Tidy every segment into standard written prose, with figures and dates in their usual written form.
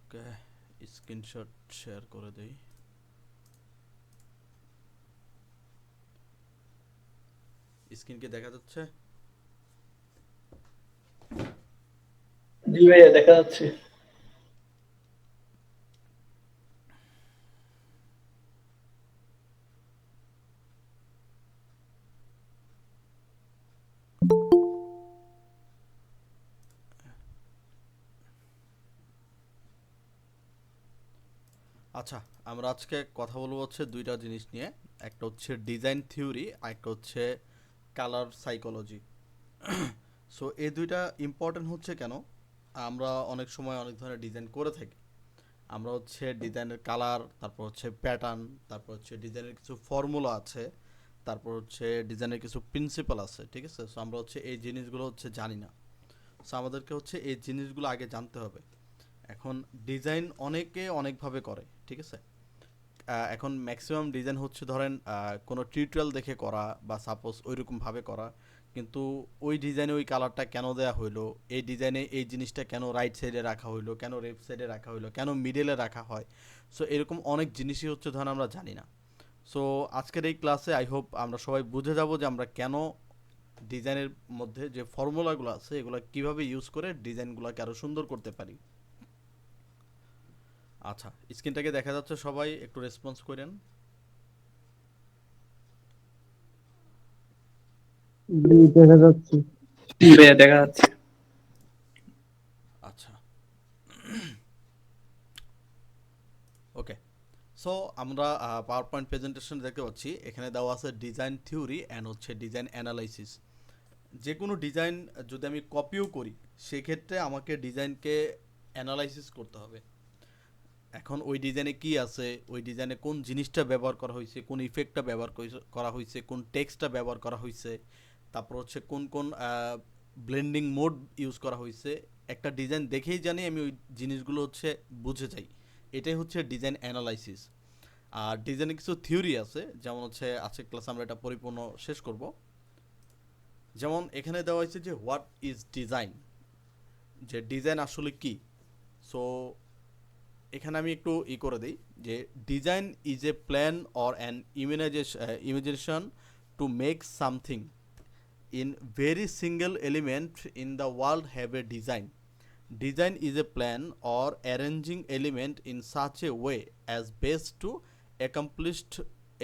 ওকে, screenshot share করে দেই। Screen কি দেখা যাচ্ছে? জি ভাইয়া দেখা যাচ্ছে। আচ্ছা, আমরা আজকে কথা বলবো হচ্ছে দুইটা জিনিস নিয়ে। একটা হচ্ছে ডিজাইন থিওরি, আর একটা হচ্ছে কালার সাইকোলজি। সো এই দুইটা ইম্পর্টেন্ট হচ্ছে কেন? আমরা অনেক সময় অনেক ধরনের ডিজাইন করে থাকি। আমরা হচ্ছে ডিজাইনের কালার, তারপর হচ্ছে প্যাটার্ন, তারপর হচ্ছে ডিজাইনের কিছু ফর্মুলা আছে, তারপর হচ্ছে ডিজাইনের কিছু প্রিন্সিপাল আছে, ঠিক আছে? সো আমরা হচ্ছে এই জিনিসগুলো হচ্ছে জানি না। সো আমাদেরকে হচ্ছে এই জিনিসগুলো আগে জানতে হবে। এখন ডিজাইন অনেকে অনেকভাবে করে, ঠিক আছে? এখন ম্যাক্সিমাম ডিজাইন হচ্ছে ধরেন কোনো টিউটোরিয়াল দেখে করা বা সাপোজ ওইরকমভাবে করা, কিন্তু ওই ডিজাইনে ওই কালারটা কেন দেওয়া হইলো, এই ডিজাইনে এই জিনিসটা কেন রাইট সাইডে রাখা হইলো, কেন লেফট সাইডে রাখা হইলো, কেন মিডলে রাখা হয়। সো এরকম অনেক জিনিসই হচ্ছে ধরেন আমরা জানি না। সো আজকের এই ক্লাসে আই হোপ আমরা সবাই বুঝে যাব যে আমরা কেন ডিজাইনের মধ্যে যে ফর্মুলাগুলো আছে এগুলো কিভাবে ইউজ করে ডিজাইনগুলোকে আরও সুন্দর করতে পারি। আচ্ছা, স্ক্রিনটাকে দেখা যাচ্ছে? সবাই একটু রেসপন্স করেন। জি দেখা যাচ্ছে। জি ভাইয়া দেখা যাচ্ছে। আচ্ছা, ওকে। সো আমরা পাওয়ার পয়েন্ট প্রেজেন্টেশন দেখতে পাচ্ছি, এখানে দেওয়া আছে ডিজাইন থিওরি অ্যান্ড হচ্ছে ডিজাইন অ্যানালাইসিস। যে কোনো ডিজাইন যদি আমি কপিও করি, সেক্ষেত্রে আমাকে ডিজাইনকে অ্যানালাইসিস করতে হবে। এখন ওই ডিজাইনে কি আছে, ওই ডিজাইনে কোন জিনিসটা ব্যবহার করা হয়েছে, কোন ইফেক্টটা ব্যবহার করা হয়েছে, কোন টেক্সটটা ব্যবহার করা হয়েছে, তারপর হচ্ছে কোন কোন ব্লেন্ডিং মোড ইউজ করা হয়েছে। একটা ডিজাইন দেখেই জানি আমি ওই জিনিসগুলো হচ্ছে বুঝে যাই। এটাই হচ্ছে ডিজাইন অ্যানালাইসিস। আর ডিজাইনের কিছু থিওরি আছে, যেমন হচ্ছে আজকের ক্লাস আমরা এটা পরিপূর্ণ শেষ করব। যেমন এখানে দেওয়া হয়েছে যে হোয়াট ইজ ডিজাইন, যে ডিজাইন আসলে কি। সো এখানে আমি একটু করে দিই যে design is a plan or an ইমেজিনেশন to make something in very single element in the world have a design. Design is a plan or arranging element in such a way as best to accomplish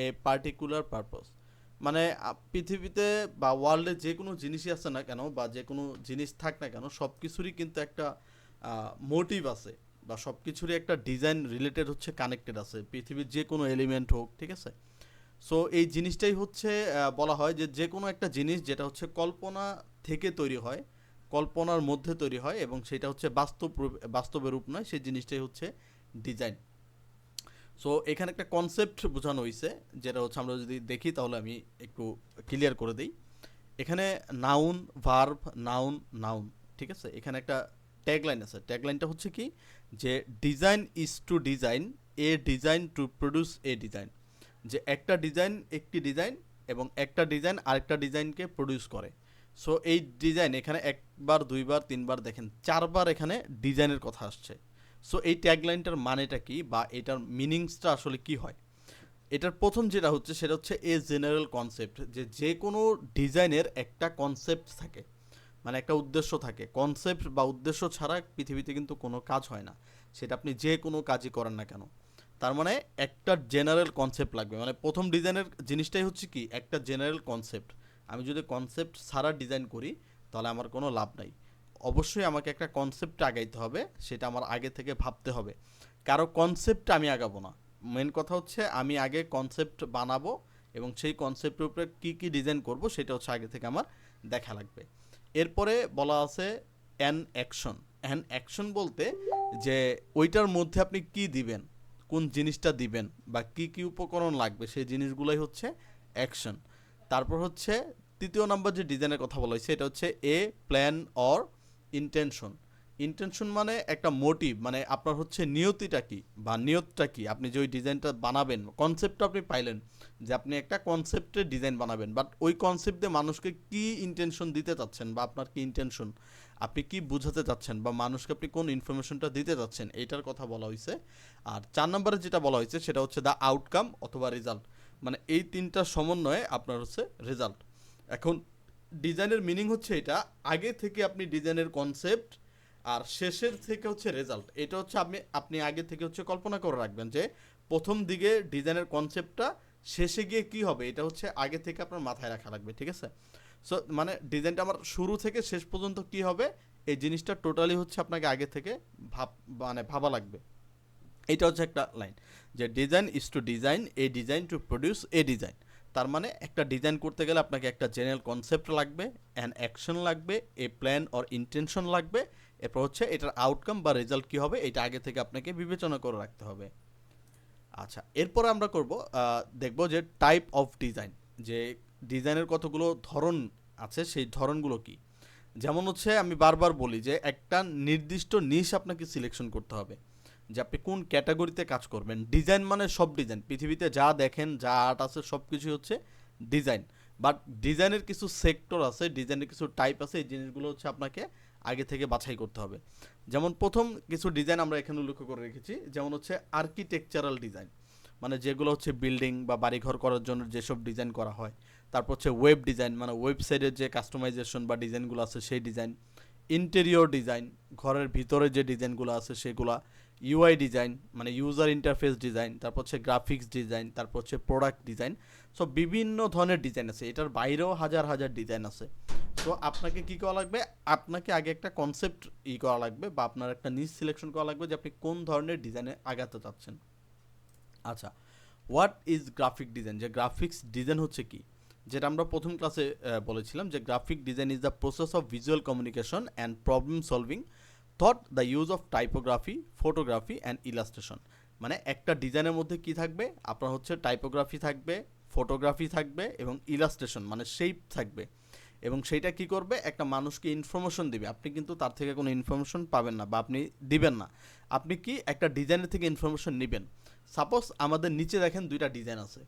a particular purpose. মানে পৃথিবীতে বা ওয়ার্ল্ডে যে কোনো জিনিসই আছে না কেন, বা যে কোনো জিনিস থাক না কেন, সব কিছুরই কিন্তু একটা মোটিভ আছে, বা সব কিছুরই একটা ডিজাইন রিলেটেড হচ্ছে কানেক্টেড আছে, পৃথিবীর যে কোনো এলিমেন্ট হোক, ঠিক আছে? সো এই জিনিসটাই হচ্ছে বলা হয় যে যে কোনো একটা জিনিস যেটা হচ্ছে কল্পনা থেকে তৈরি হয়, কল্পনার মধ্যে তৈরি হয়, এবং সেটা হচ্ছে বাস্তবে রূপ নয়, সেই জিনিসটাই হচ্ছে ডিজাইন। সো এখানে একটা কনসেপ্ট বোঝানো হয়েছে, যেটা হচ্ছে আমরা যদি দেখি তাহলে আমি একটু ক্লিয়ার করে দিই। এখানে নাউন, ভার্ব, নাউন, নাউন, ঠিক আছে? এখানে একটা ট্যাগলাইন আছে। ট্যাগলাইনটা হচ্ছে কি, যে design is to design a design to produce a design. যে একটা ডিজাইন একটি ডিজাইন, এবং একটা ডিজাইন আরেকটা ডিজাইনকে প্রডিউস করে। সো এই ডিজাইন এখানে একবার, দুইবার, তিনবার, দেখেন চারবার এখানে ডিজাইনের কথা আসছে। সো এই ট্যাগলাইনটার মানেটা কি, বা এটার মিনিংসটা আসলে কি হয়? এটার প্রথম যেটা হচ্ছে সেটা হচ্ছে এ জেনারেল কনসেপ্ট, যে যে কোনো ডিজাইনের একটা কনসেপ্ট থাকে, মানে একটা উদ্দেশ্য থাকে। কনসেপ্ট বা উদ্দেশ্য ছাড়া পৃথিবীতে কিন্তু কোনো কাজ হয় না, সেটা আপনি যে কোনো কাজই করেন না কেন। তার মানে একটা জেনারেল কনসেপ্ট লাগবে। মানে প্রথম ডিজাইনের জিনিসটাই হচ্ছে কি, একটা জেনারেল কনসেপ্ট। আমি যদি কনসেপ্ট ছাড়া ডিজাইন করি, তাহলে আমার কোনো লাভ নাই। অবশ্যই আমাকে একটা কনসেপ্ট আগাইতে হবে, সেটা আমার আগে থেকে ভাবতে হবে। কারো কনসেপ্ট আমি আগাবো না। মেন কথা হচ্ছে আমি আগে কনসেপ্ট বানাবো, এবং সেই কনসেপ্টের উপরে কী কী ডিজাইন করব সেটা হচ্ছে আগে থেকে আমার দেখা লাগবে। এরপরে বলা আছে অ্যান অ্যাকশন। অ্যান অ্যাকশন বলতে যে ওইটার মধ্যে আপনি কি দিবেন, কোন জিনিসটা দিবেন, বা কি কি উপকরণ লাগবে, সেই জিনিসগুলোই হচ্ছে অ্যাকশন। তারপর হচ্ছে তৃতীয় নাম্বার যে ডিজাইনের কথা বলা হয়েছে, এটা হচ্ছে এ প্ল্যান অর ইন্টেনশন। ইন্টেনশন মানে একটা মোটিভ, মানে আপনার হচ্ছে নিয়তিটা কি, বা নিয়তটা কি। আপনি যে ওই ডিজাইনটা বানাবেন, কনসেপ্টটা আপনি পাইলেন যে আপনি একটা কনসেপ্টের ডিজাইন বানাবেন, বাট ওই কনসেপ্ট দিয়ে মানুষকে কি ইন্টেনশন দিতে চাচ্ছেন, বা আপনার কি ইন্টেনশন, আপনি কি বোঝাতে চাচ্ছেন বা মানুষকে আপনি কোন ইনফরমেশনটা দিতে চাচ্ছেন এইটার কথা বলা হয়েছে। আর 4 নম্বরে যেটা বলা হয়েছে সেটা হচ্ছে দ্য আউটকাম অথবা রেজাল্ট, মানে এই তিনটা সমন্বয়ে আপনার হচ্ছে রেজাল্ট। এখন ডিজাইনের মিনিং হচ্ছে এটা, আগে থেকে আপনি ডিজাইনের কনসেপ্ট আর শেষের থেকে হচ্ছে রেজাল্ট, এটা হচ্ছে আপনি আগে থেকে হচ্ছে কল্পনা করে রাখবেন যে প্রথম দিকে ডিজাইনের কনসেপ্টটা, শেষে গিয়ে কি হবে এটা হচ্ছে আগে থেকে আপনার মাথায় রাখা লাগবে, ঠিক আছে। সো মানে ডিজাইনটা আমার শুরু থেকে শেষ পর্যন্ত কি হবে এই জিনিসটা টোটালি হচ্ছে আপনাকে আগে থেকে ভাবা লাগবে। এটা হচ্ছে একটা লাইন যে design is to design a design to produce a design. তার মানে একটা ডিজাইন করতে গেলে আপনাকে একটা জেনারেল কনসেপ্ট লাগবে, অ্যান অ্যাকশন লাগবে, এ প্ল্যান অর ইন্টেনশন লাগবে, এরপর হচ্ছে এটার আউটকাম বা রেজাল্ট কী হবে এটা আগে থেকে আপনাকে বিবেচনা করে রাখতে হবে। আচ্ছা, এরপরে আমরা দেখব যে টাইপ অফ ডিজাইন, যে ডিজাইনের কতগুলো ধরন আছে সেই ধরনগুলো কি। যেমন হচ্ছে আমি বারবার বলি যে একটা নির্দিষ্ট নিশ আপনাকে সিলেকশন করতে হবে যে আপনি কোন ক্যাটাগরিতে কাজ করবেন। ডিজাইন মানে সব ডিজাইন, পৃথিবীতে যা দেখেন যা আর্ট আছে সব কিছুই হচ্ছে ডিজাইন। বাট ডিজাইনের কিছু সেক্টর আছে, ডিজাইনের কিছু টাইপ আছে, এই জিনিসগুলো হচ্ছে আপনাকে আগে থেকে বাছাই করতে হবে। যেমন প্রথম কিছু ডিজাইন আমরা এখানে উল্লেখ করে রেখেছি, যেমন হচ্ছে আর্কিটেকচারাল ডিজাইন, মানে যেগুলো হচ্ছে বিল্ডিং বা বাড়িঘর করার জন্য যেসব ডিজাইন করা হয়। তারপর হচ্ছে ওয়েব ডিজাইন, মানে ওয়েবসাইটের যে কাস্টমাইজেশন বা ডিজাইনগুলো আছে সেই ডিজাইন। ইন্টেরিয়র ডিজাইন, ঘরের ভিতরে যে ডিজাইনগুলো আছে সেগুলা। ইউআই ডিজাইন মানে ইউজার ইন্টারফেস ডিজাইন। তারপর হচ্ছে গ্রাফিক্স ডিজাইন, তারপর হচ্ছে প্রোডাক্ট ডিজাইন। সো বিভিন্ন ধরনের ডিজাইন আছে, এটার বাইরেও হাজার হাজার ডিজাইন আছে। তো আপনাকে কী করা লাগবে, আপনাকে আগে একটা কনসেপ্ট করা লাগবে বা আপনার একটা নিজ সিলেকশন করা লাগবে যে আপনি কোন ধরনের ডিজাইনে আগাতে চাচ্ছেন। আচ্ছা, হোয়াট ইজ গ্রাফিক ডিজাইন, যে গ্রাফিক্স ডিজাইন হচ্ছে কি, যেটা আমরা প্রথম ক্লাসে বলেছিলাম যে graphic design is the process of visual communication and problem solving thought the use of typography, photography and illustration. মানে একটা ডিজাইনের মধ্যে কি থাকবে, আপনার হচ্ছে টাইপোগ্রাফি থাকবে, ফটোগ্রাফি থাকবে এবং ইলাস্ট্রেশন মানে শেপ থাকবে। এবং সেইটা কি করবে, একটা মানুষকে ইনফরমেশন দিবে, আপনি কিন্তু তার থেকে কোনো ইনফরমেশন পাবেন না বা আপনি দিবেন না, আপনি কি একটা ডিজাইনের থেকে ইনফরমেশন নেবেন। সাপোজ আমাদের নিচে দেখেন দুইটা ডিজাইন আছে,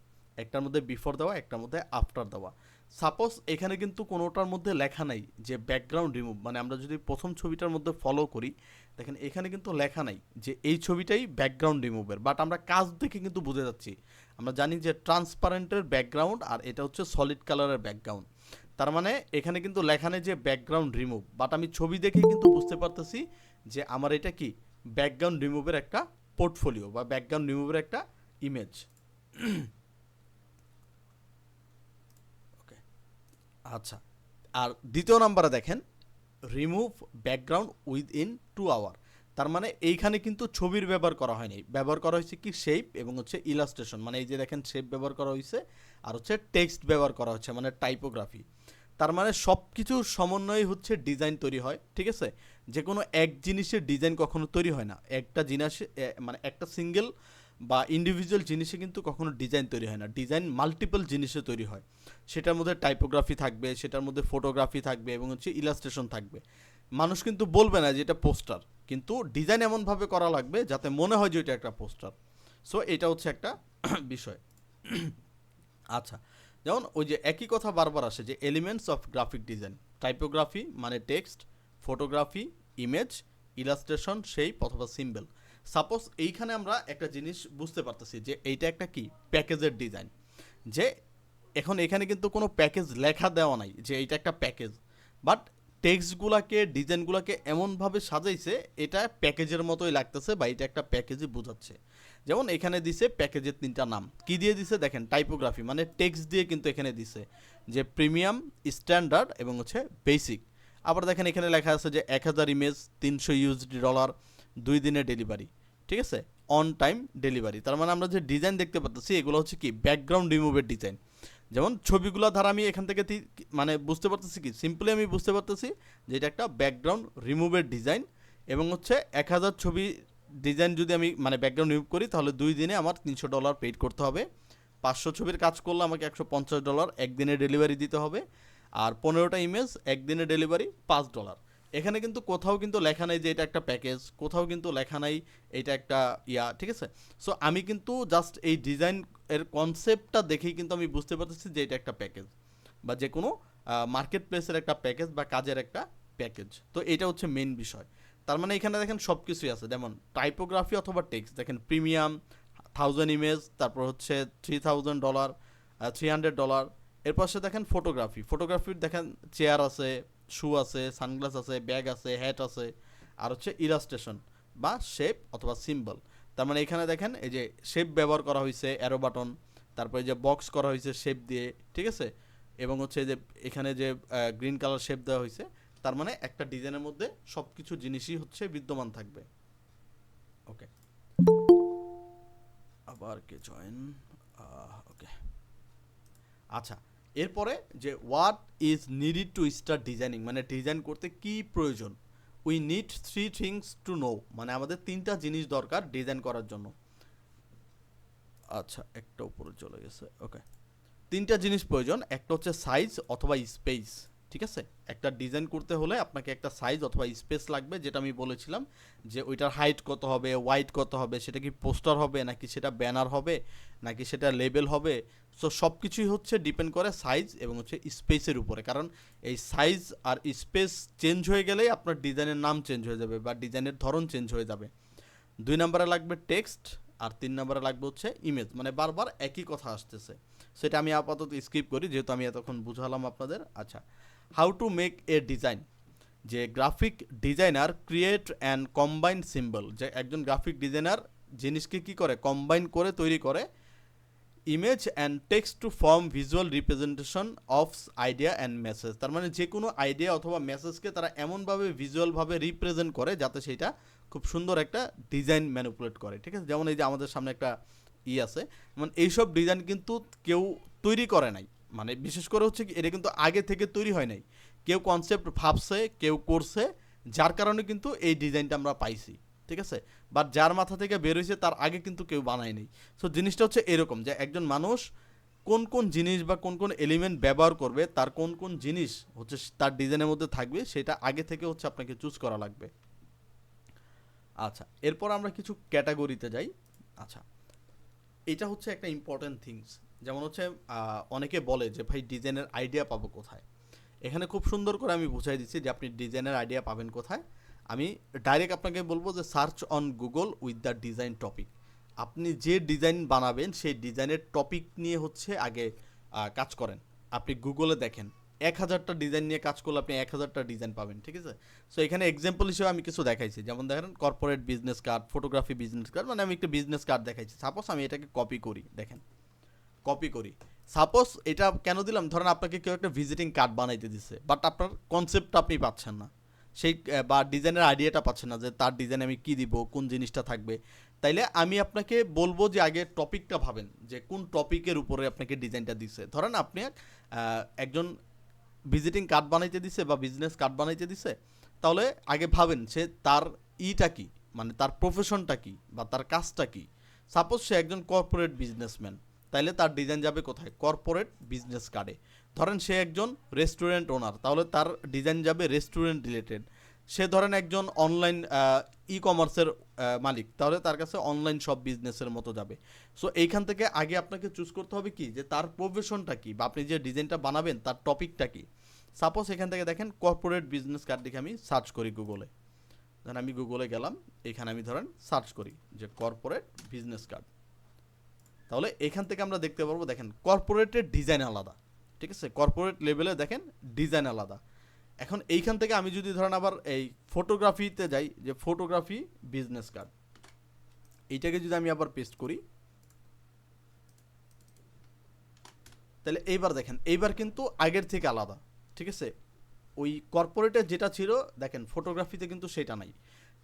একটার মধ্যে বিফোর দেওয়া, একটার মধ্যে আফটার দেওয়া। সাপোজ এখানে কিন্তু কোনোটার মধ্যে লেখা নাই যে ব্যাকগ্রাউন্ড রিমুভ, মানে আমরা যদি প্রথম ছবিটার মধ্যে ফলো করি দেখেন এখানে কিন্তু লেখা নাই যে এই ছবিটাই ব্যাকগ্রাউন্ড রিমুভের, বাট আমরা কাজ দেখে কিন্তু বুঝে যাচ্ছি। আমরা জানি যে ট্রান্সপারেন্টের ব্যাকগ্রাউন্ড আর এটা হচ্ছে সলিড কালারের ব্যাকগ্রাউন্ড। তার মানে এখানে কিন্তু লেখা নেই যে ব্যাকগ্রাউন্ড রিমুভ, বাট আমি ছবি দেখেই কিন্তু বুঝতে পারতেছি যে আমার এটা কি ব্যাকগ্রাউন্ড রিমুভের একটা পোর্টফোলিও বা ব্যাকগ্রাউন্ড রিমুভের একটা ইমেজ। ওকে, আচ্ছা। আর দ্বিতীয় নাম্বারে দেখেন রিমুভ ব্যাকগ্রাউন্ড উইদিন 2 আওয়ার। তার মানে এইখানে কিন্তু ছবির ব্যবহার করা হয়নি, ব্যবহার করা হয়েছে কি শেপ এবং হচ্ছে ইলাস্ট্রেশন, মানে এই যে দেখেন শেপ ব্যবহার করা হয়েছে আর হচ্ছে টেক্সট ব্যবহার করা হচ্ছে মানে টাইপোগ্রাফি। তার মানে সব কিছুর সমন্বয়ে হচ্ছে ডিজাইন তৈরি হয়, ঠিক আছে। যে কোনো এক জিনিসের ডিজাইন কখনো তৈরি হয় না, একটা জিনিস মানে একটা সিঙ্গেল বা ইন্ডিভিজুয়াল জিনিসে কিন্তু কখনো ডিজাইন তৈরি হয় না, ডিজাইন মাল্টিপল জিনিসে তৈরি হয়। সেটার মধ্যে টাইপোগ্রাফি থাকবে, সেটার মধ্যে ফটোগ্রাফি থাকবে এবং হচ্ছে ইলাস্ট্রেশন থাকবে। মানুষ কিন্তু বলবে না যে এটা পোস্টার, কিন্তু ডিজাইন এমনভাবে করা লাগবে যাতে মনে হয় যে এটা একটা পোস্টার। সো এটা হচ্ছে একটা বিষয়। আচ্ছা, যেমন ওই যে একই কথা বারবার আসে যে elements of graphic design, typography মানে text, photography image, illustration shape অথবা সিম্বল। সাপোজ এইখানে আমরা একটা জিনিস বুঝতে পারতেছি যে এইটা একটা কি প্যাকেজের ডিজাইন, যে এখন এখানে কিন্তু কোনো প্যাকেজ লেখা দেওয়া নাই যে এইটা একটা প্যাকেজ, বাট টেক্সটগুলোকে ডিজাইনগুলোকে এমনভাবে সাজাইছে এটা প্যাকেজের মতোই লাগতেছে বা এটা একটা প্যাকেজই বোঝাচ্ছে। যেমন এখানে দিছে প্যাকেজের 3টা নাম, কি দিয়ে দিছে দেখেন, টাইপোগ্রাফি মানে টেক্সট দিয়ে কিন্তু এখানে দিছে যে প্রিমিয়াম, স্ট্যান্ডার্ড এবং হচ্ছে বেসিক। আবার দেখেন এখানে লেখা আছে যে 1000 ইমেজ, $300, 2 দিনে ডেলিভারি, ঠিক আছে, অন টাইম ডেলিভারি। তার মানে আমরা যে ডিজাইন দেখতে পাচ্ছি এগুলো হচ্ছে কি ব্যাকগ্রাউন্ড রিমুভের ডিজাইন। যেমন ছবিগুলো ধারা আমি এখান থেকে মানে বুঝতে পারতেছি কি, সিম্পলি আমি বুঝতে পারতেছি যে এটা একটা ব্যাকগ্রাউন্ড রিমুভের ডিজাইন এবং হচ্ছে 1000 ছবি ডিজাইন যদি আমি মানে ব্যাকগ্রাউন্ড রিমুভ করি তাহলে 2 দিনে আমার $300 পেইড করতে হবে। 500 ছবির কাজ করলে আমাকে $150 একদিনে ডেলিভারি দিতে হবে। আর 15টা ইমেজ একদিনে ডেলিভারি $5। এখানে কিন্তু কোথাও কিন্তু লেখা নাই যে এটা একটা প্যাকেজ, কোথাও কিন্তু লেখা নাই এটা একটা ঠিক আছে। সো আমি কিন্তু জাস্ট এই ডিজাইন এর কনসেপ্টটা দেখেই কিন্তু আমি বুঝতে পারতেছি যে এটা একটা প্যাকেজ বা যে কোনো মার্কেট প্লেসের একটা প্যাকেজ বা কাজের একটা প্যাকেজ। তো এটা হচ্ছে মেইন বিষয়। তার মানে এখানে দেখেন সব কিছুই আছে, যেমন টাইপোগ্রাফি অথবা টেক্সট দেখেন প্রিমিয়াম 1000 ইমেজ, তারপর হচ্ছে $3000, $300। এরপর সে দেখেন ফটোগ্রাফির দেখেন চেয়ার আছে, শু আছে, সানগ্লাস আছে, ব্যাগ আছে, হ্যাট আছে, আর হচ্ছে ইলাস্ট্রেশন বা শেপ অথবা সিম্বল। তার মানে এখানে দেখেন এই যে শেপ ব্যবহার করা হয়েছে, অ্যারো বাটন, তারপরে যে বক্স করা হয়েছে শেপ দিয়ে, ঠিক আছে, এবং হচ্ছে যে এখানে যে গ্রিন কালার শেপ দেওয়া হয়েছে। তার মানে একটা ডিজাইনের মধ্যে সব কিছু জিনিসই হচ্ছে বিদ্যমান থাকবে। ওকে, আবার কে জয়েন, ওকে। আচ্ছা, এরপরে যে what is needed to start designing, মানে ডিজাইন করতে কি প্রয়োজন। We need 3 things to know, মানে আমাদের 3টা জিনিস দরকার ডিজাইন করার জন্য। আচ্ছা, একটা উপরে চলে গেছে, ওকে। 3টা জিনিস প্রয়োজন, একটা হচ্ছে সাইজ অথবা স্পেস, ঠিক আছে। একটা ডিজাইন করতে হলে আপনাকে একটা সাইজ অথবা স্পেস লাগবে, যেটা আমি বলেছিলাম যে ওইটার হাইট কত হবে, ওয়াইড কত হবে, সেটা কি পোস্টার হবে নাকি সেটা ব্যানার হবে নাকি সেটা লেবেল হবে। সো সব কিছুই হচ্ছে ডিপেন্ড করে সাইজ এবং হচ্ছে স্পেসের উপরে, কারণ এই সাইজ আর স্পেস চেঞ্জ হয়ে গেলেই আপনার ডিজাইনের নাম চেঞ্জ হয়ে যাবে বা ডিজাইনের ধরন চেঞ্জ হয়ে যাবে। 2 নম্বরে লাগবে টেক্সট, আর 3 নম্বরে লাগবে হচ্ছে ইমেজ, মানে বারবার একই কথা আসতেছে, সেটা আমি আপাতত স্কিপ করি যেহেতু আমি এতক্ষণ বুঝালাম আপনাদের। আচ্ছা, how to make a design, যে graphic designer create and combine symbol, যে একজন গ্রাফিক ডিজাইনার জিনিসকে কী করে কম্বাইন করে তৈরি করে image and text to form visual representation of idea and message. তার মানে যে কোনো আইডিয়া অথবা মেসেজকে তারা এমনভাবে ভিজুয়ালভাবে রিপ্রেজেন্ট করে যাতে সেটা খুব সুন্দর একটা ডিজাইন ম্যানিপুলেট করে, ঠিক আছে। যেমন এই যে আমাদের সামনে একটা আছে, মানে এইসব ডিজাইন কিন্তু কেউ তৈরি করে নাই, মানে বিশেষ করে হচ্ছে এটা কিন্তু আগে থেকে তৈরি হয় নাই, কেউ কনসেপ্ট ভাবছে, কেউ করছে, যার কারণে কিন্তু এই ডিজাইনটা আমরা পাইছি, ঠিক আছে। বাট যার মাথা থেকে বের হয়েছে তার আগে কিন্তু কেউ বানায়নি। সো জিনিসটা হচ্ছে এরকম যে একজন মানুষ কোন কোন জিনিস বা কোন কোন এলিমেন্ট ব্যবহার করবে, তার কোন কোন জিনিস হচ্ছে তার ডিজাইনের মধ্যে থাকবে, সেটা আগে থেকে হচ্ছে আপনাকে চুজ করা লাগবে। আচ্ছা, এরপর আমরা কিছু ক্যাটাগরিতে যাই। আচ্ছা, এটা হচ্ছে একটা ইম্পর্টেন্ট থিংস, যেমন হচ্ছে অনেকে বলে যে ভাই ডিজাইনের আইডিয়া পাবো কোথায়। এখানে খুব সুন্দর করে আমি বুঝাই দিচ্ছি যে আপনি ডিজাইনের আইডিয়া পাবেন কোথায়। আমি ডাইরেক্ট আপনাকে বলবো যে search on Google with the design topic. আপনি যে ডিজাইন বানাবেন সেই ডিজাইনের টপিক নিয়ে হচ্ছে আগে কাজ করেন। আপনি গুগলে দেখেন 1000টা ডিজাইন নিয়ে কাজ করলে আপনি 1000টা ডিজাইন পাবেন, ঠিক আছে। সো এখানে এক্সাম্পল হিসেবে আমি কিছু দেখাইছি, যেমন দেখেন corporate business card, photography business card, মানে আমি একটা বিজনেস কার্ড দেখাইছি। সাপোজ আমি এটাকে কপি করি, দেখেন কপি করি। সাপোজ এটা কেন দিলাম, ধরেন আপনাকে কেউ একটা ভিজিটিং কার্ড বানাইতে দিচ্ছে, বাট আপনার কনসেপ্টটা আপনি পাচ্ছেন না, সেই বা ডিজাইনের আইডিয়াটা পাচ্ছেন না যে তার ডিজাইনে আমি কী দিব, কোন জিনিসটা থাকবে। তাইলে আমি আপনাকে বলবো যে আগে টপিকটা ভাবেন যে কোন টপিকের উপরে আপনাকে ডিজাইনটা দিচ্ছে। ধরেন আপনি একজন ভিজিটিং কার্ড বানাইতে দিছে বা বিজনেস কার্ড বানাইতে দিছে, তাহলে আগে ভাবেন সে তার ইটা কি, মানে তার প্রফেশনটা কি বা তার কাজটা কি। সাপোজ সে একজন কর্পোরেট বিজনেসম্যান, তাইলে তার ডিজাইন যাবে কোথায়, কর্পোরেট বিজনেস কার্ডে। ধরেন সে একজন রেস্টুরেন্ট ওনার, তাহলে তার ডিজাইন যাবে রেস্টুরেন্ট রিলেটেড। সে ধরেন একজন অনলাইন ই কমার্সের মালিক, তাহলে তার কাছে অনলাইন সব বিজনেসের মতো যাবে। সো এইখান থেকে আগে আপনাকে চুজ করতে হবে কি যে তার প্রফেশনটা কি বা আপনি যে ডিজাইনটা বানাবেন তার টপিকটা কি। সাপোজ এখান থেকে দেখেন কর্পোরেট বিজনেস কার্ড দেখে আমি সার্চ করি গুগলে। ধরেন আমি গুগলে গেলাম, এখানে আমি ধরেন সার্চ করি যে কর্পোরেট বিজনেস কার্ড, তাহলে এখান থেকে আমরা দেখতে পারবো দেখেন কর্পোরেটের ডিজাইন আলাদা, ঠিক আছে। কর্পোরেট লেভেলে দেখেন ডিজাইন আলাদা। এখন এইখান থেকে আমি যদি ধরেন আবার এই ফটোগ্রাফিতে যাই, যে ফটোগ্রাফি বিজনেস কার্ড, এইটাকে যদি আমি আবার পেস্ট করি, তাহলে এইবার দেখেন এইবার কিন্তু আগের থেকে আলাদা, ঠিক আছে। ওই কর্পোরেটে যেটা ছিল দেখেন ফটোগ্রাফিতে কিন্তু সেটা নাই।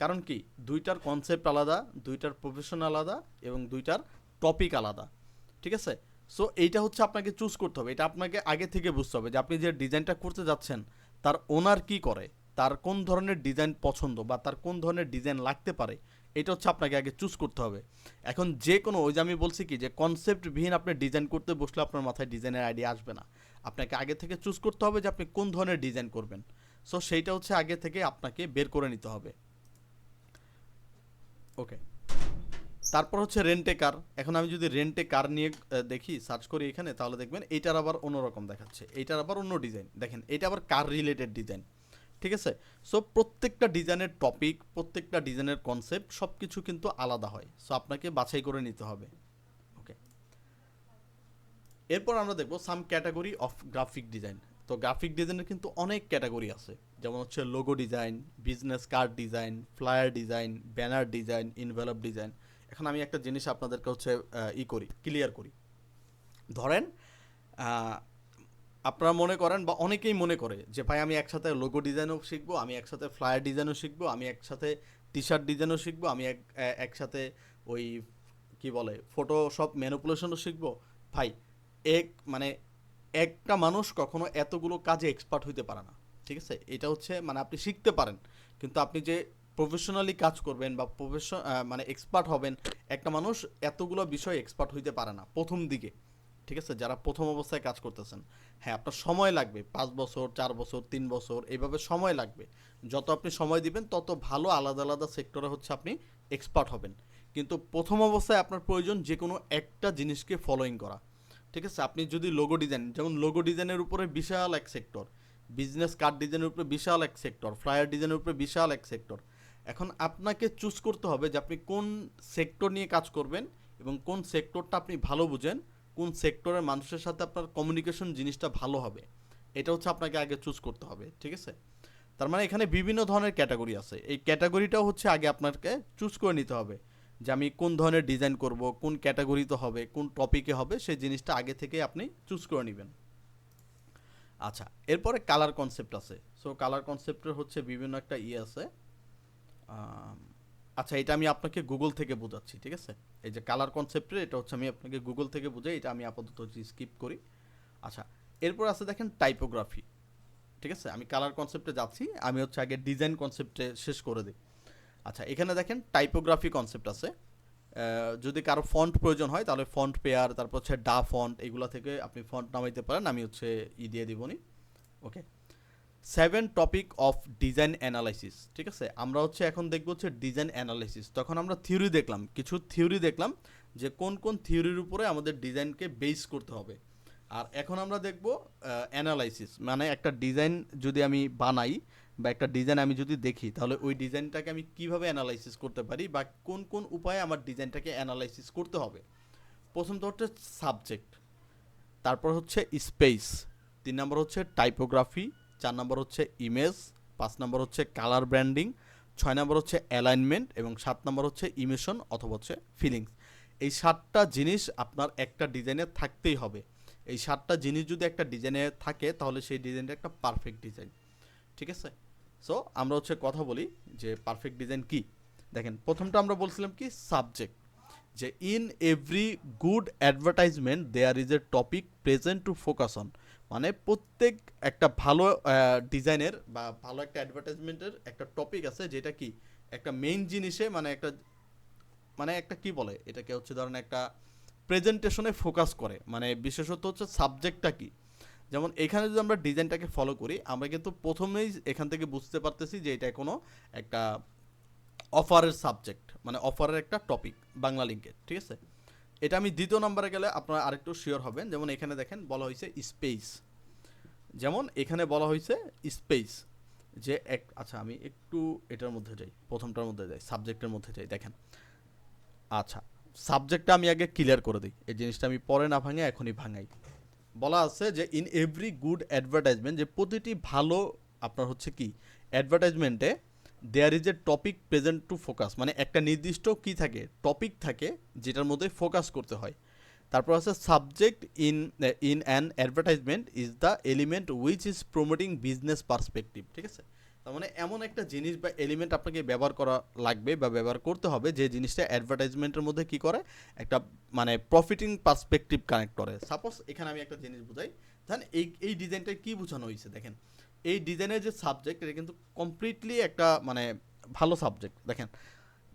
কারণ কি, দুইটার কনসেপ্ট আলাদা, দুইটার প্রফেশন আলাদা এবং দুইটার টপিক আলাদা, ঠিক আছে। সো এইটা হচ্ছে আপনাকে চুজ করতে হবে, এটা আপনাকে আগে থেকে বুঝতে হবে যে আপনি যে ডিজাইনটা করতে যাচ্ছেন তার ওনার কি করে, তার কোন ধরনের ডিজাইন পছন্দ বা তার কোন ধরনের ডিজাইন লাগতে পারে, এটা হচ্ছে আপনাকে আগে চুজ করতে হবে। এখন যে কোনো ওই যে আমি বলছি কি যে কনসেপ্টবিহীন আপনি ডিজাইন করতে বসলে আপনার মাথায় ডিজাইনের আইডিয়া আসবে না। আপনাকে আগে থেকে চুজ করতে হবে যে আপনি কোন ধরনের ডিজাইন করবেন। সো সেইটা হচ্ছে আগে থেকে আপনাকে বের করে নিতে হবে। ওকে, তারপর হচ্ছে রেন্টে কার। এখন আমি যদি রেন্টে কার নিয়ে দেখি সার্চ করি এখানে, তাহলে দেখবেন এইটার আবার অন্যরকম দেখাচ্ছে, এইটার আবার অন্য ডিজাইন। দেখেন এটা আবার কার রিলেটেড ডিজাইন, ঠিক আছে? সো প্রত্যেকটা ডিজাইনের টপিক, প্রত্যেকটা ডিজাইনের কনসেপ্ট সব কিছু কিন্তু আলাদা হয়। সো আপনাকে বাছাই করে নিতে হবে। ওকে, এরপর আমরা দেখব সাম ক্যাটাগরি অফ গ্রাফিক ডিজাইন। তো গ্রাফিক ডিজাইনের কিন্তু অনেক ক্যাটাগরি আছে, যেমন হচ্ছে logo design, business card design, flyer design, banner design, envelope design. এখন আমি একটা জিনিস আপনাদেরকে হচ্ছে ক্লিয়ার করি। ধরেন আপনারা মনে করেন বা অনেকেই মনে করে যে ভাই আমি একসাথে লোগো ডিজাইনও শিখবো, আমি একসাথে ফ্লায়ার ডিজাইনও শিখবো, আমি একসাথে টি শার্ট ডিজাইনও শিখবো, আমি একসাথে ওই কি বলে ফটোশপ ম্যানিপুলেশনও শিখবো। ভাই মানে একটা মানুষ কখনো এতগুলো কাজে এক্সপার্ট হইতে পারে না, ঠিক আছে? এটা হচ্ছে মানে আপনি শিখতে পারেন, কিন্তু আপনি যে প্রফেশনালি কাজ করবেন বা মানে এক্সপার্ট হবেন, একটা মানুষ এতগুলো বিষয় এক্সপার্ট হইতে পারে না প্রথম দিকে, ঠিক আছে? যারা প্রথম অবস্থায় কাজ করতেছেন, হ্যাঁ আপনার সময় লাগবে 5 বছর, 4 বছর, 3 বছর, এইভাবে সময় লাগবে। যত আপনি সময় দিবেন তত ভালো আলাদা আলাদা সেক্টরে হচ্ছে আপনি এক্সপার্ট হবেন। কিন্তু প্রথম অবস্থায় আপনার প্রয়োজন যে কোনো একটা জিনিসকে ফলোইং করা, ঠিক আছে? আপনি যদি লোগো ডিজাইন, যেমন লোগো ডিজাইনের উপরে বিশাল এক সেক্টর, বিজনেস কার্ড ডিজাইনের উপরে বিশাল এক সেক্টর, ফ্লায়ার ডিজাইনের উপরে বিশাল এক সেক্টর। এখন আপনাকে চুজ করতে হবে যে আপনি কোন সেক্টর নিয়ে কাজ করবেন এবং কোন সেক্টরটা আপনি ভালো বুঝেন, কোন সেক্টরের মানুষের সাথে আপনার কমিউনিকেশন জিনিসটা ভালো হবে, এটা হচ্ছে আপনাকে আগে চুজ করতে হবে, ঠিক আছে? তার মানে এখানে বিভিন্ন ধরনের ক্যাটাগরি আছে, এই ক্যাটাগরিটাও হচ্ছে আগে আপনাকে চুজ করে নিতে হবে যে আমি কোন ধরনের ডিজাইন করব, কোন ক্যাটাগরিতে হবে, কোন টপিকে হবে, সেই জিনিসটা আগে থেকে আপনি চুজ করে নেবেন। আচ্ছা, এরপরে কালার কনসেপ্ট আছে। সো কালার কনসেপ্টের হচ্ছে বিভিন্ন একটা আছে। আচ্ছা, এটা আমি আপনাকে গুগল থেকে বোঝাচ্ছি, ঠিক আছে? এই যে কালার কনসেপ্টের, এটা হচ্ছে আমি আপনাকে গুগল থেকে বুঝাই, এটা আমি আপাতত স্কিপ করি। আচ্ছা, এরপর আছে দেখেন টাইপোগ্রাফি, ঠিক আছে? আমি কালার কনসেপ্টে যাচ্ছি, আমি হচ্ছে আগে ডিজাইন কনসেপ্টে শেষ করে দিই। আচ্ছা, এখানে দেখেন টাইপোগ্রাফি কনসেপ্ট আছে। যদি কারো ফন্ট প্রয়োজন হয় তাহলে ফন্ট পেয়ার, তারপর হচ্ছে ডা ফন্ট, এগুলো থেকে আপনি ফন্ট নামাইতে পারেন, আমি হচ্ছে দিয়ে দিবনি। ওকে, 7 টপিক অফ ডিজাইন অ্যানালাইসিস, ঠিক আছে? আমরা হচ্ছে এখন দেখব হচ্ছে ডিজাইন অ্যানালাইসিস। তখন আমরা থিওরি দেখলাম, কিছু থিওরি দেখলাম যে কোন কোন থিওরির উপরে আমাদের ডিজাইনকে বেস করতে হবে। আর এখন আমরা দেখব অ্যানালাইসিস, মানে একটা ডিজাইন যদি আমি বানাই বা একটা ডিজাইন আমি যদি দেখি, তাহলে ওই ডিজাইনটাকে আমি কিভাবে অ্যানালাইসিস করতে পারি বা কোন কোন উপায়ে আমার ডিজাইনটাকে অ্যানালাইসিস করতে হবে। প্রথমত হচ্ছে সাবজেক্ট, তারপর হচ্ছে স্পেস, 3 নম্বর হচ্ছে টাইপোগ্রাফি, 4 নম্বর হচ্ছে ইমেজ, 5 নম্বর হচ্ছে কালার ব্র্যান্ডিং, 6 নম্বর হচ্ছে অ্যালাইনমেন্ট এবং 7 নম্বর হচ্ছে ইমোশন অথবা হচ্ছে ফিলিংস। এই 7টা জিনিস আপনার একটা ডিজাইনে থাকতেই হবে। এই 7টা জিনিস যদি একটা ডিজাইনে থাকে তাহলে সেই ডিজাইনটা একটা পারফেক্ট ডিজাইন, ঠিক আছে? সো আমরা হচ্ছে কথা বলি যে পারফেক্ট ডিজাইন কি। দেখেন, প্রথমটা আমরা বলছিলাম কি সাবজেক্ট, যে in every good advertisement there is a topic present to focus on. মানে প্রত্যেক একটা ভালো ডিজাইনের বা ভালো একটা অ্যাডভার্টাইজমেন্টের একটা টপিক আছে, যেটা কি একটা মেইন জিনিসে মানে একটা কি বলে এটাকে হচ্ছে ধরেন একটা প্রেজেন্টেশনে ফোকাস করে, মানে বিশেষত হচ্ছে সাবজেক্টটা কি। যেমন এখানে যদি আমরা ডিজাইনটাকে ফলো করি, আমরা কিন্তু প্রথমেই এখান থেকে বুঝতে পারতেছি যে এটা কোনো একটা অফারের সাবজেক্ট, মানে অফারের একটা টপিক বাংলা লিঙ্কের, ঠিক আছে? এটা আমি দ্বিতীয় নম্বরে গেলে আপনারা আরেকটু শিওর হবেন। যেমন এখানে দেখেন বলা হয়েছে স্পেস, যেমন এখানে বলা হয়েছে স্পেস যে আচ্ছা আমি একটু এটার মধ্যে যাই, প্রথমটার মধ্যে যাই, সাবজেক্টের মধ্যে যাই। দেখেন, আচ্ছা সাবজেক্টটা আমি আগে ক্লিয়ার করে দিই, এই জিনিসটা আমি পরে না ভাঙে এখনই ভাঙাই। বলা আছে যে ইন এভরি গুড অ্যাডভার্টাইজমেন্ট, যে প্রতিটি ভালো আপনার হচ্ছে কি অ্যাডভার্টাইজমেন্টে there is a topic present to focus, মানে একটা নির্দিষ্ট কি থাকে, টপিক থাকে যেটার মধ্যে ফোকাস করতে হয়। তারপর আছে subject in an advertisement is the element which is promoting business perspective, ঠিক আছে? তার মানে এমন একটা জিনিস বা এলিমেন্ট আপনাকে ব্যবহার করা লাগবে বা ব্যবহার করতে হবে যে জিনিসটা অ্যাডভার্টাইজমেন্টের মধ্যে কি করে, একটা মানে প্রফিটিং পার্সপেক্টিভ কানেক্ট করে। সাপোজ এখানে আমি একটা জিনিস বুঝাই, ধরেন এই ডিজাইনটা কি বোঝানো হয়েছে, দেখেন এই ডিজাইনের যে সাবজেক্ট, এটা কিন্তু কমপ্লিটলি একটা মানে ভালো সাবজেক্ট। দেখেন,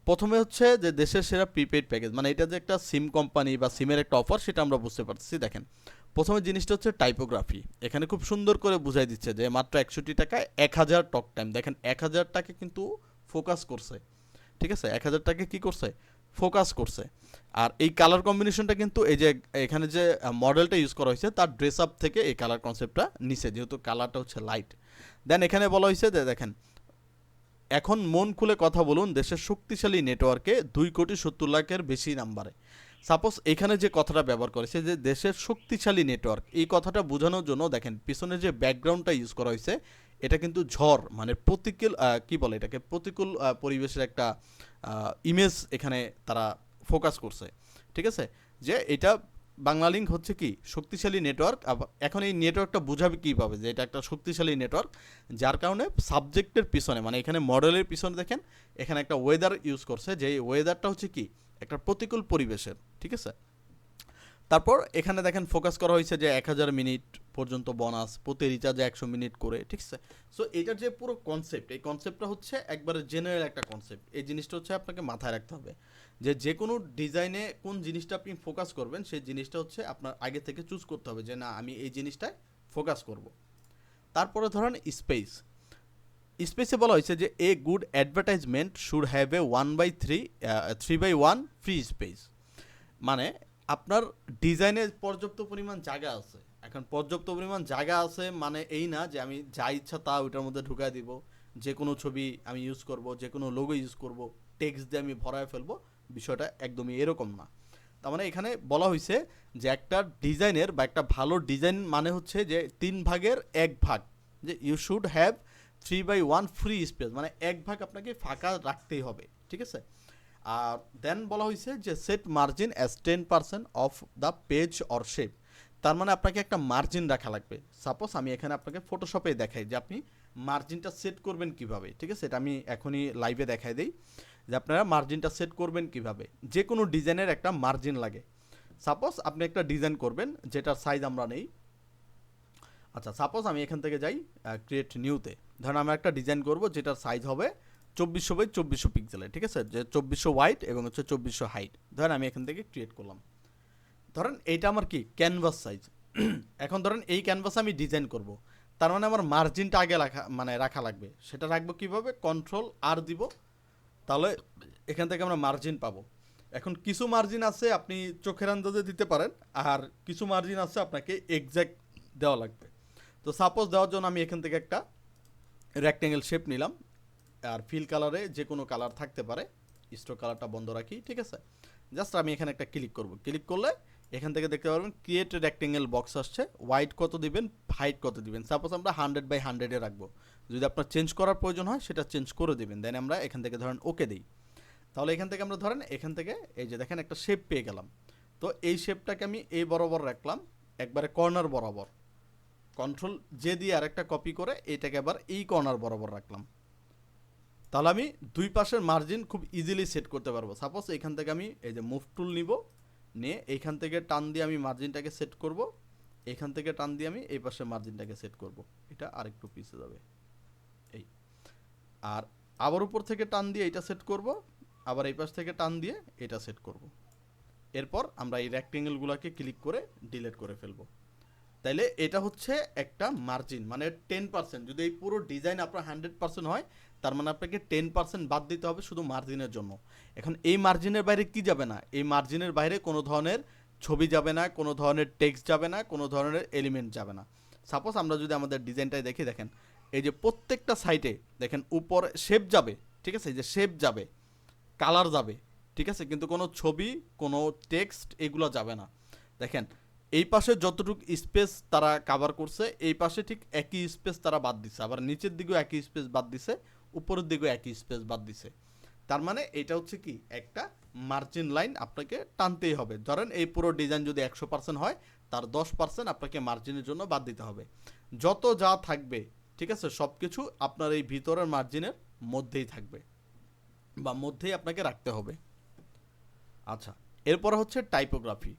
প্রথমে হচ্ছে যে দেশের সেরা প্রিপেইড প্যাকেজ, মানে এটা যে একটা সিম কোম্পানি বা সিমের একটা অফার, সেটা আমরা বুঝতে পারছি। দেখেন, প্রথমে জিনিসটা হচ্ছে টাইপোগ্রাফি, এখানে খুব সুন্দর করে বুঝাই দিচ্ছে যে মাত্র 61 টাকায় 1000 টক টাইম। দেখেন 1000 টাকা কিন্তু ফোকাস করছে, ঠিক আছে? 1000 টাকা কি করছে, ফোকাস করছে। আর এই কালার কম্বিনেশনটা কিন্তু এই যে এখানে যে মডেলটা ইউজ করা হয়েছে তার ড্রেস আপ থেকে এই কালার কনসেপ্টটা নিচে, যেহেতু কালারটা হচ্ছে লাইট। দেন এখানে বলা হয়েছে যে দেখেন, এখন মন খুলে কথা বলুন দেশের শক্তিশালী নেটওয়ার্কে 2,70,00,000-এর বেশি নাম্বারে। সাপোজ এখানে যে কথাটা ব্যবহার করেছে যে দেশের শক্তিশালী নেটওয়ার্ক, এই কথাটা বোঝানোর জন্য দেখেন পিছনে যে ব্যাকগ্রাউন্ডটা ইউজ করা হয়েছে এটা কিন্তু ঝড় মানে প্রতিকূল কি বলে এটাকে, প্রতিকূল পরিবেশের একটা ইমেজ এখানে তারা ফোকাস করছে। ঠিক আছে, যে এটা বাংলালিংক হচ্ছে কি শক্তিশালী নেটওয়ার্ক। এখন এই নেটওয়ার্কটা বোঝাবে কীভাবে যে এটা একটা শক্তিশালী নেটওয়ার্ক, যার কারণে সাবজেক্টের পিছনে মানে এখানে মডেলের পিছনে দেখেন এখানে একটা ওয়েদার ইউজ করছে, যে ওয়েদারটা হচ্ছে কি একটা প্রতিকূল পরিবেশের। ঠিক আছে, তারপর এখানে দেখেন ফোকাস করা হয়েছে যে 1000 মিনিট পর্যন্ত বোনাস, প্রতি রিচার্জে 100 মিনিট করে। ঠিক আছে, সো এটার যে পুরো কনসেপ্ট, এই কনসেপ্টটা হচ্ছে একবারে জেনারেল একটা কনসেপ্ট। এই জিনিসটা হচ্ছে আপনাকে মাথায় রাখতে হবে যে যে কোনো ডিজাইনে কোন জিনিসটা আপনি ফোকাস করবেন সেই জিনিসটা হচ্ছে আপনার আগে থেকে চুজ করতে হবে যে না আমি এই জিনিসটায় ফোকাস করব। তারপরে ধরেন স্পেস, স্পেসে বলা হয়েছে যে a good advertisement should have a 3/1 free space, মানে আপনার ডিজাইনে পর্যাপ্ত পরিমাণ জায়গা আছে। এখন পর্যাপ্ত পরিমাণ জায়গা আছে মানে এই না যে আমি যা ইচ্ছা তা ওইটার মধ্যে ঢুকায় দিব, যে কোনো ছবি আমি ইউজ করব, যে কোনো লোগো ইউজ করব, টেক্সট দিয়ে আমি ভরায় ফেলবো, বিষয়টা একদমই এরকম না। তার মানে এখানে বলা হয়েছে যে একটা ডিজাইনের বা একটা ভালো ডিজাইন মানে হচ্ছে যে 3/1 ভাগ, যে you should have 3/1 free space, মানে 1 ভাগ আপনাকে ফাঁকা রাখতেই হবে। ঠিক আছে, আর দেন বলা হয়েছে যে set margin as 10% of the page or shape, তার মানে আপনাকে একটা মার্জিন রাখা লাগবে। সাপোজ আমি এখানে আপনাকে ফটোশপে দেখাই যে আপনি মার্জিনটা সেট করবেন কিভাবে। ঠিক আছে, এটা আমি এখনই লাইভে দেখাই দিই যে আপনারা মার্জিনটা সেট করবেন কিভাবে। যে কোনো ডিজাইনের একটা মার্জিন লাগে। সাপোজ আপনি একটা ডিজাইন করবেন যেটার সাইজ আমরা নেই। আচ্ছা, সাপোজ আমি এখান থেকে যাই ক্রিয়েট নিউতে, ধরেন আমি একটা ডিজাইন করব যেটার সাইজ হবে 2400x2400 পিক্সেলের। ঠিক আছে, যে 2400 ওয়াইড এবং হচ্ছে 2400 হাইট। ধরেন আমি এখান থেকে ক্রিয়েট করলাম, ধরেন এইটা আমার কি ক্যানভাস সাইজ। এখন ধরেন এই ক্যানভাসে আমি ডিজাইন করব, তার মানে আমার মার্জিনটা আগে রাখা লাগবে। সেটা রাখবো কিভাবে, কন্ট্রোল আর দিব, তাহলে এখান থেকে আমরা মার্জিন পাবো। এখন কিছু মার্জিন আছে আপনি চোখের আন্দাজে দিতে পারেন, আর কিছু মার্জিন আছে আপনাকে এক্স্যাক্ট দেওয়া লাগবে। তো সাপোজ দেওয়ার জন্য আমি এখান থেকে একটা রেক্ট্যাঙ্গেল শেপ নিলাম, আর ফিল কালারে যে কোনো কালার থাকতে পারে, স্ট্রোক কালারটা বন্ধ রাখি। ঠিক আছে, জাস্ট আমি এখানে একটা ক্লিক করব, ক্লিক করলে এখান থেকে দেখতে পারবেন ক্রিয়েট রেক্ট্যাঙ্গেল বক্স আসছে। ওয়াইড কত দিবেন, হাইট কত দিবেন, সাপোজ আমরা 100/100-এ রাখবো। যদি আপনার চেঞ্জ করার প্রয়োজন হয় সেটা চেঞ্জ করে দেবেন। দেন আমরা এখান থেকে ধরেন ওকে দিই, তাহলে এখান থেকে আমরা ধরেন এখান থেকে এই যে দেখেন একটা শেপ পেয়ে গেলাম। তো এই শেপটাকে আমি এই বরাবর রাখলাম, একবারে কর্নার বরাবর, কন্ট্রোল জে দিয়ে আরেকটা কপি করে এটাকে আবার এই কর্নার বরাবর রাখলাম। তাহলে আমি দুই পাশের মার্জিন খুব ইজিলি সেট করতে পারবো। সাপোজ এখান থেকে আমি এই যে মুভ টুল নিব, নিয়ে এইখান থেকে টান দিয়ে আমি মার্জিনটাকে সেট করব, এখান থেকে টান দিয়ে আমি এই পাশের মার্জিনটাকে সেট করব, এটা আরেকটু পিছিয়ে যাবে এই, আর আবার উপর থেকে টান দিয়ে এটা সেট করব, আবার এই পাশ থেকে টান দিয়ে এটা সেট করব। এরপর আমরা এই রেক্ট্যাঙ্গেলগুলোকে ক্লিক করে ডিলিট করে ফেলবো। তাইলে এটা হচ্ছে একটা মার্জিন, মানে 10%। যদি এই পুরো ডিজাইন আপনার 100% হয় তার মানে আপনাকে 10% বাদ দিতে হবে শুধু মার্জিনের জন্য। এখন এই মার্জিনের বাইরে কি যাবে না, এই মার্জিনের বাইরে কোনো ধরনের ছবি যাবে না, কোনো ধরনের টেক্সট যাবে না, কোনো ধরনের এলিমেন্ট যাবে না। সাপোজ আমরা যদি আমাদের ডিজাইনটাই দেখি, দেখেন এই যে প্রত্যেকটা সাইডে দেখেন উপরে শেপ যাবে। ঠিক আছে, এই যে শেপ যাবে, কালার যাবে। ঠিক আছে, কিন্তু কোনো ছবি, কোনো টেক্সট এগুলো যাবে না। দেখেন এই পাশে যতটুকু স্পেস তারা কাভার করছে, এই পাশে ঠিক একই স্পেস তারা বাদ দিছে, আবার নিচের দিকেও একই স্পেস বাদ দিছে, উপরের দিকেও একই স্পেস বাদ দিছে। তার মানে এটা হচ্ছে কি একটা মার্জিন লাইন আপনাকে টানতেই হবে। ধরেন এই পুরো ডিজাইন যদি 100% হয় তার 10% আপনাকে মার্জিনের জন্য বাদ দিতে হবে। যত যা থাকবে ঠিক আছে সব কিছু আপনার এই ভিতরের মার্জিনের মধ্যেই থাকবে বা মধ্যেই আপনাকে রাখতে হবে। আচ্ছা, এরপর হচ্ছে টাইপোগ্রাফি।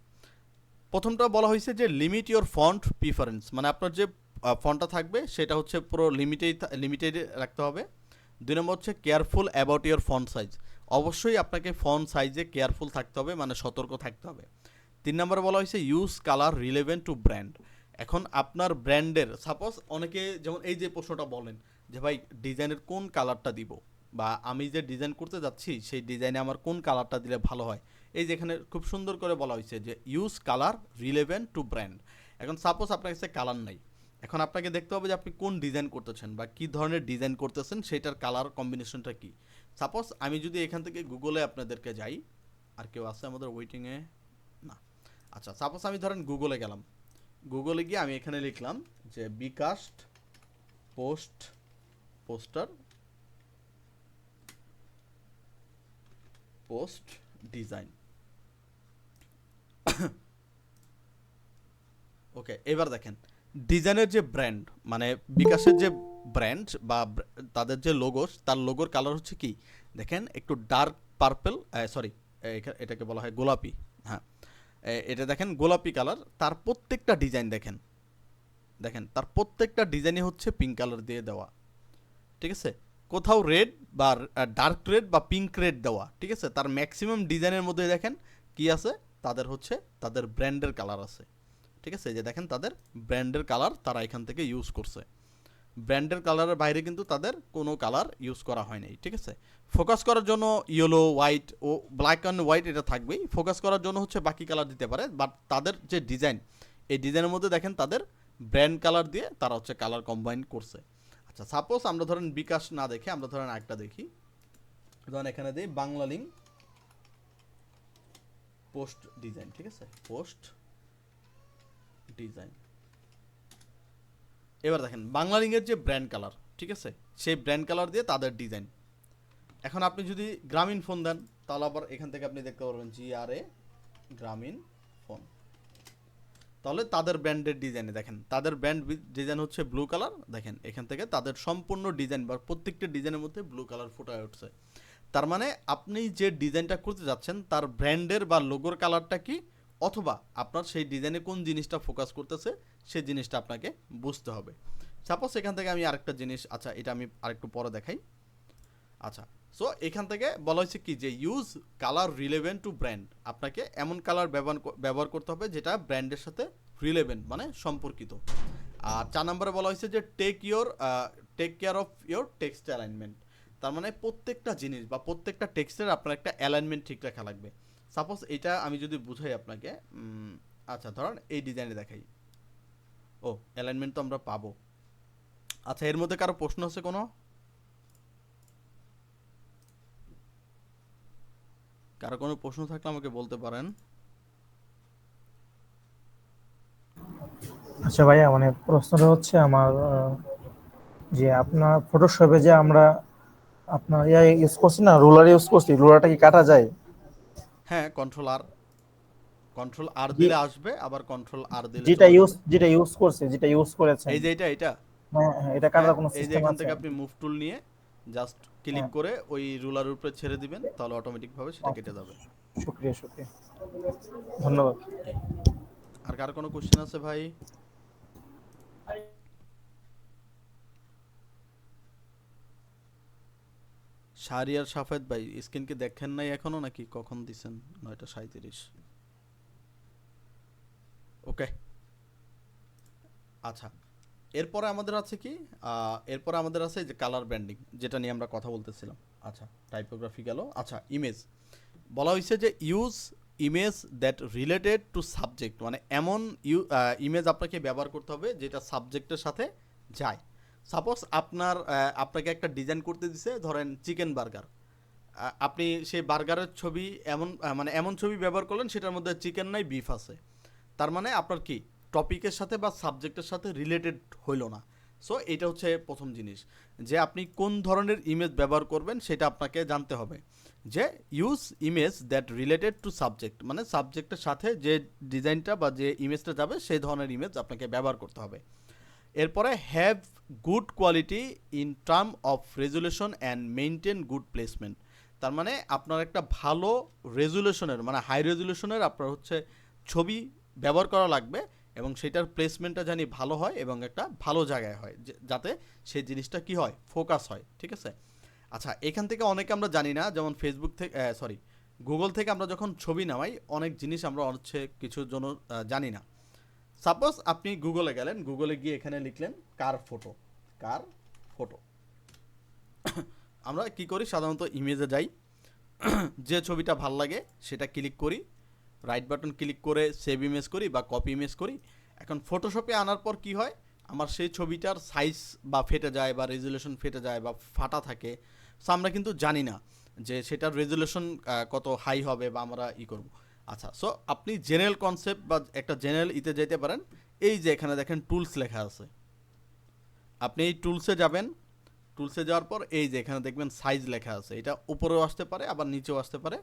প্রথমটা বলা হয়েছে যে লিমিট ইওর ফন্ট প্রিফারেন্স, মানে আপনার যে ফন্টটা থাকবে সেটা হচ্ছে পুরো লিমিটেড রাখতে হবে। 2 নম্বর হচ্ছে careful about your font size, অবশ্যই আপনাকে ফন্ট সাইজে কেয়ারফুল থাকতে হবে, মানে সতর্ক থাকতে হবে। 3 নম্বরে বলা হয়েছে use colour relevant two brand. এখন আপনার ব্র্যান্ডের সাপোজ অনেকে যেমন এই যে প্রশ্নটা বলেন যে ভাই ডিজাইনের কোন কালারটা দিব, বা আমি যে ডিজাইন করতে যাচ্ছি সেই ডিজাইনে আমার কোন কালারটা দিলে ভালো হয়। এই যে এখানে খুব সুন্দর করে বলা হয়েছে যে use colour relevant two brand. এখন সাপোজ আপনার কাছে কালার নাই, এখন আপনাকে দেখতে হবে যে আপনি কোন ডিজাইন করতেছেন বা কী ধরনের ডিজাইন করতেছেন, সেটার কালার কম্বিনেশনটা কী। সাপোজ আমি যদি এখান থেকে গুগলে আপনাদেরকে যাই, আর কেউ আছে আমাদের ওয়েটিংয়ে? না। আচ্ছা, সাপোজ আমি ধরেন গুগলে গেলাম, গুগলে গিয়ে আমি এখানে লিখলাম যে বিকাশ পোস্টার পোস্ট ডিজাইন। ওকে, এবার দেখেন ডিজাইনের যে ব্র্যান্ড, মানে বিকাশের যে ব্র্যান্ড বা তাদের যে লোগো, তার লোগোর কালার হচ্ছে কি দেখেন, একটু ডার্ক পার্পল, সরি এটাকে বলা হয় গোলাপি। হ্যাঁ, এটা দেখেন গোলাপি কালার। তার প্রত্যেকটা ডিজাইন দেখেন, তার প্রত্যেকটা ডিজাইনই হচ্ছে পিঙ্ক কালার দিয়ে দেওয়া, ঠিক আছে। কোথাও রেড বা ডার্ক রেড বা পিঙ্ক রেড দেওয়া, ঠিক আছে। তার ম্যাক্সিমাম ডিজাইনের মধ্যে দেখেন কি আছে, তাদের হচ্ছে তাদের ব্র্যান্ডের কালার আছে, ঠিক আছে। যে দেখেন তাদের ব্র্যান্ডের কালার তারা এখান থেকে ইউজ করছে, ব্র্যান্ডের কালারের বাইরে কিন্তু তাদের কোনো কালার ইউজ করা হয় নাই, ঠিক আছে। ফোকাস করার জন্য ইয়েলো, হোয়াইট ও ব্ল্যাক অ্যান্ড হোয়াইট এটা থাকবেই। ফোকাস করার জন্য হচ্ছে বাকি কালার দিতে পারে, বাট তাদের যে ডিজাইন, এই ডিজাইনের মধ্যে দেখেন তাদের ব্র্যান্ড কালার দিয়ে তারা হচ্ছে কালার কম্বাইন করছে। আচ্ছা, সাপোজ আমরা ধরেন বিকাশ না দেখে আমরা ধরেন একটা দেখি, ধরেন এখানে দিই বাংলা লিঙ্ক পোস্ট ডিজাইন, ঠিক আছে, পোস্ট ডিজাইন। এবার দেখেন বাংলা লিঙ্কের যে ব্র্যান্ড কালার, ঠিক আছে, সেই ব্র্যান্ড কালার দিয়ে তাদের ডিজাইন। এখন আপনি যদি গ্রামীণ ফোন দেন, তাহলে আবার এখান থেকে আপনি দেখতে পারবেন GRA গ্রামীণ ফোন, তাহলে তাদের ব্র্যান্ডের ডিজাইনে দেখেন তাদের ব্র্যান্ড ডিজাইন হচ্ছে ব্লু কালার। দেখেন এখান থেকে তাদের সম্পূর্ণ ডিজাইন বা প্রত্যেকটা ডিজাইনের মধ্যে ব্লু কালার ফুটে উঠছে। তার মানে আপনি যে ডিজাইনটা করতে যাচ্ছেন তার ব্র্যান্ডের বা লোগোর কালারটা কি, অথবা আপনার সেই ডিজাইনে কোন জিনিসটা ফোকাস করতেছে সেই জিনিসটা আপনাকে বুঝতে হবে। সাপোজ এখান থেকে আমি আরেকটা জিনিস, আচ্ছা এটা আমি আরেকটু পরে দেখাই। আচ্ছা, সো এখান থেকে বলা হয়েছে কি যে use colour relevant two brand, আপনাকে এমন কালার ব্যবহার করতে হবে যেটা ব্র্যান্ডের সাথে রিলেভেন্ট মানে সম্পর্কিত। আর 4 নম্বরে বলা হয়েছে যে take care of your text alignment, তার মানে প্রত্যেকটা জিনিস বা প্রত্যেকটা টেক্সটের আপনার একটা অ্যালাইনমেন্ট ঠিক রাখা লাগবে। সাপোজ এটা আমি যদি বুঝাই আপনাকে, আচ্ছা ধরেন এই ডিজাইনে দেখাই, ও অ্যালাইনমেন্ট তো আমরা পাবো। আচ্ছা, এর মধ্যে কারো প্রশ্ন আছে কোনো? কারো কোনো প্রশ্ন থাকলে আমাকে বলতে পারেন। আচ্ছা ভাইয়া, মানে প্রশ্নটা হচ্ছে আমার যে আপনার ফটোশপে যে আমরা আপনার ইয়া ইউজ করছি না, রুলার ইউজ করছি, রুলারটা কি কাটা যায়? হ্যাঁ, কন্ট্রোল আর যে- দিলে আসবে, আবার কন্ট্রোল আর দিলে যেটা চলে ইউজ যাবে। যেটা ইউজ করছে, যেটা ইউজ করেছেন, এই যে এটা হ্যাঁ হ্যাঁ, এটা হ্যাঁ, কাটার কোনো এই যে সিস্টেম এখান আছে? থেকে আপনি মুভ টুল নিয়ে জাস্ট ক্লিক হ্যাঁ, করে ওই রুলার উপরে ছেড়ে দিবেন, তাহলে অটোমেটিকভাবে সেটা কেটে যাবে। শুক্রিয়া শুক্রিয়া, ধন্যবাদ। এই, আর কার কোনো কোশ্চেন আছে ভাই? শাহরিয়ার সাফেদ ভাই, স্ক্রিন কি দেখেন নাই এখনো নাকি কখন দিছেন? 9:37। ওকে, আচ্ছা। এরপরে আমাদের আছে কি, এরপরে আমাদের আছে যে কালার ব্র্যান্ডিং, যেটা নিয়ে আমরা কথা বলতেছিলাম। আচ্ছা, টাইপোগ্রাফি গেল। আচ্ছা, ইমেজ বলা হয়েছে যে use image that related to subject, মানে এমন ইমেজ আপনাকে ব্যবহার করতে হবে যেটা সাবজেক্টের সাথে যায়। সাপোজ আপনাকে একটা ডিজাইন করতে দিছে, ধরেন চিকেন বার্গার, আপনি সেই বার্গারের ছবি মানে এমন ছবি ব্যবহার করলেন সেটার মধ্যে চিকেন নাই, বিফ আছে, তার মানে আপনার কি টপিকের সাথে বা সাবজেক্টের সাথে রিলেটেড হইল না। সো এটা হচ্ছে প্রথম জিনিস, যে আপনি কোন ধরনের ইমেজ ব্যবহার করবেন সেটা আপনাকে জানতে হবে। যে use image that related to subject, মানে সাবজেক্টের সাথে যে ডিজাইনটা বা যে ইমেজটা যাবে সেই ধরনের ইমেজ আপনাকে ব্যবহার করতে হবে। এরপরে have good quality in term of resolution and maintain good placement, তার মানে আপনার একটা ভালো রেজুলেশনের মানে হাই রেজুলেশনের আপনার হচ্ছে ছবি ব্যবহার করা লাগবে, এবং সেটার প্লেসমেন্টটা জানি ভালো হয় এবং একটা ভালো জায়গায় হয়, যাতে সেই জিনিসটা কি হয়, ফোকাস হয়, ঠিক আছে। আচ্ছা, এখান থেকে অনেকে আমরা জানি না, যেমন ফেসবুক থেকে গুগল থেকে আমরা যখন ছবি নামাই অনেক জিনিস আমরা হচ্ছে কিছুর জন্য জানি না। সাপোজ আপনি গুগলে গেলেন, গুগলে গিয়ে এখানে লিখলেন কার ফটো। আমরা কি করি সাধারণত ইমেজে যাই, যে ছবিটা ভাল লাগে সেটা ক্লিক করি, রাইট বাটন ক্লিক করে সেভ ইমেজ করি বা কপি ইমেজ করি। এখন ফটোশপে আনার পর কি হয়, আমার সেই ছবিটার সাইজ বা ফেটে যায় বা রেজুলেশন ফেটে যায় বা ফাটা থাকে, সো আমরা কিন্তু জানি না যে সেটার রেজুলেশন কত হাই হবে বা আমরা করব। আচ্ছা, সো আপনি জেনারেল কনসেপ্ট বা একটা জেনারেল যেতে পারেন। এই যে এখানে দেখেন টুলস লেখা আছে, আপনি এই টুলসে যাবেন। টুলসে যাওয়ার পর এই যে এখানে দেখবেন সাইজ লেখা আছে, এটা উপরেও আসতে পারে আবার নিচেও আসতে পারে।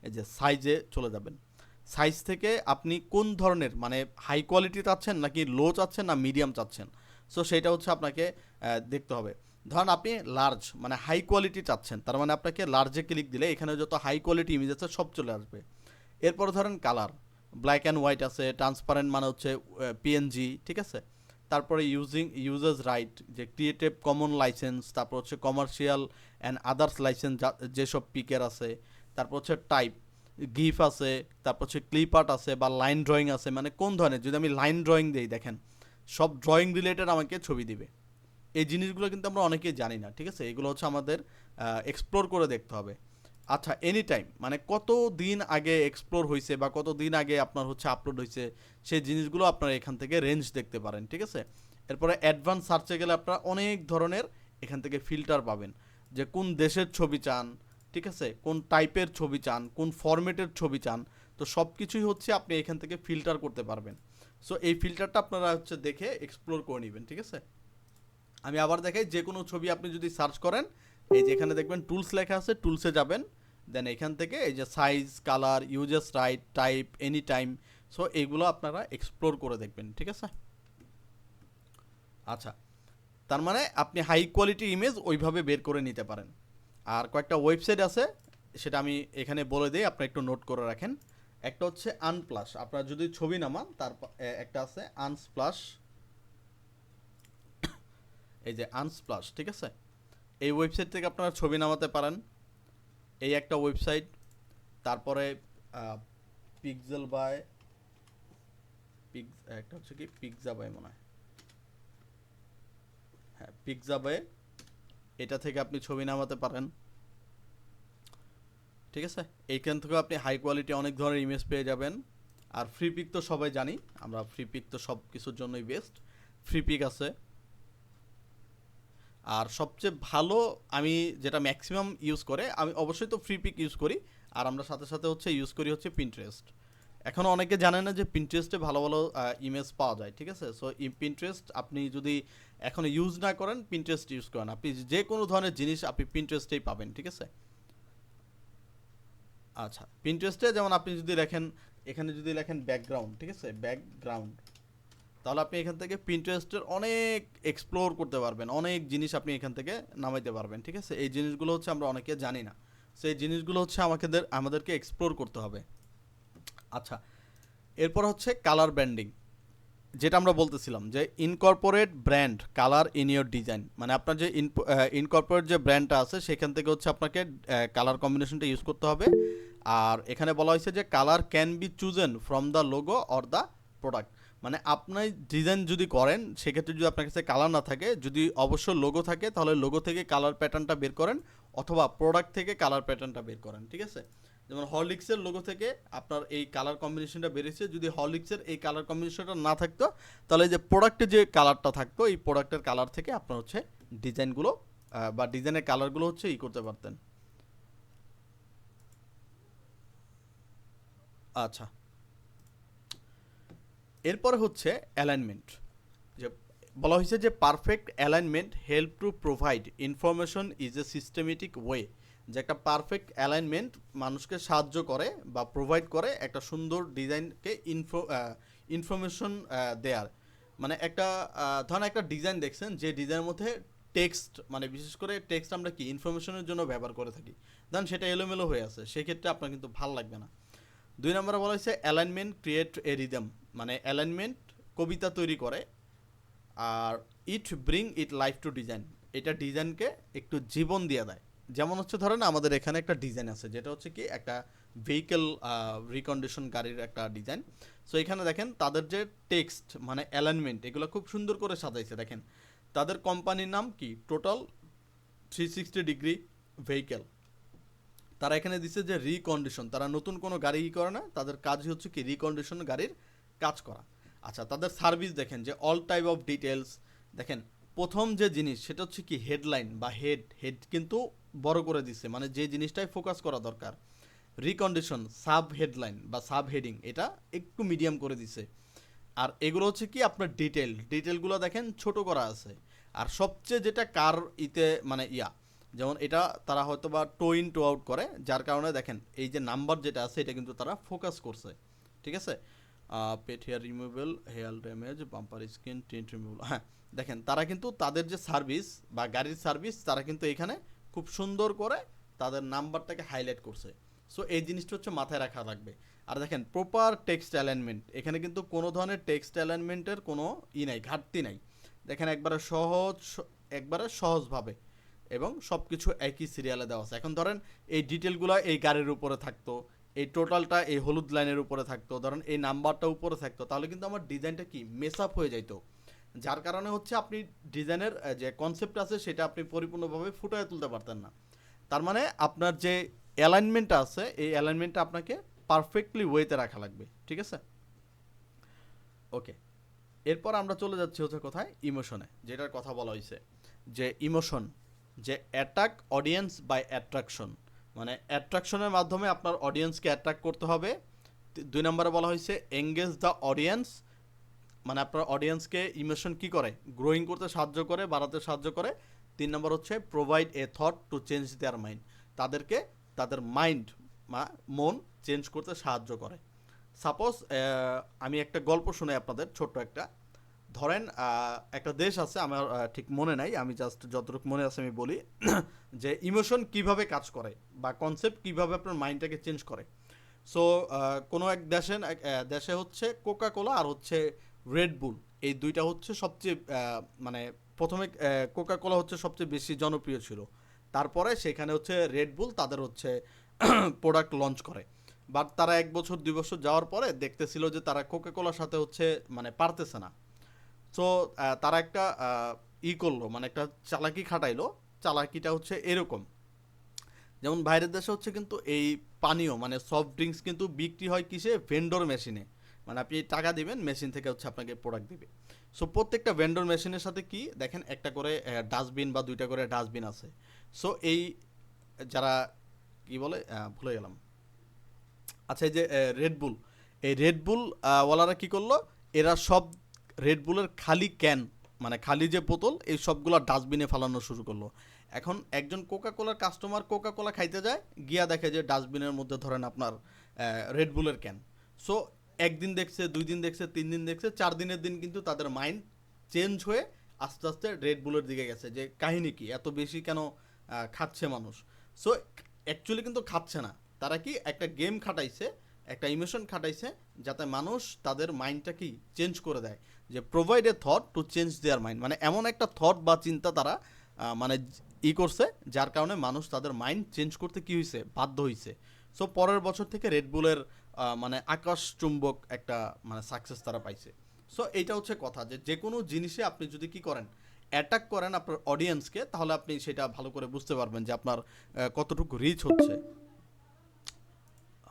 এই যে সাইজে চলে যাবেন। সাইজ থেকে আপনি কোন ধরনের মানে হাই কোয়ালিটি চাচ্ছেন নাকি লো চাচ্ছেন না মিডিয়াম চাচ্ছেন, সো সেটা হচ্ছে আপনাকে দেখতে হবে। ধরেন আপনি লার্জ মানে হাই কোয়ালিটি চাচ্ছেন, তার মানে আপনাকে লার্জে ক্লিক দিলে এখানে যত হাই কোয়ালিটি ইমেজ আছে সব চলে আসবে। এরপর ধরেন কালার, ব্ল্যাক অ্যান্ড হোয়াইট আছে, ট্রান্সপারেন্ট মানে হচ্ছে পিএনজি, ঠিক আছে। তারপরে ইউজার্স রাইট, যে ক্রিয়েটিভ কমন লাইসেন্স, তারপর হচ্ছে কমার্শিয়াল অ্যান্ড আদার্স লাইসেন্স যেসব পিকের আছে। তারপর হচ্ছে টাইপ, গিফ আছে, তারপর হচ্ছে ক্লিপ আর্ট আছে বা লাইন ড্রয়িং আছে, মানে কোন ধরনের। যদি আমি লাইন ড্রয়িং দিই, দেখেন সব ড্রয়িং রিলেটেড আমাকে ছবি দিবে। এই জিনিসগুলো কিন্তু আমরা অনেকেই জানি না, ঠিক আছে। এগুলো হচ্ছে আমাদের এক্সপ্লোর করে দেখতে হবে। আচ্ছা, এনি টাইম মানে কত দিন আগে এক্সপ্লোর হয়েছে বা কত দিন আগে আপনার হচ্ছে আপলোড হয়েছে, সেই জিনিসগুলো আপনারা এখান থেকে রেঞ্জ দেখতে পারেন, ঠিক আছে। এরপরে অ্যাডভান্স সার্চে গেলে আপনারা অনেক ধরনের এখান থেকে ফিল্টার পাবেন, যে কোন দেশের ছবি চান, ঠিক আছে, কোন টাইপের ছবি চান, কোন ফরম্যাটের ছবি চান। তো সব কিছুই হচ্ছে আপনি এখান থেকে ফিল্টার করতে পারবেন। সো এই ফিল্টারটা আপনারা হচ্ছে দেখে এক্সপ্লোর করে নেবেন, ঠিক আছে। আমি আবার দেখাই, যে কোনো ছবি আপনি যদি সার্চ করেন, এই যে এখানে দেখবেন টুলস লেখা আছে, টুলসে যাবেন। দেন এখান থেকে এই যে size, colour, users right, type, any time, so এইগুলো আপনারা এক্সপ্লোর করে দেখবেন, ঠিক আছে। আচ্ছা, তার মানে আপনি হাই কোয়ালিটি ইমেজ ওইভাবে বের করে নিতে পারেন। আর কয়েকটা ওয়েবসাইট আছে, সেটা আমি এখানে বলে দিই, আপনারা একটু নোট করে রাখেন। একটা হচ্ছে আনপ্লাস, আপনারা যদি ছবি নামান তারপর একটা আছে আনস্প্লাশ, এই যে আনস্প্লাশ, ঠিক আছে। এই ওয়েবসাইট থেকে আপনারা ছবি নামাতে পারেন, এই একটা ওয়েবসাইট। তারপরে পিক্সেল বাই একটা হচ্ছে কি পিক্সা বাই মনে হয়, হ্যাঁ পিক্সা বাই, এটা থেকে আপনি ছবি নামাতে পারেন, ঠিক আছে। এইখান থেকে আপনি হাই কোয়ালিটি অনেক ধরনের ইমেজ পেয়ে যাবেন। আর ফ্রি পিক তো সবাই জানি আমরা, ফ্রি পিক তো সব কিছুর জন্যই বেস্ট, ফ্রি পিক আছে। আর সবচেয়ে ভালো আমি যেটা ম্যাক্সিমাম ইউজ করে, আমি অবশ্যই তো ফ্রি পিক ইউজ করি, আর আমরা সাথে সাথে হচ্ছে ইউজ করি হচ্ছে পিন্টারেস্ট। এখনও অনেকে জানে না যে পিন্টারেস্টে ভালো ভালো ইমেজ পাওয়া যায়, ঠিক আছে। সো পিন্টারেস্ট আপনি যদি এখন ইউজ না করেন, পিন্টারেস্ট ইউজ করেন, আপনি যে কোনো ধরনের জিনিস আপনি পিন্টারেস্টেই পাবেন, ঠিক আছে। আচ্ছা, পিন্টারেস্টে যেমন আপনি যদি লেখেন, এখানে যদি লেখেন ব্যাকগ্রাউন্ড, ঠিক আছে, ব্যাকগ্রাউন্ড, তাহলে আপনি এখান থেকে পিন্টারেস্টের অনেক এক্সপ্লোর করতে পারবেন, অনেক জিনিস আপনি এখান থেকে নামাইতে পারবেন, ঠিক আছে। এই জিনিসগুলো হচ্ছে আমরা অনেকে জানি না, সেই জিনিসগুলো হচ্ছে আমাদেরকে এক্সপ্লোর করতে হবে। আচ্ছা, এরপর হচ্ছে কালার ব্র্যান্ডিং, যেটা আমরা বলতেছিলাম যে incorporate brand colour in your design, মানে আপনার যে ইনকর্পোরেট যে ব্র্যান্ডটা আছে সেখান থেকে হচ্ছে আপনাকে কালার কম্বিনেশনটা ইউজ করতে হবে। আর এখানে বলা হয়েছে যে colour can be chosen from the logo or the product, মানে আপনি ডিজাইন যদি করেন সেক্ষেত্রে যদি আপনার কাছে কালার না থাকে, যদি অবশ্য লোগো থাকে তাহলে লোগো থেকে কালার প্যাটার্নটা বের করেন, অথবা প্রোডাক্ট থেকে কালার প্যাটার্নটা বের করেন, ঠিক আছে। যেমন হরলিক্সের লোগো থেকে আপনার এই কালার কম্বিনেশনটা বেরিয়েছে, যদি হরলিক্সের এই কালার কম্বিনেশনটা না থাকতো তাহলে যে প্রোডাক্টে যে কালারটা থাকতো, এই প্রোডাক্টের কালার থেকে আপনার হচ্ছে ডিজাইনগুলো বা ডিজাইনের কালারগুলো হচ্ছে করতে পারতেন। আচ্ছা, এরপরে হচ্ছে অ্যালাইনমেন্ট, যে বলা হয়েছে যে perfect alignment help to provide information is a systematic way, যে একটা পারফেক্ট অ্যালাইনমেন্ট মানুষকে সাহায্য করে বা প্রোভাইড করে একটা সুন্দর ডিজাইনকে ইনফরমেশন দেয়ার। মানে একটা ধরেন একটা ডিজাইন দেখছেন, যে ডিজাইনের মধ্যে টেক্সট, মানে বিশেষ করে টেক্সট আমরা কি ইনফরমেশনের জন্য ব্যবহার করে থাকি, ধরেন সেটা এলোমেলো হয়ে আছে, সেক্ষেত্রে আপনার কিন্তু ভালো লাগবে না। 2 নম্বরে বলা হয়েছে অ্যালাইনমেন্ট ক্রিয়েট এ রিদম, মানে অ্যালাইনমেন্ট কবিতা তৈরি করে। আর it bring it life to design, এটা ডিজাইনকে একটু জীবন দিয়ে দেয়। যেমন হচ্ছে ধরেন আমাদের এখানে একটা ডিজাইন আছে, যেটা হচ্ছে কি একটা ভেহিকেল রিকন্ডিশন গাড়ির একটা ডিজাইন। সো এখানে দেখেন তাদের যে টেক্সট মানে অ্যালাইনমেন্ট, এগুলো খুব সুন্দর করে সাজাইছে। দেখেন তাদের কোম্পানির নাম কি, টোটাল 360 ডিগ্রি ভেহিকেল। তারা এখানে দিচ্ছে যে রিকন্ডিশন, তারা নতুন কোনো গাড়ি করে না, তাদের কাজই হচ্ছে কি রিকন্ডিশন গাড়ির কাজ করা। আচ্ছা, তাদের সার্ভিস দেখেন যে অল টাইপ অফ ডিটেলস, দেখেন প্রথম যে জিনিস সেটা হচ্ছে কি হেডলাইন বা হেড হেড কিন্তু বড় করে দিচ্ছে, মানে যে জিনিসটাই ফোকাস করা দরকার। রিকন্ডিশন, সাব হেডলাইন বা সাব হেডিং এটা একটু মিডিয়াম করে দিছে। আর এগুলো হচ্ছে কি আপনার ডিটেলগুলো দেখেন ছোট করা আছে। আর সবচেয়ে যেটা কার ইতে মানে যেমন এটা তারা হয়তো বা টো ইন টো আউট করে, যার কারণে দেখেন এই যে নাম্বার যেটা আছে এটা কিন্তু তারা ফোকাস করছে। ঠিক আছে, pet hair removable, hair damage, bumper skin tint removable, হ্যাঁ দেখেন তারা কিন্তু তাদের যে সার্ভিস বা গাড়ির সার্ভিস তারা কিন্তু এখানে খুব সুন্দর করে তাদের নাম্বারটাকে হাইলাইট করছে। সো এই জিনিসটা হচ্ছে মাথায় রাখা লাগবে। আর দেখেন প্রপার টেক্সট অ্যালাইনমেন্ট, এখানে কিন্তু কোনো ধরনের টেক্সট অ্যালাইনমেন্টের কোনো নাই, ঘাটতি নাই। দেখেন একবারে সহজভাবে এবং সব কিছু একই সিরিয়ালে দেওয়া আছে। এখন ধরেন এই ডিটেলগুলো এই গাড়ির উপরে থাকতো, এই টোটালটা এই হলুদ লাইনের উপরে থাকতো, ধরেন এই নাম্বারটা উপরে থাকতো, তাহলে কিন্তু আমার ডিজাইনটা কি মেস আপ হয়ে যাইতো। যার কারণে হচ্ছে আপনি ডিজাইনের যে কনসেপ্ট আছে সেটা আপনি পরিপূর্ণভাবে ফুটিয়ে তুলতে পারতেন না। তার মানে আপনার যে অ্যালাইনমেন্টটা আছে এই অ্যালাইনমেন্টটা আপনাকে পারফেক্টলি ওয়েতে রাখা লাগবে। ঠিক আছে, ওকে। এরপর আমরা চলে যাচ্ছি হচ্ছে কোথায়, ইমোশনে, যেটার কথা বলা হয়েছে যে ইমোশন, যে অ্যাটাক অডিয়েন্স বাই অ্যাট্রাকশন, মানে অ্যাট্রাকশনের মাধ্যমে আপনার অডিয়েন্সকে অ্যাট্রাক্ট করতে হবে। 2 নম্বরে বলা হয়েছে এঙ্গেজ দ্য অডিয়েন্স, মানে আপনার অডিয়েন্সকে ইমোশন কি করে, গ্রোয়িং করতে সাহায্য করে, বাড়াতে সাহায্য করে। 3 নম্বর হচ্ছে provide a thought to change there mind, তাদেরকে তাদের মাইন্ড বা মন চেঞ্জ করতে সাহায্য করে। সাপোজ আমি একটা গল্প শুনে আপনাদের, ছোট্ট একটা। ধরেন একটা দেশ আছে, আমার ঠিক মনে নাই, আমি জাস্ট যতটুকু মনে আছে আমি বলি যে ইমোশন কিভাবে কাজ করে বা কনসেপ্ট কিভাবে আপনার মাইন্ডটাকে চেঞ্জ করে। সো কোনো এক দেশে হচ্ছে কোকা কোলা আর হচ্ছে রেড বুল, এই দুইটা হচ্ছে সবচেয়ে মানে প্রথমে কোকা কোলা হচ্ছে সবচেয়ে বেশি জনপ্রিয় ছিল, তারপরে সেখানে হচ্ছে রেড বুল তাদের হচ্ছে প্রোডাক্ট লঞ্চ করে। বাট তারা 1 বছর 2 বছর যাওয়ার পরে দেখতেছিল যে তারা কোকা কোলার সাথে হচ্ছে মানে পারতেছে না। সো তারা একটা করলো, মানে একটা চালাকি খাটাইলো। চালাকিটা হচ্ছে এরকম, যেমন বাইরের দেশে হচ্ছে কিন্তু এই পানীয় মানে সফট ড্রিঙ্কস কিন্তু বিক্রি হয় কিসে, ভেন্ডর মেশিনে, মানে আপনি টাকা দিবেন মেশিন থেকে হচ্ছে আপনাকে প্রোডাক্ট দিবে। সো প্রত্যেকটা ভেন্ডর মেশিনের সাথে কি দেখেন একটা করে ডাস্টবিন বা 2টা করে ডাস্টবিন আছে। সো এই যারা কি বলে ভুলে গেলাম, আচ্ছা এই যে রেডবুল, এই রেডবুল ওয়ালারা কি করলো, এরা সব রেডবুলের খালি ক্যান মানে খালি যে বোতল এই সবগুলো ডাস্টবিনে ফালানো শুরু করলো। এখন একজন কোকা কোলার কাস্টমার কোকা কোলা খাইতে যায়, গিয়া দেখে যে ডাস্টবিনের মধ্যে ধরেন আপনার রেডবুলের ক্যান। সো একদিন দেখছে, 2 দিন দেখছে, 3 দিন দেখছে, 4 দিনের দিন কিন্তু তাদের মাইন্ড চেঞ্জ হয়ে আস্তে আস্তে রেডবুলের দিকে গেছে, যে কাহিনী কি এত বেশি কেন খাচ্ছে মানুষ। সো অ্যাকচুয়ালি কিন্তু খাচ্ছে না, তারা কি একটা গেম খাটাইছে, একটা ইমোশন খাটাইছে, যাতে মানুষ তাদের মাইন্ডটা কি চেঞ্জ করে দেয়, যে provide a thought to change there mind, মানে এমন একটা থট বা চিন্তা তারা মানে করছে, যার কারণে মানুষ তাদের মাইন্ড চেঞ্জ করতে কি হয়েছে, বাধ্য হয়েছে। সো পরের বছর থেকে রেডবুলের মানে আকাশ চুম্বক একটা মানে সাকসেস তারা পাইছে। সো এইটা হচ্ছে কথা, যে যে কোনো জিনিসে আপনি যদি কি করেন, অ্যাটাক করেন আপনার অডিয়েন্সকে, তাহলে আপনি সেটা ভালো করে বুঝতে পারবেন যে আপনার কতটুকু রিচ হচ্ছে।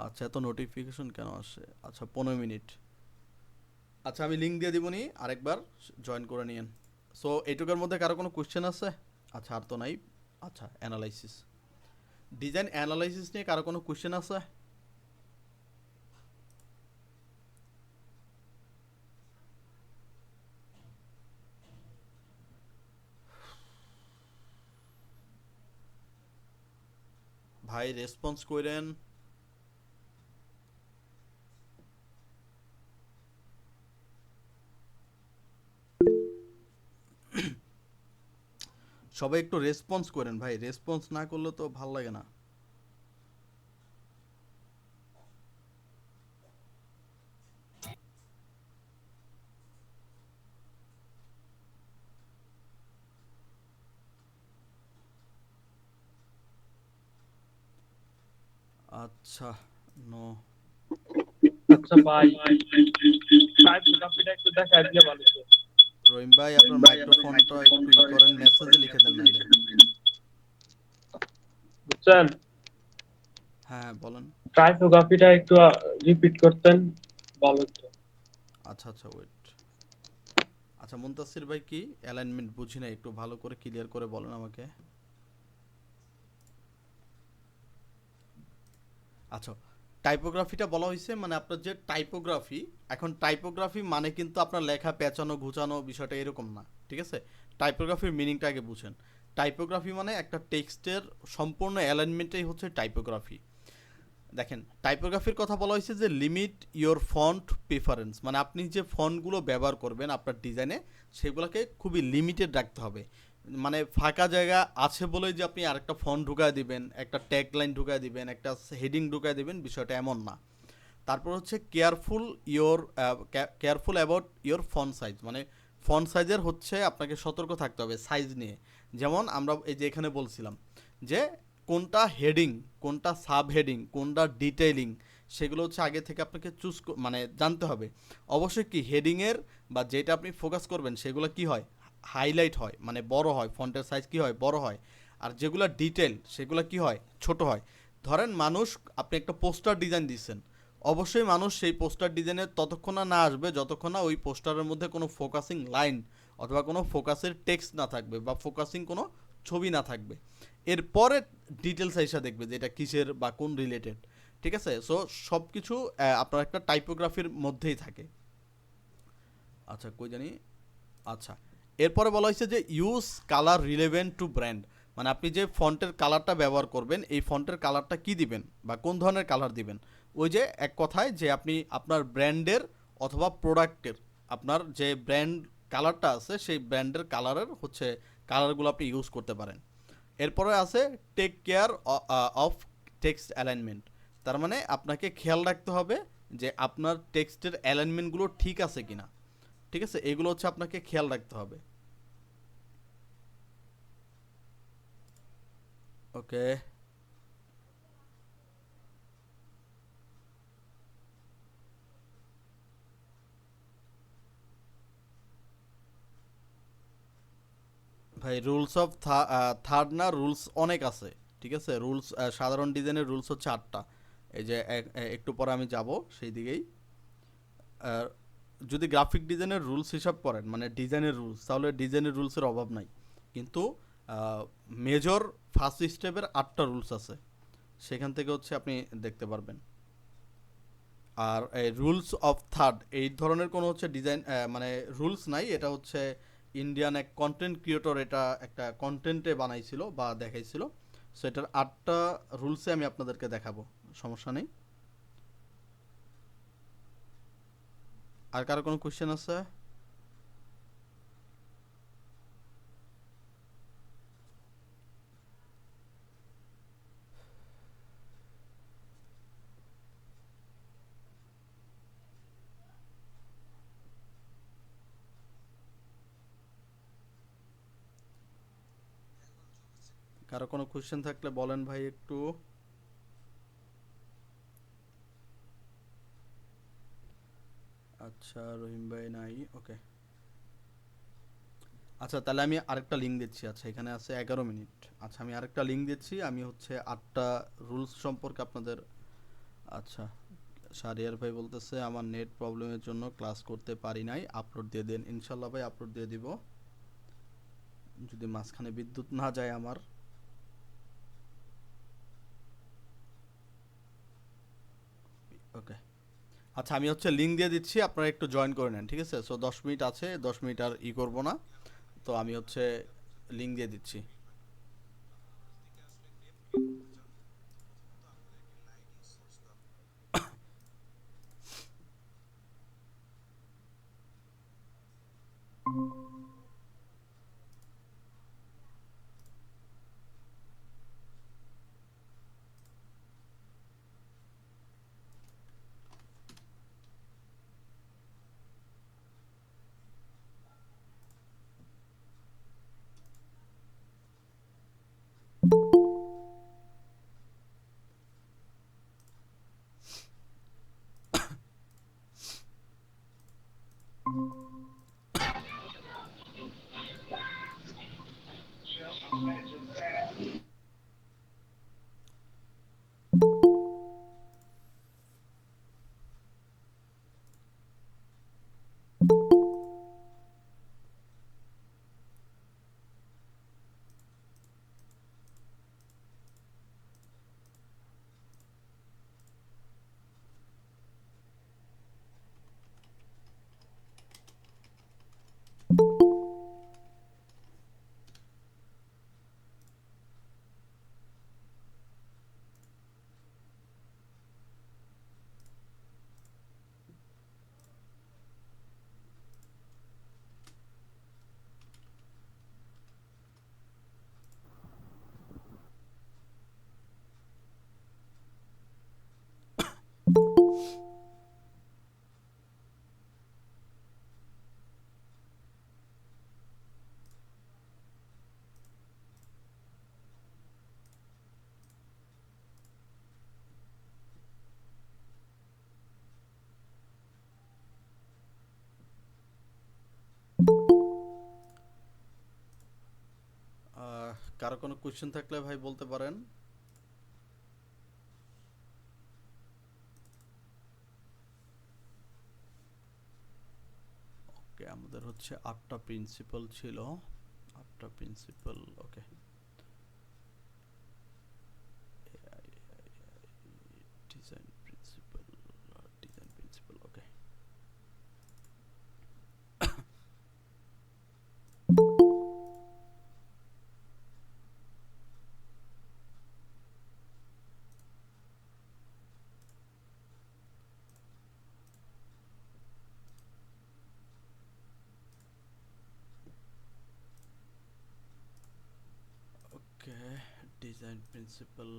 আচ্ছা এত নোটিফিকেশন কেন আসে, আচ্ছা 15 মিনিট। আচ্ছা আমি লিঙ্ক দিয়ে দিবনি, আরেকবার জয়েন করে নিয়েন। সো এইটুকুর মধ্যে কারো কোনো কোশ্চেন আছে? আচ্ছা আর তো নাই। আচ্ছা অ্যানালাইসিস, ডিজাইন অ্যানালাইসিস নিয়ে কারো কোনো কোশ্চেন আছে? ভাই রেসপন্স করেন। সবাই একটু রেসপন্স করেন ভাই, রেসপন্স না করলে তো ভাল লাগে না। আচ্ছা নো, আচ্ছা ভাই, সাহেব কপিটা একটু দেখায় দিলে ভালো হতো। রহিম ভাই আপনার মাইক্রোফোনটা একটু করেন, মেসেজে লিখে দেন নাইলে। বুঝছেন? হ্যাঁ বলেন। টাইপোগ্রাফিটা একটু রিপিট করতেন ভালো হতো। আচ্ছা আচ্ছা ওয়েট, আচ্ছা মুনতাসির ভাই কি অ্যালাইনমেন্ট বুঝি না, একটু ভালো করে ক্লিয়ার করে বলেন আমাকে। আচ্ছা, টাইপোগ্রাফিটা বলা হয়েছে মানে আপনার যে টাইপোগ্রাফি, এখন টাইপোগ্রাফি মানে কিন্তু আপনার লেখা পেঁচানো ঘুচানো বিষয়টা এরকম না, ঠিক আছে? টাইপোগ্রাফির মিনিংটা আগে বুঝেন। টাইপোগ্রাফি মানে একটা টেক্সটের সম্পূর্ণ অ্যালাইনমেন্টটাই হচ্ছে টাইপোগ্রাফি। দেখেন টাইপোগ্রাফির কথা বলা হয়েছে যে লিমিট ইওর ফন্ট প্রিফারেন্স, মানে আপনি যে ফন্টগুলো ব্যবহার করবেন আপনার ডিজাইনে সেগুলোকে খুবই লিমিটেড রাখতে হবে। মানে ফাঁকা জায়গা আছে বলেই যে আপনি আরেকটা ফন্ট ঢুকায় দিবেন, একটা ট্যাগ লাইন ঢুকায় দিবেন, একটা হেডিং ঢুকায় দিবেন, বিষয়টা এমন না। তারপর হচ্ছে careful about your font size, মানে ফন্ট সাইজের হচ্ছে আপনাকে সতর্ক থাকতে হবে সাইজ নিয়ে। যেমন আমরা এই যে এখানে বলছিলাম যে কোনটা হেডিং, কোনটা সাব হেডিং, কোনটা ডিটেইলিং, সেগুলো হচ্ছে আগে থেকে আপনাকে মানে জানতে হবে। অবশ্যই কি হেডিংয়ের বা যেটা আপনি ফোকাস করবেন সেগুলো কি হয়, হাইলাইট হয়, মানে বড় হয়, ফন্টের সাইজ কি হয়, বড় হয়। আর যেগুলো ডিটেল সেগুলো কি হয়, ছোট হয়। ধরেন মানুষ, আপনি একটা পোস্টার ডিজাইন দিচ্ছেন, অবশ্যই মানুষ সেই পোস্টার ডিজাইনে ততক্ষণ না আসবে যতক্ষণ না ওই পোস্টারের মধ্যে কোনো ফোকাসিং লাইন অথবা কোনো ফোকাসের টেক্সট না থাকবে বা ফোকাসিং কোনো ছবি না থাকবে। এরপরে ডিটেলস এসে দেখবে যে এটা কিসের বা কোন রিলেটেড, ঠিক আছে? সো সব কিছু আপনার একটা টাইপোগ্রাফির মধ্যেই থাকে। আচ্ছা কই জানি, আচ্ছা এরপরে বলা হয়েছে যে use colour relevant two brand, মানে আপনি যে ফন্টের কালারটা ব্যবহার করবেন এই ফন্টের কালারটা কি দিবেন বা কোন ধরনের কালার দিবেন। ওই যে এক কথায় যে আপনি আপনার ব্র্যান্ডের অথবা প্রোডাক্টের আপনার যে ব্র্যান্ড কালারটা আছে সেই ব্র্যান্ডের কালারের হচ্ছে কালারগুলো আপনি ইউজ করতে পারেন। এরপরে আছে take care of text alignment, তার মানে আপনাকে খেয়াল রাখতে হবে যে আপনার টেক্সটের অ্যালাইনমেন্টগুলো ঠিক আছে কিনা, ঠিক আছে? এগুলো হচ্ছে আপনাকে খেয়াল রাখতে হবে। ওকে, ভাই রুলস অফ থার্ড না, রুলস অনেক আছে, ঠিক আছে? রুলস সাধারণ ডিজাইনের রুলস হচ্ছে 8টা। এই যে একটু পরে আমি যাব সেই দিকেই। আর যদি গ্রাফিক ডিজাইনের রুলস হিসাব করেন মানে ডিজাইনের রুলস, তাহলে ডিজাইনের রুলসের অভাব নাই। কিন্তু মেজর ফার্স্ট স্টেপের 8টা রুলস আছে, সেখান থেকে হচ্ছে আপনি দেখতে পারবেন। আর এই রুলস অফ থার্ড এই ধরনের কোনো হচ্ছে ডিজাইন মানে রুলস নাই, এটা হচ্ছে ইন্ডিয়ান এক কন্টেন্ট ক্রিয়েটর এটা একটা কন্টেন্টে বানাইছিল বা দেখাইছিল। সো এটার 8টা রুলসে আমি আপনাদেরকে দেখাবো, সমস্যা নেই। আর কারো কোনো কোশ্চেন আছে? কারো কোনো কোশ্চেন থাকলে বলেন ভাই একটু। আচ্ছা রহিম ভাই নাই, ওকে। আচ্ছা তাহলে আমি আরেকটা লিঙ্ক দিচ্ছি, আচ্ছা এখানে আছে 11 মিনিট। আচ্ছা আমি আরেকটা লিঙ্ক দিচ্ছি, আমি হচ্ছে 8টা রুলস সম্পর্কে আপনাদের। আচ্ছা শারিয়ার ভাই বলতেছে আমার নেট প্রবলেমের জন্য ক্লাস করতে পারি নাই, আপলোড দিয়ে দেন। ইনশাল্লাহ ভাই আপলোড দিয়ে দিব, যদি মাঝখানে বিদ্যুৎ না যায় আমার। ওকে, আচ্ছা আমি হচ্ছে লিঙ্ক দিয়ে দিচ্ছি, আপনারা একটু জয়েন করে নেন, ঠিক আছে? সো 10 মিনিট আছে, 10 মিনিট আর করবো না, তো আমি হচ্ছে লিঙ্ক দিয়ে দিচ্ছি। কারো কোনো কোয়েশ্চেন থাকলে ভাই বলতে পারেন। ওকে, আমাদের হচ্ছে 8টা প্রিন্সিপাল ছিল, 8টা প্রিন্সিপাল। ওকে, ডিজাইন প্রিন্সিপাল, ডিজাইন প্রিন্সিপাল। ওকে, ওকে, ডিজাইন প্রিন্সিপাল।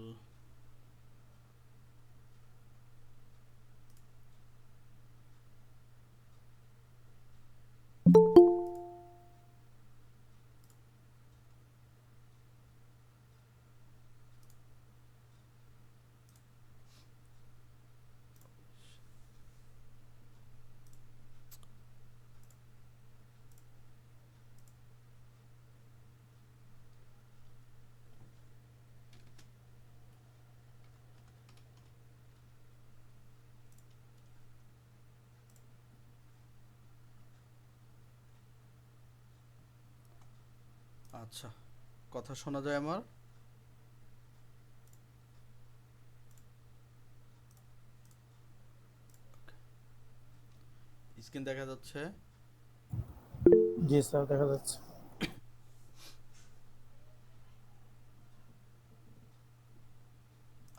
আচ্ছা, কথা শোনা যায় আমার? স্ক্রিন দেখা যাচ্ছে? জি স্যার, দেখা যাচ্ছে।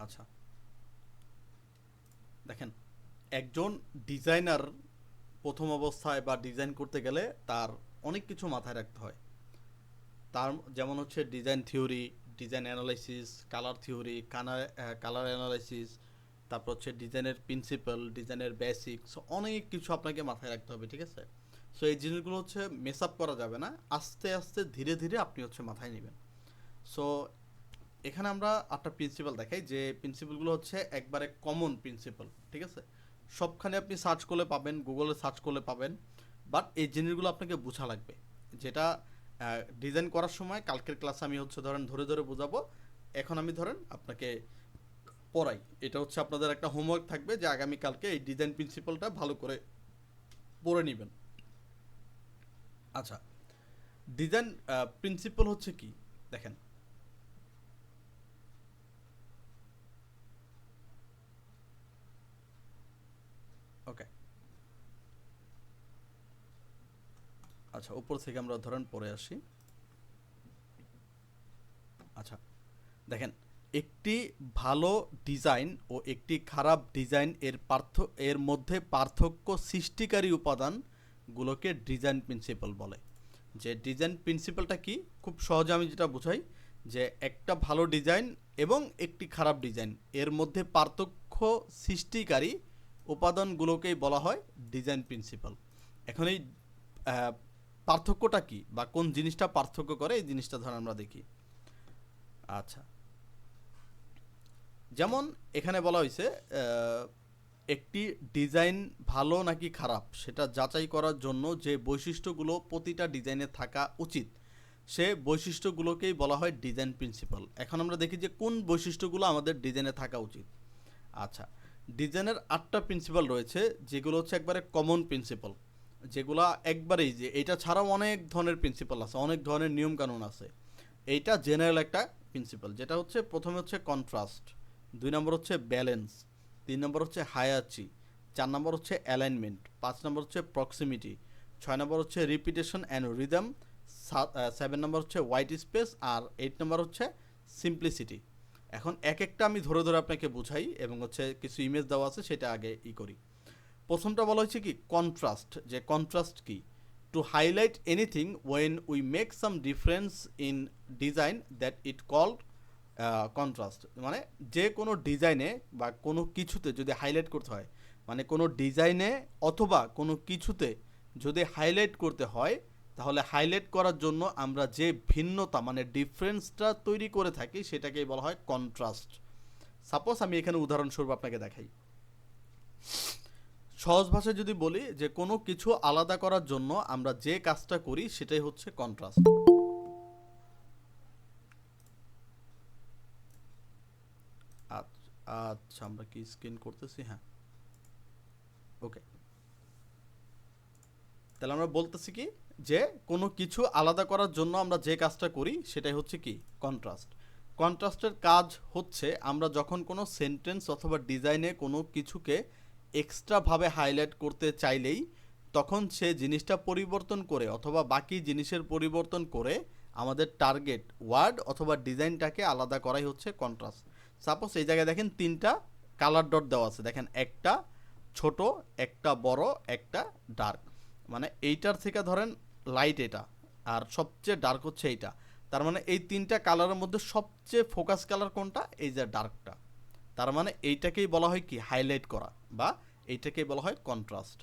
আচ্ছা, দেখেন, একজন ডিজাইনার প্রথম অবস্থায় বা ডিজাইন করতে গেলে তার অনেক কিছু মাথায় রাখতে হয়। তার যেমন হচ্ছে design theory, design analysis, colour theory, colour analysis, তারপর হচ্ছে ডিজাইনের প্রিন্সিপাল, ডিজাইনের বেসিক্স, অনেক কিছু আপনাকে মাথায় রাখতে হবে, ঠিক আছে? সো এই জিনিসগুলো হচ্ছে মেস আপ করা যাবে না, আস্তে আস্তে ধীরে ধীরে আপনি হচ্ছে মাথায় নেবেন। সো এখানে আমরা 8টা প্রিন্সিপাল দেখাই, যে প্রিন্সিপালগুলো হচ্ছে একবারে কমন প্রিন্সিপাল, ঠিক আছে? সবখানে আপনি সার্চ করলে পাবেন, গুগলে সার্চ করলে পাবেন, বাট এই জিনিসগুলো আপনাকে বোঝা লাগবে, যেটা ডিজাইন করার সময় কালকের ক্লাসে আমি হচ্ছে ধরেন ধরে ধরে বোঝাবো। এখন আমি ধরেন আপনাকে পড়াই, এটা হচ্ছে আপনাদের একটা হোমওয়ার্ক থাকবে যে আগামীকালকে এই ডিজাইন প্রিন্সিপালটা ভালো করে পড়ে নেবেন। আচ্ছা, ডিজাইন প্রিন্সিপাল হচ্ছে কি দেখেন, ওকে, আচ্ছা উপর থেকে আমরা ধরেন পড়ে আসি। আচ্ছা, দেখেন, একটি ভালো ডিজাইন ও একটি খারাপ ডিজাইন এর মধ্যে পার্থক্য সৃষ্টিকারী উপাদানগুলোকে ডিজাইন প্রিন্সিপাল বলে। যে ডিজাইন প্রিন্সিপালটা কি, খুব সহজে আমি যেটা বোঝাই, যে একটা ভালো ডিজাইন এবং একটি খারাপ ডিজাইন এর মধ্যে পার্থক্য সৃষ্টিকারী উপাদানগুলোকেই বলা হয় ডিজাইন প্রিন্সিপাল। এখন এই পার্থক্যটা কি বা কোন জিনিসটা পার্থক্য করে, এই জিনিসটা ধর আমরা দেখি। আচ্ছা, যেমন এখানে বলা হয়েছে একটি ডিজাইন ভালো নাকি খারাপ সেটা যাচাই করার জন্য যে বৈশিষ্ট্যগুলো প্রতিটা ডিজাইনে থাকা উচিত, সে বৈশিষ্ট্যগুলোকেই বলা হয় ডিজাইন প্রিন্সিপাল। এখন আমরা দেখি যে কোন বৈশিষ্ট্যগুলো আমাদের ডিজাইনে থাকা উচিত। আচ্ছা, ডিজাইনের 8টা প্রিন্সিপাল রয়েছে, যেগুলো হচ্ছে একবারে কমন প্রিন্সিপাল, যেগুলো একবারেই, যে এটা ছাড়াও অনেক ধরনের প্রিন্সিপাল আছে, অনেক ধরনের নিয়মকানুন আছে। এইটা জেনারেল একটা প্রিন্সিপাল, যেটা হচ্ছে প্রথমে হচ্ছে কন্ট্রাস্ট, 2 নম্বর হচ্ছে ব্যালেন্স, 3 নম্বর হচ্ছে হায়ার্চি, 4 নম্বর হচ্ছে অ্যালাইনমেন্ট, 5 নম্বর হচ্ছে প্রক্সিমিটি, 6 নম্বর হচ্ছে রিপিটেশন অ্যান্ড রিদম, 7 নম্বর হচ্ছে হোয়াইট স্পেস, আর 8 নম্বর হচ্ছে সিম্পলিসিটি। এখন এক একটা আমি ধরে ধরে আপনাকে বুঝাই এবং হচ্ছে কিছু ইমেজ দেওয়া আছে সেটা আগে করি। প্রথমটা বলা হয়েছে কি কন্ট্রাস্ট, যে কন্ট্রাস্ট কি, to highlight anything when we make some difference in design that it called contrast. মানে যে কোনো ডিজাইনে বা কোনো কিছুতে যদি হাইলাইট করতে হয়, মানে কোনো ডিজাইনে অথবা কোনো কিছুতে যদি হাইলাইট করতে হয়, তাহলে হাইলাইট করার জন্য আমরা যে ভিন্নতা মানে ডিফারেন্সটা তৈরি করে থাকি সেটাকেই বলা হয় কন্ট্রাস্ট। সাপোজ আমি এখানে উদাহরণস্বরূপ আপনাকে দেখাই। সহজ ভাষায় যদি বলি যে কোনো কিছু আলাদা করার জন্য আমরা যে কাজটা করি সেটাই হচ্ছে কন্ট্রাস্ট। আচ্ছা, আমরা কি স্ক্রিন করতেছি? হ্যাঁ, ওকে। তাহলে আমরা বলতেছি কি, যে কোনো কিছু আলাদা করার জন্য আমরা যে কাজটা করি সেটাই হচ্ছে কি কন্ট্রাস্ট। কন্ট্রাস্টের কাজ হচ্ছে আমরা যখন কোনো সেন্টেন্স অথবা ডিজাইনে কোনো কিছুকে এক্সট্রাভাবে হাইলাইট করতে চাইলেই তখন সে জিনিসটা পরিবর্তন করে অথবা বাকি জিনিসের পরিবর্তন করে আমাদের টার্গেট ওয়ার্ড অথবা ডিজাইনটাকে আলাদা করাই হচ্ছে কন্ট্রাস্ট। সাপোজ এই জায়গায় দেখেন 3টা কালার ডট দেওয়া আছে, দেখেন একটা ছোট, একটা বড়, একটা ডার্ক। মানে এইটার থেকে ধরেন লাইট এটা, আর সবচেয়ে ডার্ক হচ্ছে এইটা। তার মানে এই 3টা কালারের মধ্যে সবচেয়ে ফোকাস কালার কোনটা? এই যে ডার্কটা। তার মানে এইটাকেই বলা হয় কি হাইলাইট করা, বা এইটাকেই বলা হয় কন্ট্রাস্ট।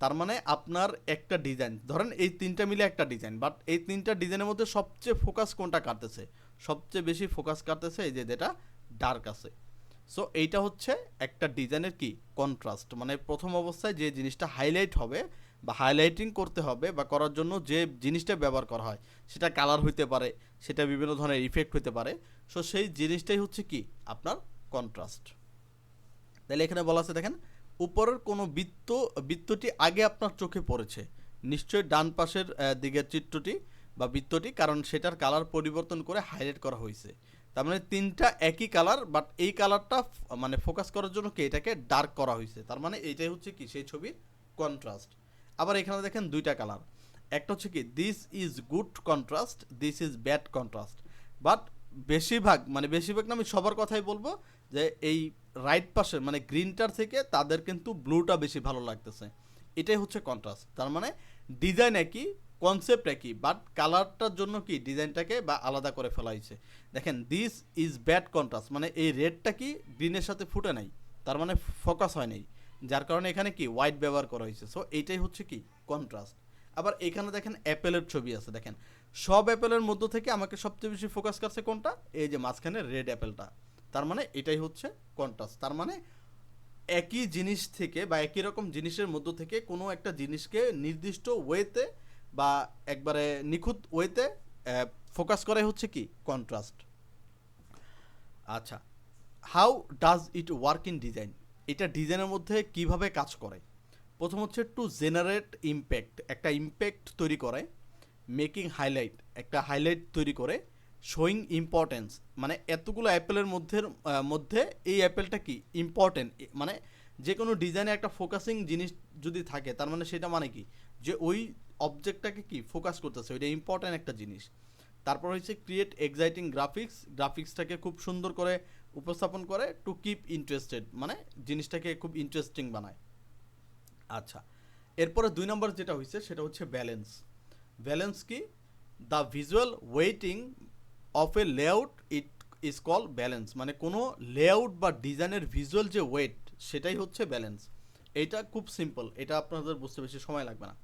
তার মানে আপনার একটা ডিজাইন ধরেন এই 3টা মিলে একটা ডিজাইন, বাট এই 3টা ডিজাইনের মধ্যে সবচেয়ে ফোকাস কোনটা কাটতেছে? সবচেয়ে বেশি ফোকাস কাটতেছে এই যে যেটা ডার্ক আছে। সো এইটা হচ্ছে একটা ডিজাইনের কি কন্ট্রাস্ট, মানে প্রথম অবস্থায় যে জিনিসটা হাইলাইট হবে বা হাইলাইটিং করতে হবে বা করার জন্য যে জিনিসটা ব্যবহার করা হয়, সেটা কালার হইতে পারে, সেটা বিভিন্ন ধরনের ইফেক্ট হইতে পারে। সো সেই জিনিসটাই হচ্ছে কি আপনার কন্ট্রাস্ট। তাহলে এখানে বলা আছে দেখেন, উপরের কোনো বৃত্তটি আগে আপনার চোখে পড়েছে, নিশ্চয়ই ডান পাশের দিকের চিত্রটি বা বৃত্তটি, কারণ সেটার কালার পরিবর্তন করে হাইলাইট করা হয়েছে। তার মানে 3টা একই কালার, বাট এই কালারটা মানে ফোকাস করার জন্য কি এটাকে ডার্ক করা হয়েছে। তার মানে এইটাই হচ্ছে কি সেই ছবির কন্ট্রাস্ট। আবার এখানে দেখেন 2টা কালার, একটা হচ্ছে কি this is good contrast, this is bad contrast. But বেশিরভাগ না, আমি সবার কথাই বলবো যে এই রাইট পাশে মানে গ্রিনটার থেকে তাদের কিন্তু ব্লুটা বেশি ভালো লাগতেছে। এটাই হচ্ছে কন্ট্রাস্ট। তার মানে ডিজাইন একই, কনসেপ্ট একই, বাট কালারটার জন্য কি ডিজাইনটাকে বা আলাদা করে ফেলা হয়েছে। দেখেন দিস ইজ ব্যাড কন্ট্রাস্ট, মানে এই রেডটা কি গ্রিনের সাথে ফুটে নাই, তার মানে ফোকাস হয় নাই, যার কারণে এখানে কি হোয়াইট ব্যবহার করা হয়েছে। সো এইটাই হচ্ছে কি কন্ট্রাস্ট। আবার এখানে দেখেন অ্যাপেলের ছবি আছে, দেখেন সব অ্যাপেলের মধ্য থেকে আমাকে সবচেয়ে বেশি ফোকাস করছে কোনটা? এই যে মাঝখানে রেড অ্যাপেলটা। তার মানে এটাই হচ্ছে কন্ট্রাস্ট। তার মানে একই জিনিস থেকে বা একই রকম জিনিসের মধ্য থেকে কোনো একটা জিনিসকে নির্দিষ্ট ওয়েতে বা একবারে নিখুঁত ওয়েতে ফোকাস করাই হচ্ছে কি কন্ট্রাস্ট। আচ্ছা, how does it work in design? এটা ডিজাইনের মধ্যে কিভাবে কাজ করে? প্রথম হচ্ছে টু জেনারেট ইমপ্যাক্ট, একটা ইমপ্যাক্ট তৈরি করে। মেকিং হাইলাইট, একটা হাইলাইট তৈরি করে। শোয়িং ইম্পর্টেন্স, মানে এতগুলো অ্যাপেলের মধ্যে এই অ্যাপেলটা কি ইম্পর্টেন্ট, মানে যে কোনো ডিজাইনে একটা ফোকাসিং জিনিস যদি থাকে তার মানে সেটা মানে কি যে ওই অবজেক্টটাকে কি ফোকাস করতেছে, ওইটা ইম্পর্টেন্ট একটা জিনিস। তারপর হচ্ছে ক্রিয়েট এক্সাইটিং গ্রাফিক্স, গ্রাফিক্সটাকে খুব সুন্দর করে উপস্থাপন করে। টু কিপ ইন্টারেস্টেড, মানে জিনিসটাকে খুব ইন্টারেস্টিং বানায়। আচ্ছা, এরপরে 2 নম্বর যেটা হয়েছে সেটা হচ্ছে ব্যালেন্স। ব্যালেন্স কি? The visual waiting of A layout it is call balance, মানে কোনো লেআউট বা ডিজাইনের ভিজুয়াল যে ওয়েট সেটাই হচ্ছে ব্যালেন্স। এটা খুব সিম্পল, এটা আপনাদের বুঝতে বেশি সময় লাগবে না।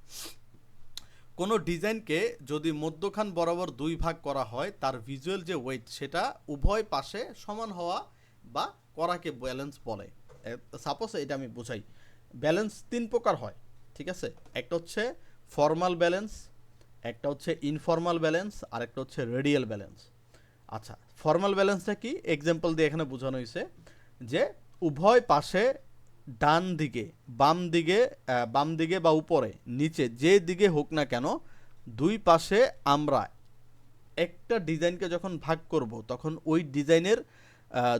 কোনো ডিজাইনকে যদি মধ্যখান বরাবর 2 ভাগ করা হয়, তার ভিজুয়াল যে ওয়েট সেটা উভয় পাশে সমান হওয়া বা করাকে ব্যালেন্স বলে। সাপোজ এটা আমি বোঝাই, ব্যালেন্স 3 প্রকার হয়, ঠিক আছে? একটা হচ্ছে ফর্মাল ব্যালেন্স, একটা হচ্ছে ইনফর্মাল ব্যালেন্স, আর একটা হচ্ছে রেডিয়াল ব্যালেন্স। আচ্ছা, ফর্মাল ব্যালেন্সটা কি? এক্সাম্পল দিয়ে এখানে বোঝানো হয়েছে যে উভয় পাশে ডান দিকে, বাম দিকে বা উপরে নিচে যে দিকে হোক না কেন, 2 পাশে আমরা একটা ডিজাইনকে যখন ভাগ করব তখন ওই ডিজাইনের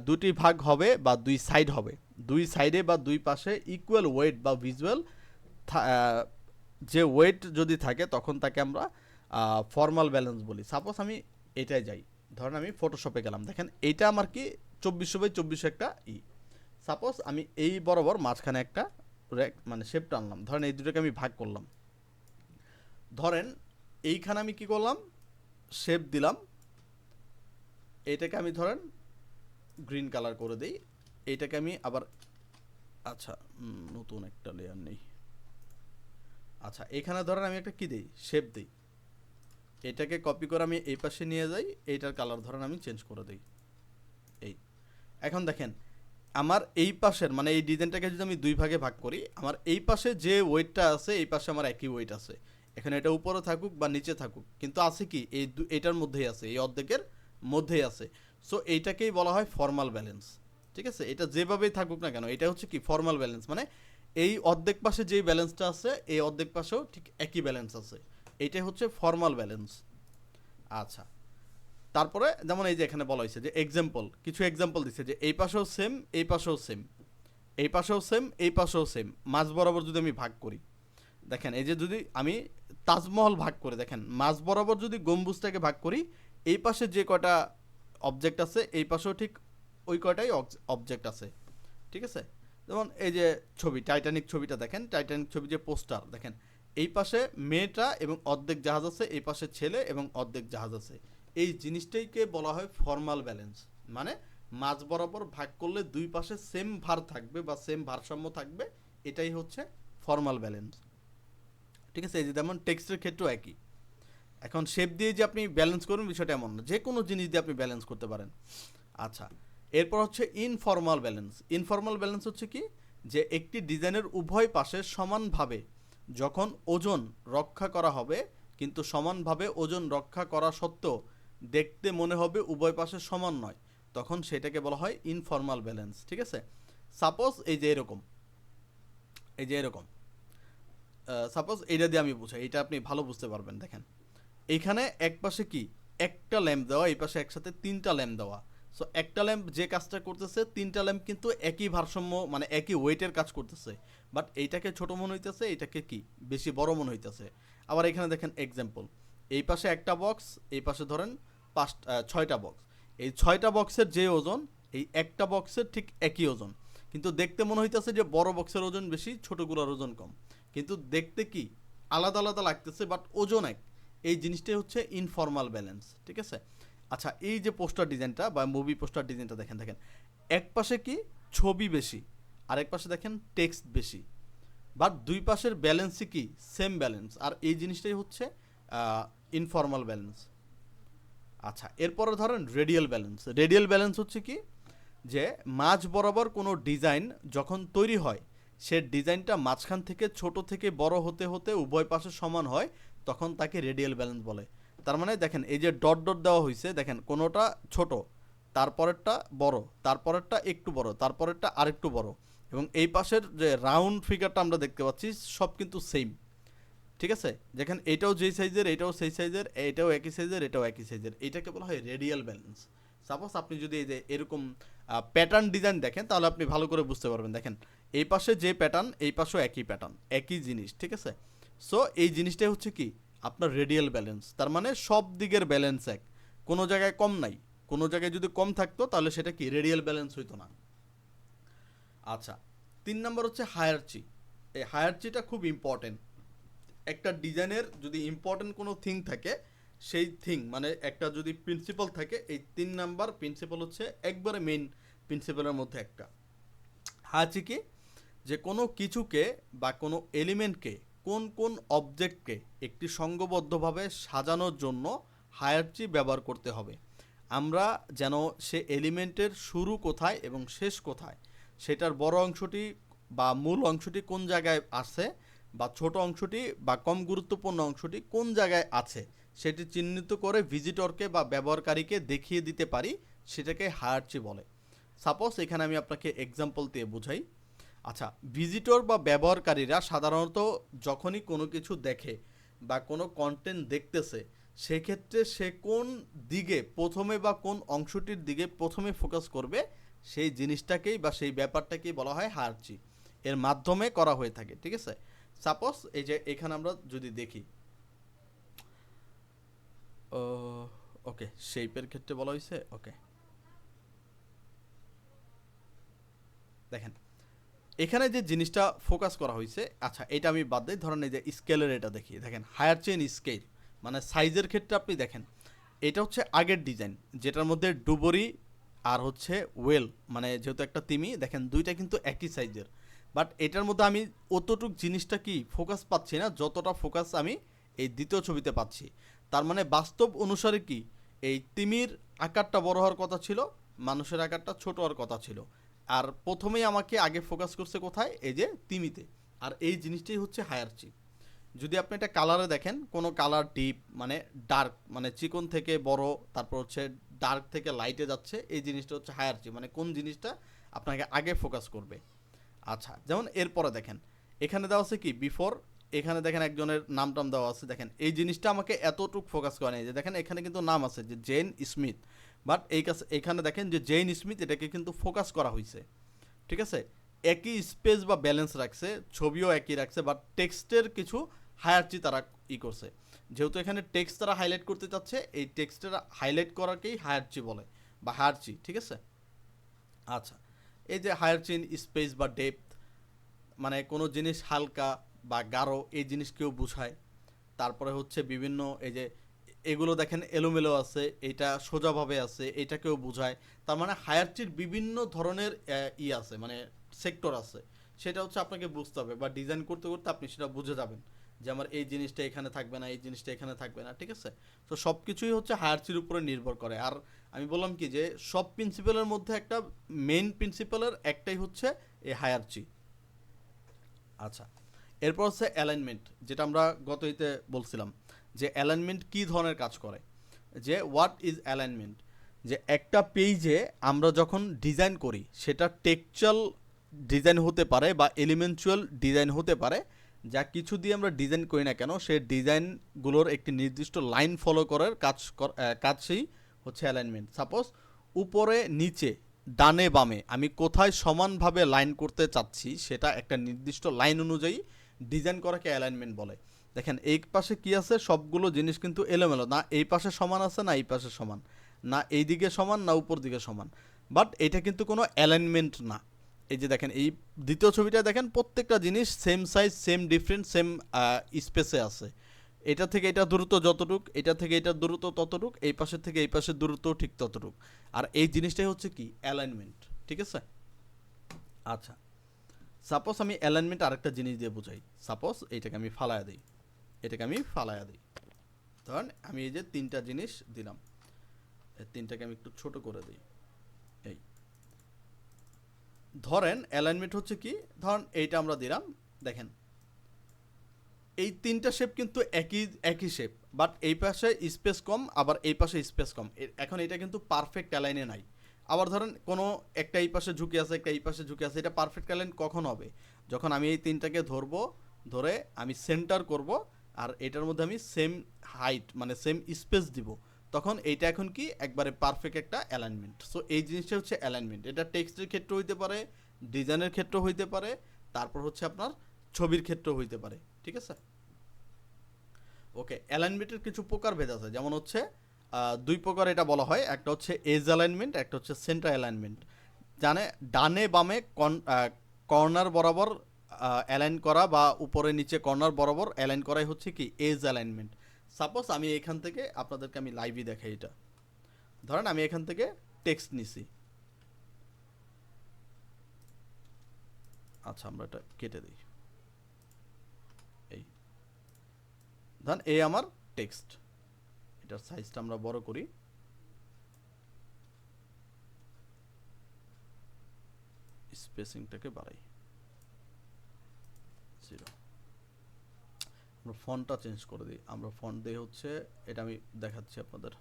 2টি ভাগ হবে বা 2 সাইড হবে। 2 সাইডে বা 2 পাশে ইকুয়াল ওয়েট বা ভিজুয়াল যে ওয়েট যদি থাকে তখন তাকে আমরা ফর্মাল ব্যালেন্স বলি। সাপোজ আমি এটাই যাই, ধরেন আমি ফটোশপে গেলাম, দেখেন এইটা আমার কি 2400x2400 একটা সাপোজ আমি এই বরাবর মাঝখানে একটা মানে শেপটা আনলাম, ধরেন এই দুটোকে আমি ভাগ করলাম। ধরেন এইখানে আমি কি করলাম, শেপ দিলাম, এইটাকে আমি ধরেন গ্রিন কালার করে দিই, এইটাকে আমি আবার আচ্ছা নতুন একটা লেয়ার নেই। আচ্ছা, এখানে ধরেন আমি একটা কি দিই, শেপ দিই, এটাকে কপি করে আমি এই পাশে নিয়ে যাই, এইটার কালার ধরেন আমি চেঞ্জ করে দিই এই। এখন দেখেন আমার এই পাশের মানে এই ডিজাইনটাকে যদি আমি 2 ভাগে ভাগ করি, আমার এই পাশে যে ওয়েটটা আছে এই পাশে আমার একই ওয়েট আছে। এখানে এটা উপরে থাকুক বা নিচে থাকুক, কিন্তু আছে কি এটার মধ্যেই আছে, এই অর্ধেকের মধ্যেই আছে। সো এইটাকেই বলা হয় ফর্মাল ব্যালেন্স, ঠিক আছে, এটা যেভাবেই থাকুক না কেন, এটা হচ্ছে কি ফর্মাল ব্যালেন্স, মানে এই অর্ধেক পাশে যেই ব্যালেন্সটা আছে এই অর্ধেক পাশেও ঠিক একই ব্যালেন্স আছে, এইটাই হচ্ছে ফর্মাল ব্যালেন্স। আচ্ছা, তারপরে যেমন এই যে এখানে বলা হয়েছে যে এক্সাম্পল, কিছু এক্সাম্পল দিচ্ছে যে এই পাশেও সেম, এই পাশেও সেম, এই পাশেও সেম, এই পাশেও সেম, মাঝ বরাবর যদি আমি ভাগ করি, দেখেন এই যে যদি আমি তাজমহল ভাগ করে, দেখেন মাঝ বরাবর যদি গম্বুজটাকে ভাগ করি, এই পাশে যে কয়টা অবজেক্ট আছে এই পাশেও ঠিক ওই কয়টাই অবজেক্ট আছে, ঠিক আছে। যেমন এই যে ছবি টাইটানিক ছবিটা দেখেন, টাইটানিক ছবি যে পোস্টার দেখেন, এই পাশে মেয়েটা এবং অর্ধেক জাহাজ আছে, এই পাশে ছেলে এবং অর্ধেক জাহাজ আছে, এই জিনিসটাইকে বলা হয় ফর্মাল ব্যালেন্স। মানে মাঝ বরাবর ভাগ করলে দুই পাশে সেম ভার থাকবে বা সেম ভারসাম্য থাকবে, এটাই হচ্ছে ফর্মাল ব্যালেন্স, ঠিক আছে। এই যে যেমন টেক্সটের ক্ষেত্রেও একই। এখন শেপ দিয়ে যে আপনি ব্যালেন্স করবেন বিষয়টা এমন না, যে কোনো জিনিস দিয়ে আপনি ব্যালেন্স করতে পারেন। আচ্ছা, এরপর হচ্ছে ইনফর্মাল ব্যালেন্স। ইনফর্মাল ব্যালেন্স হচ্ছে কি, যে একটি ডিজাইনের উভয় পাশে সমানভাবে যখন ওজন রক্ষা করা হবে, কিন্তু সমানভাবে ওজন রক্ষা করা সত্ত্বেও দেখতে মনে হবে উভয় পাশে সমান নয়, তখন সেটাকে বলা হয় ইনফর্মাল ব্যালেন্স, ঠিক আছে। সাপোজ এই যে এরকম, এই যে এরকম, সাপোজ এইটা দিয়ে আমি বুঝাই, এটা আপনি ভালো বুঝতে পারবেন। দেখেন এইখানে এক পাশে কি একটা ল্যাম্প দেওয়া, এই পাশে একসাথে তিনটা ল্যাম্প দেওয়া। সো একটা ল্যাম্প যে কাজটা করতেছে, তিনটা ল্যাম্প কিন্তু একই ভারসাম্য মানে একই ওয়েটের কাজ করতেছে, বাট এইটাকে ছোট মনে হইতেছে, এইটাকে কি বেশি বড় মনে হইতেছে। আবার এখানে দেখেন এক্সাম্পল, এই পাশে একটা বক্স, এই পাশে ধরেন ছয়টা বক্স, এই ছয়টা বক্সের যে ওজন এই একটা বক্সের ঠিক একই ওজন, কিন্তু দেখতে মনে হইতেছে যে বড় বক্সের ওজন বেশি, ছোটগুলোর ওজন কম, কিন্তু দেখতে কি আলাদা আলাদা লাগতেছে, বাট ওজন এক। এই জিনিসটাই হচ্ছে ইনফর্মাল ব্যালেন্স, ঠিক আছে। আচ্ছা, এই যে পোস্টার ডিজাইনটা বা মুভি পোস্টার ডিজাইনটা দেখেন, দেখেন এক পাশে কি ছবি বেশি, আর এক পাশে দেখেন টেক্সট বেশি, বাট দুই পাশের ব্যালেন্সই কি সেম ব্যালেন্স, আর এই জিনিসটাই হচ্ছে ইনফর্মাল ব্যালেন্স। আচ্ছা, এরপরে ধরেন রেডিয়াল ব্যালেন্স। রেডিয়াল ব্যালেন্স হচ্ছে কি, যে মাঝ বরাবর কোনো ডিজাইন যখন তৈরি হয়, সে ডিজাইনটা মাঝখান থেকে ছোট থেকে বড় হতে হতে উভয় পাশে সমান হয়, তখন তাকে রেডিয়াল ব্যালেন্স বলে। তার মানে দেখেন এই যে ডট ডট দেওয়া হয়েছে, দেখেন কোনোটা ছোট, তারপরেরটা বড়, তারপরেরটা একটু বড়, তারপরেরটা আরেকটু বড়, এবং এই পাশের যে রাউন্ড ফিগারটা আমরা দেখতে পাচ্ছি সব কিন্তু সেম, ঠিক আছে। দেখেন এটাও যেই সাইজের, এটাও সেই সাইজের, এটাও একই সাইজের, এটাও একই সাইজের, এটাকে বলা হয় রেডিয়াল ব্যালেন্স। সাপোজ আপনি যদি এই যে এরকম প্যাটার্ন ডিজাইন দেখেন, তাহলে আপনি ভালো করে বুঝতে পারবেন। দেখেন এই পাশে যে প্যাটার্ন, এই পাশেও একই প্যাটার্ন, একই জিনিস, ঠিক আছে। সো এই জিনিসটাই হচ্ছে কি আপনার রেডিয়াল ব্যালেন্স, তার মানে সব দিকের ব্যালেন্স এক, কোনো জায়গায় কম নাই, কোনো জায়গায় যদি কম থাকতো তাহলে সেটা কি রেডিয়াল ব্যালেন্স হইতো না। আচ্ছা, 3 নম্বর হচ্ছে হায়ারচি। এই হায়ারচিটা খুব ইম্পর্টেন্ট। একটা ডিজাইনের যদি ইম্পর্টেন্ট কোনো থিং থাকে, সেই থিং মানে একটা যদি প্রিন্সিপাল থাকে, এই 3 নাম্বার প্রিন্সিপাল হচ্ছে একবারে মেইন প্রিন্সিপালের মধ্যে একটা। হায়ারচি কি, যে কোনো কিছুকে বা কোনো এলিমেন্টকে, কোন কোন অবজেক্টকে একটি সংঘবদ্ধভাবে সাজানোর জন্য হায়ারচি ব্যবহার করতে হবে। আমরা যেন সে এলিমেন্টের শুরু কোথায় এবং শেষ কোথায়, সেটার বড় অংশটি বা মূল অংশটি কোন জায়গায় আছে, বা ছোট অংশটি বা কম গুরুত্বপূর্ণ অংশটি কোন জায়গায় আছে, সেটি চিহ্নিত করে ভিজিটরকে বা ব্যবহারকারীকে দেখিয়ে দিতে পারি, সেটাকে হায়ারচি বলে। সাপোজ এখানে আমি আপনাকে এক্সাম্পল দিয়ে বুঝাই। আচ্ছা, ভিজিটর বা ব্যবহারকারীরা সাধারণত যখনই কোনো কিছু দেখে বা কোনো কন্টেন্ট দেখতেছে, সেক্ষেত্রে সে কোন দিকে প্রথমে বা কোন অংশটির দিকে প্রথমে ফোকাস করবে, সেই জিনিসটাকেই বা সেই ব্যাপারটাকেই বলা হয় হায়ারচি, এর মাধ্যমে করা হয়ে থাকে, ঠিক আছে। সাপোজ এই যে এখানে আমরা যদি দেখি, ওকে শেপের ক্ষেত্রে বলা হয়েছে, ওকে দেখেন এখানে যে জিনিসটা ফোকাস করা হয়েছে, আচ্ছা এটা আমি বাদ দিই, ধরেন এই যে স্কেলের এটা দেখি, দেখেন হায়ার চেইন স্কেল মানে সাইজের ক্ষেত্রে আপনি দেখেন, এটা হচ্ছে আগের ডিজাইন যেটার মধ্যে ডুবরি আর হচ্ছে ওয়েল, মানে যেহেতু একটা তিমি, দেখেন দুইটা কিন্তু একই সাইজের, বাট এটার মধ্যে আমি অতটুক জিনিসটা কি ফোকাস পাচ্ছি না যতটা ফোকাস আমি এই দ্বিতীয় ছবিতে পাচ্ছি। তার মানে বাস্তব অনুসারে কি এই তিমির আকারটা বড় হওয়ার কথা ছিল, মানুষের আকারটা ছোট হওয়ার কথা ছিল, আর প্রথমেই আমাকে আগে ফোকাস করছে কোথায়, এই যে তিমিতে, আর এই জিনিসটাই হচ্ছে হায়ারচি। যদি আপনি একটা কালারে দেখেন, কোনো কালার ডিপ মানে ডার্ক, মানে চিকন থেকে বড়, তারপর হচ্ছে ডার্ক থেকে লাইটে যাচ্ছে, এই জিনিসটা হচ্ছে হায়ারচি, মানে কোন জিনিসটা আপনাকে আগে ফোকাস করবে। আচ্ছা, যেমন এরপরে দেখেন এখানে দেওয়া আছে কি বিফোর, এখানে দেখেন একজনের নাম টাম দেওয়া আছে, দেখেন এই জিনিসটা আমাকে এতটুকু ফোকাস করে নেই যে দেখেন এখানে কিন্তু নাম আছে যে জেন স্মিথ, বাট এইখানে দেখেন যে জেন স্মিথ এটাকে কিন্তু ফোকাস করা হয়েছে, ঠিক আছে, একই স্পেস বা ব্যালেন্স রাখছে, ছবিও একই রাখছে, বাট টেক্সটের কিছু হায়ারচি তারা করছে। যেহেতু এখানে টেক্সট তারা হাইলাইট করতে চাচ্ছে, এই টেক্সটের হাইলাইট করাকেই হায়ারচি বলে বা হায়ারচি, ঠিক আছে। আচ্ছা, এই যে হায়ারচি ইন স্পেস বা ডেপথ, মানে কোনো জিনিস হালকা বা গাঢ় এই জিনিসকেও বোঝায়। তারপরে হচ্ছে বিভিন্ন এই যে এগুলো দেখেন এলোমেলো আছে, এটা সোজাভাবে আছে, এটাকেও বোঝায়। তার মানে হায়ারচির বিভিন্ন ধরনের আছে, মানে সেক্টর আছে, সেটা হচ্ছে আপনাকে বুঝতে হবে, বা ডিজাইন করতে করতে আপনি সেটা বুঝে যাবেন যে আমার এই জিনিসটা এখানে থাকবে না, এই জিনিসটা এখানে থাকবে না, ঠিক আছে। তো সব কিছুই হচ্ছে হায়ারচির উপরে নির্ভর করে। আর আমি বললাম কি যে সব প্রিন্সিপালের মধ্যে একটা মেইন প্রিন্সিপালের একটাই হচ্ছে এই হায়ারচি। আচ্ছা, এরপর হচ্ছে অ্যালাইনমেন্ট, যেটা আমরা গত ইতে বলছিলাম যে অ্যালাইনমেন্ট কী ধরনের কাজ করে, যে হোয়াট ইজ অ্যালাইনমেন্ট, যে একটা পেজে আমরা যখন ডিজাইন করি সেটা টেক্সচুয়াল ডিজাইন হতে পারে বা এলিমেন্টুয়াল ডিজাইন হতে পারে, যা কিছু দিয়ে আমরা ডিজাইন করি না কেন সেই ডিজাইনগুলোর একটি নির্দিষ্ট লাইন ফলো করার কাজই হচ্ছে অ্যালাইনমেন্ট। সাপোজ উপরে নিচে ডানে বামে আমি কোথায় সমানভাবে লাইন করতে চাচ্ছি সেটা একটা নির্দিষ্ট লাইন অনুযায়ী ডিজাইন করাকে অ্যালাইনমেন্ট বলে। দেখেন এই পাশে কি আছে, সবগুলো জিনিস কিন্তু এলোমেলো, না এই পাশে সমান আছে না এই পাশে সমান, না এই দিকে সমান না উপর দিকে সমান, বাট এটা কিন্তু কোনো অ্যালাইনমেন্ট না। এই যে দেখেন এই দ্বিতীয় ছবিটা দেখেন প্রত্যেকটা জিনিস same size same different same স্পেসে আছে, এটা থেকে এটা দূরত্ব যতটুক, এটা থেকে এটা দূরত্ব ততটুক, এই পাশের থেকে এই পাশের দূরত্ব ঠিক ততটুক। আর এই জিনিসটাই হচ্ছে কি অ্যালাইনমেন্ট, ঠিক আছে। আচ্ছা, সাপোজ আমি অ্যালাইনমেন্ট আরেকটা জিনিস দিয়ে বোঝাই। সাপোজ এইটাকে আমি ফালায়া দিই, এটাকে আমি ফালায়া দিই, ধরেন আমি এই যে তিনটা জিনিস দিলাম, এই তিনটাকে আমি একটু ছোট করে দিই। এই ধরেন অ্যালাইনমেন্ট হচ্ছে কি, ধরেন এইটা আমরা দিলাম, দেখেন এই তিনটা শেপ কিন্তু একই শেপ, বাট এই পাশে স্পেস কম আবার এই পাশে স্পেস কম, এখন এটা কিন্তু পারফেক্ট অ্যালাইনে নাই। আবার ধরেন কোনো একটা এই পাশে ঝুঁকে আছে একটা এই পাশে ঝুঁকে আছে, এটা পারফেক্ট অ্যালাইন কখন হবে, যখন আমি এই তিনটাকে ধরবো, ধরে আমি সেন্টার করব আর এটার মধ্যে আমি সেম হাইট মানে সেম স্পেস দিব, তখন এইটা এখন কি একবারে পারফেক্ট একটা অ্যালাইনমেন্ট। সো এই জিনিসটা হচ্ছে অ্যালাইনমেন্ট, এটা টেক্সটের ক্ষেত্রে হইতে পারে, ডিজাইনের ক্ষেত্রে হইতে পারে, তারপর হচ্ছে আপনার ছবির ক্ষেত্রেও হইতে পারে, ঠিক আছে। ওকে, অ্যালাইনমেন্টের কিছু প্রকারভেদ আছে, যেমন হচ্ছে দুই প্রকার এটা বলা হয়, একটা হচ্ছে এজ অ্যালাইনমেন্ট, একটা হচ্ছে সেন্টার অ্যালাইনমেন্ট। জানে ডানে বামে কর্নার বরাবর অ্যালাইন করা বা উপরে নিচে কর্নার বরাবর অ্যালাইন করাই হচ্ছে কি এজ অ্যালাইনমেন্ট। সাপোজ আমি এখান থেকে আপনাদেরকে আমি লাইভই দেখাই, এটা ধরেন আমি এখান থেকে টেক্সট নিছি, আচ্ছা আমরা এটা কেটে দিই, এই ধরেন এই আমার টেক্সট, এটার সাইজটা আমরা বড় করি, স্পেসিংটাকে বাড়াই 0, আমরা ফন্টটা চেঞ্জ করে দিই, আমরা ফন্ট দিয়ে হচ্ছে এটা আমি দেখাচ্ছি আপনাদের।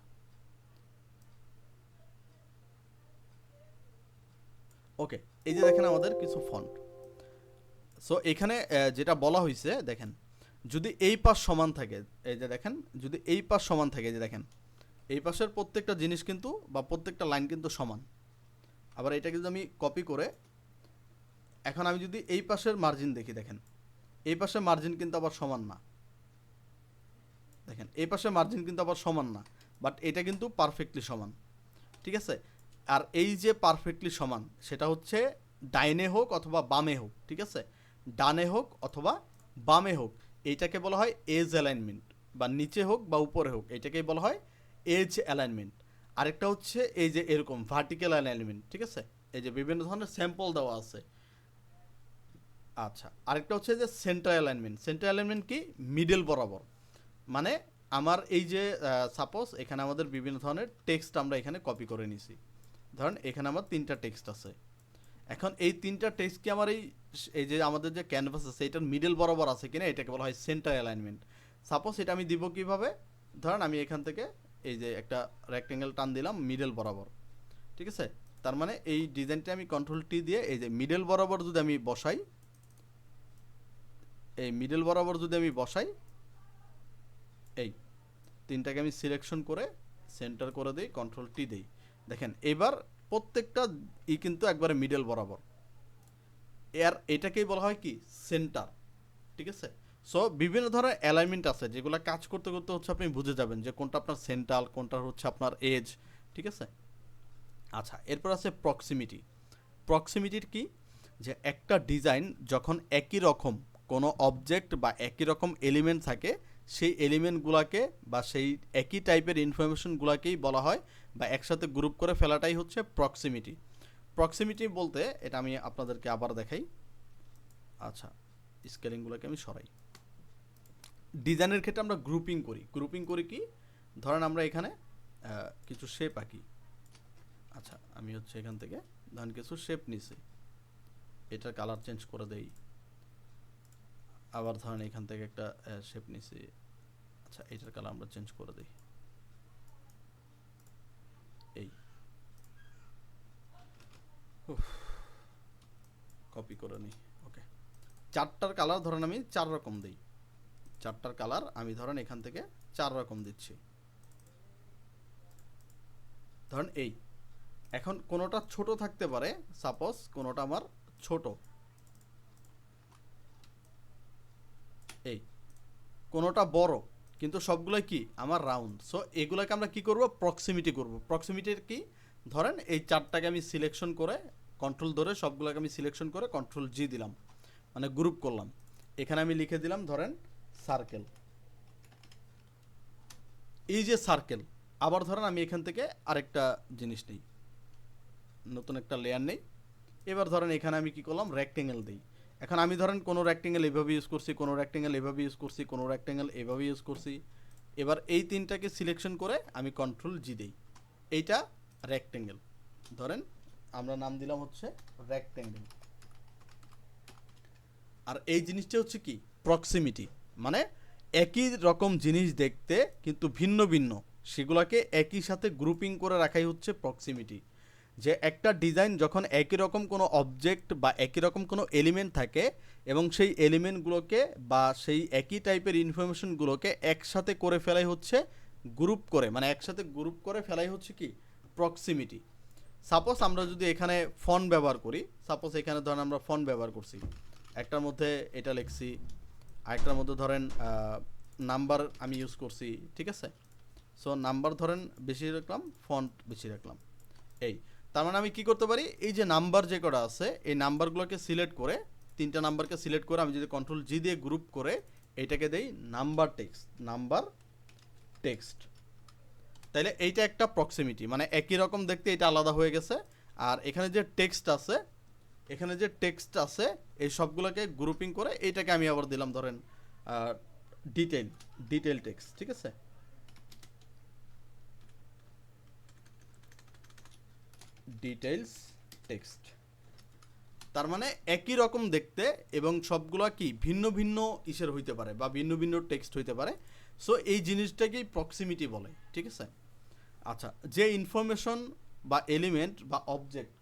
ওকে, এই যে দেখেন আমাদের কিছু ফন্ট। সো এখানে যেটা বলা হয়েছে দেখেন, যদি এই পাশ সমান থাকে, এই যে দেখেন যদি এই পাশ সমান থাকে, যে দেখেন এই পাশের প্রত্যেকটা জিনিস কিন্তু বা প্রত্যেকটা লাইন কিন্তু সমান। আবার এটাকে যদি আমি কপি করে এখন আমি যদি এই পাশের মার্জিন দেখি, দেখেন এই পাশের মার্জিন কিন্তু আবার সমান না, দেখেন এই পাশের মার্জিন কিন্তু আবার সমান না, বাট এটা কিন্তু পারফেক্টলি সমান, ঠিক আছে। আর এই যে পারফেক্টলি সমান সেটা হচ্ছে ডাইনে হোক অথবা বামে হোক, ঠিক আছে, ডানে হোক অথবা বামে হোক, এইটাকে বলা হয় এজ অ্যালাইনমেন্ট, বা নিচে হোক বা উপরে হোক এটাকেই বলা হয় এজ অ্যালাইনমেন্ট। আরেকটা হচ্ছে এই যে এরকম ভার্টিক্যাল অ্যালাইনমেন্ট, ঠিক আছে, এই যে বিভিন্ন ধরনের স্যাম্পল দেওয়া আছে। আচ্ছা, আরেকটা হচ্ছে যে সেন্টার অ্যালাইনমেন্ট। সেন্টার অ্যালাইনমেন্ট কি, মিডল বরাবর, মানে আমার এই যে সাপোজ এখানে আমাদের বিভিন্ন ধরনের টেক্সট আমরা এখানে কপি করে নিছি, ধরেন এখানে আমার তিনটা টেক্সট আছে, এখন এই তিনটা টেক্সট কি আমার এই যে আমাদের যে ক্যানভাস আছে এটার মিডল বরাবর আছে কিনা, এটাকে বলা হয় সেন্টার অ্যালাইনমেন্ট। সাপোজ এটা আমি দিব কিভাবে, ধরেন আমি এখান থেকে এই যে একটা রেক্টেঙ্গেল টান দিলাম মিডল বরাবর, ঠিক আছে, তার মানে এই ডিজাইনটা আমি কন্ট্রোল টি দিয়ে এই যে মিডল বরাবর যদি আমি বসাই, এই মিডল বরাবর যদি আমি বসাই, এই তিনটাকে আমি সিলেকশন করে সেন্টার করে দিই, কন্ট্রোল টি দিই, দেখেন এবার প্রত্যেকটা কিন্তু একবারে মিডল বরাবর, এটাকেই বলা হয় কি সেন্টার। ঠিক আছে, সো বিভিন্ন ধরনের অ্যালাইনমেন্ট আছে যেগুলো কাজ করতে করতে হচ্ছে আপনি বুঝে যাবেন যে কোনটা আপনার সেন্টার, কোনটা হচ্ছে আপনার এজ। ঠিক আছে, আচ্ছা এরপর আছে প্রক্সিমিটি। প্রক্সিমিটির কি, যে একটা ডিজাইন যখন একই রকম কোনো অবজেক্ট বা একই রকম এলিমেন্ট থাকে, সেই এলিমেন্টগুলোকে বা সেই একই টাইপের ইনফরমেশনগুলোকেই বলা হয় বা একসাথে গ্রুপ করে ফেলাটাই হচ্ছে প্রক্সিমিটি। প্রক্সিমিটি বলতে এটা আমি আপনাদেরকে আবার দেখাই। আচ্ছা, স্কেলিংগুলোকে আমি সরাই। ডিজাইনের ক্ষেত্রে আমরা গ্রুপিং করি। গ্রুপিং করি কি, ধরেন আমরা এখানে কিছু শেপ আঁকি। আচ্ছা, আমি হচ্ছে এখান থেকে ধরেন কিছু শেপ নিছি, এটার কালার চেঞ্জ করে দেই। আবার ধরেন এখান থেকে একটা শেপ নিছি, আচ্ছা এটার কালার আমরা চেঞ্জ করে দেই। এই কপি করে নিই। ওকে, চারটার কালার ধরেন আমি 4 রকম দিই, চারটার কালার আমি ধরেন এখান থেকে 4 রকম দিচ্ছি। ধরেন এই এখন কোনোটা ছোট থাকতে পারে, সাপোজ কোনোটা আমার ছোট, এই কোনোটা বড়, কিন্তু সবগুলোই কি আমার রাউন্ড। সো এগুলোকে আমরা কি করব, প্রক্সিমিটি করব। প্রক্সিমিটির কি, ধরেন এই চারটাকে আমি সিলেকশন করে কন্ট্রোল ধরে সবগুলোকে আমি সিলেকশন করে কন্ট্রোল জি দিলাম, মানে গ্রুপ করলাম। এখানে আমি লিখে দিলাম ধরেন সার্কেল, এই যে সার্কেল। আবার ধরেন আমি এখান থেকে আরেকটা জিনিস নেই, নতুন একটা লেয়ার নেই। এবার ধরেন এখানে আমি কি করলাম, রেক্টেঙ্গেল দিই। এখন আমি ধরেন কোনো রেক্টেঙ্গেল এভাবে ইউজ করছি, কোনো রেক্টেঙ্গেল এভাবে ইউজ করছি, কোনো রেক্টেঙ্গেল এভাবে ইউজ করছি। এবার এই তিনটাকে সিলেকশন করে আমি কন্ট্রোল জি দিই, এইটা রেক্টেঙ্গেল। ধরেন আমরা নাম দিলাম হচ্ছে রেক্টেঙ্গেল। আর এই জিনিসটা হচ্ছে কি প্রক্সিমিটি, মানে একই রকম জিনিস দেখতে কিন্তু ভিন্ন ভিন্ন, সেগুলোকে একই সাথে গ্রুপিং করে রাখাই হচ্ছে প্রক্সিমিটি। যে একটা ডিজাইন যখন একই রকম কোনো অবজেক্ট বা একই রকম কোনো এলিমেন্ট থাকে এবং সেই এলিমেন্টগুলোকে বা সেই একই টাইপের ইনফরমেশনগুলোকে একসাথে করে ফেলাই হচ্ছে গ্রুপ করে, মানে একসাথে গ্রুপ করে ফেলাই হচ্ছে কি প্রক্সিমিটি। সাপোজ আমরা যদি এখানে ফন্ট ব্যবহার করি, সাপোজ এখানে ধরেন আমরা ফন্ট ব্যবহার করছি, একটার মধ্যে এটা লিখছি, আরেকটার মধ্যে ধরেন নাম্বার আমি ইউজ করছি। ঠিক আছে, সো নাম্বার ধরেন বেশি রাখলাম, ফন্ট বেশি রাখলাম। এই তার মানে আমি কি করতে পারি, এই যে নাম্বার যে কটা আছে এই নাম্বারগুলোকে সিলেক্ট করে, তিনটা নাম্বারকে সিলেক্ট করে আমি যদি কন্ট্রোল জি দিয়ে গ্রুপ করে এইটাকে দেই নাম্বার টেক্সট, নাম্বার টেক্সট, তাইলে এইটা একটা প্রক্সিমিটি, মানে একই রকম দেখতে এটা আলাদা হয়ে গেছে। আর এখানে যে টেক্সট আছে, এখানে যে টেক্সট আছে এই সবগুলোকে গ্রুপিং করে এইটাকে আমি আবার দিলাম ধরেন ডিটেল টেক্সট। ঠিক আছে, ডিটেইলস টেক্সট। তার মানে একই রকম দেখতে এবং সবগুলা কি ভিন্ন ভিন্ন ইসের হইতে পারে বা ভিন্ন ভিন্ন টেক্সট হইতে পারে। সো এই জিনিসটাকেই প্রক্সিমিটি বলে। ঠিক আছে, আচ্ছা যে ইনফরমেশন বা এলিমেন্ট বা অবজেক্ট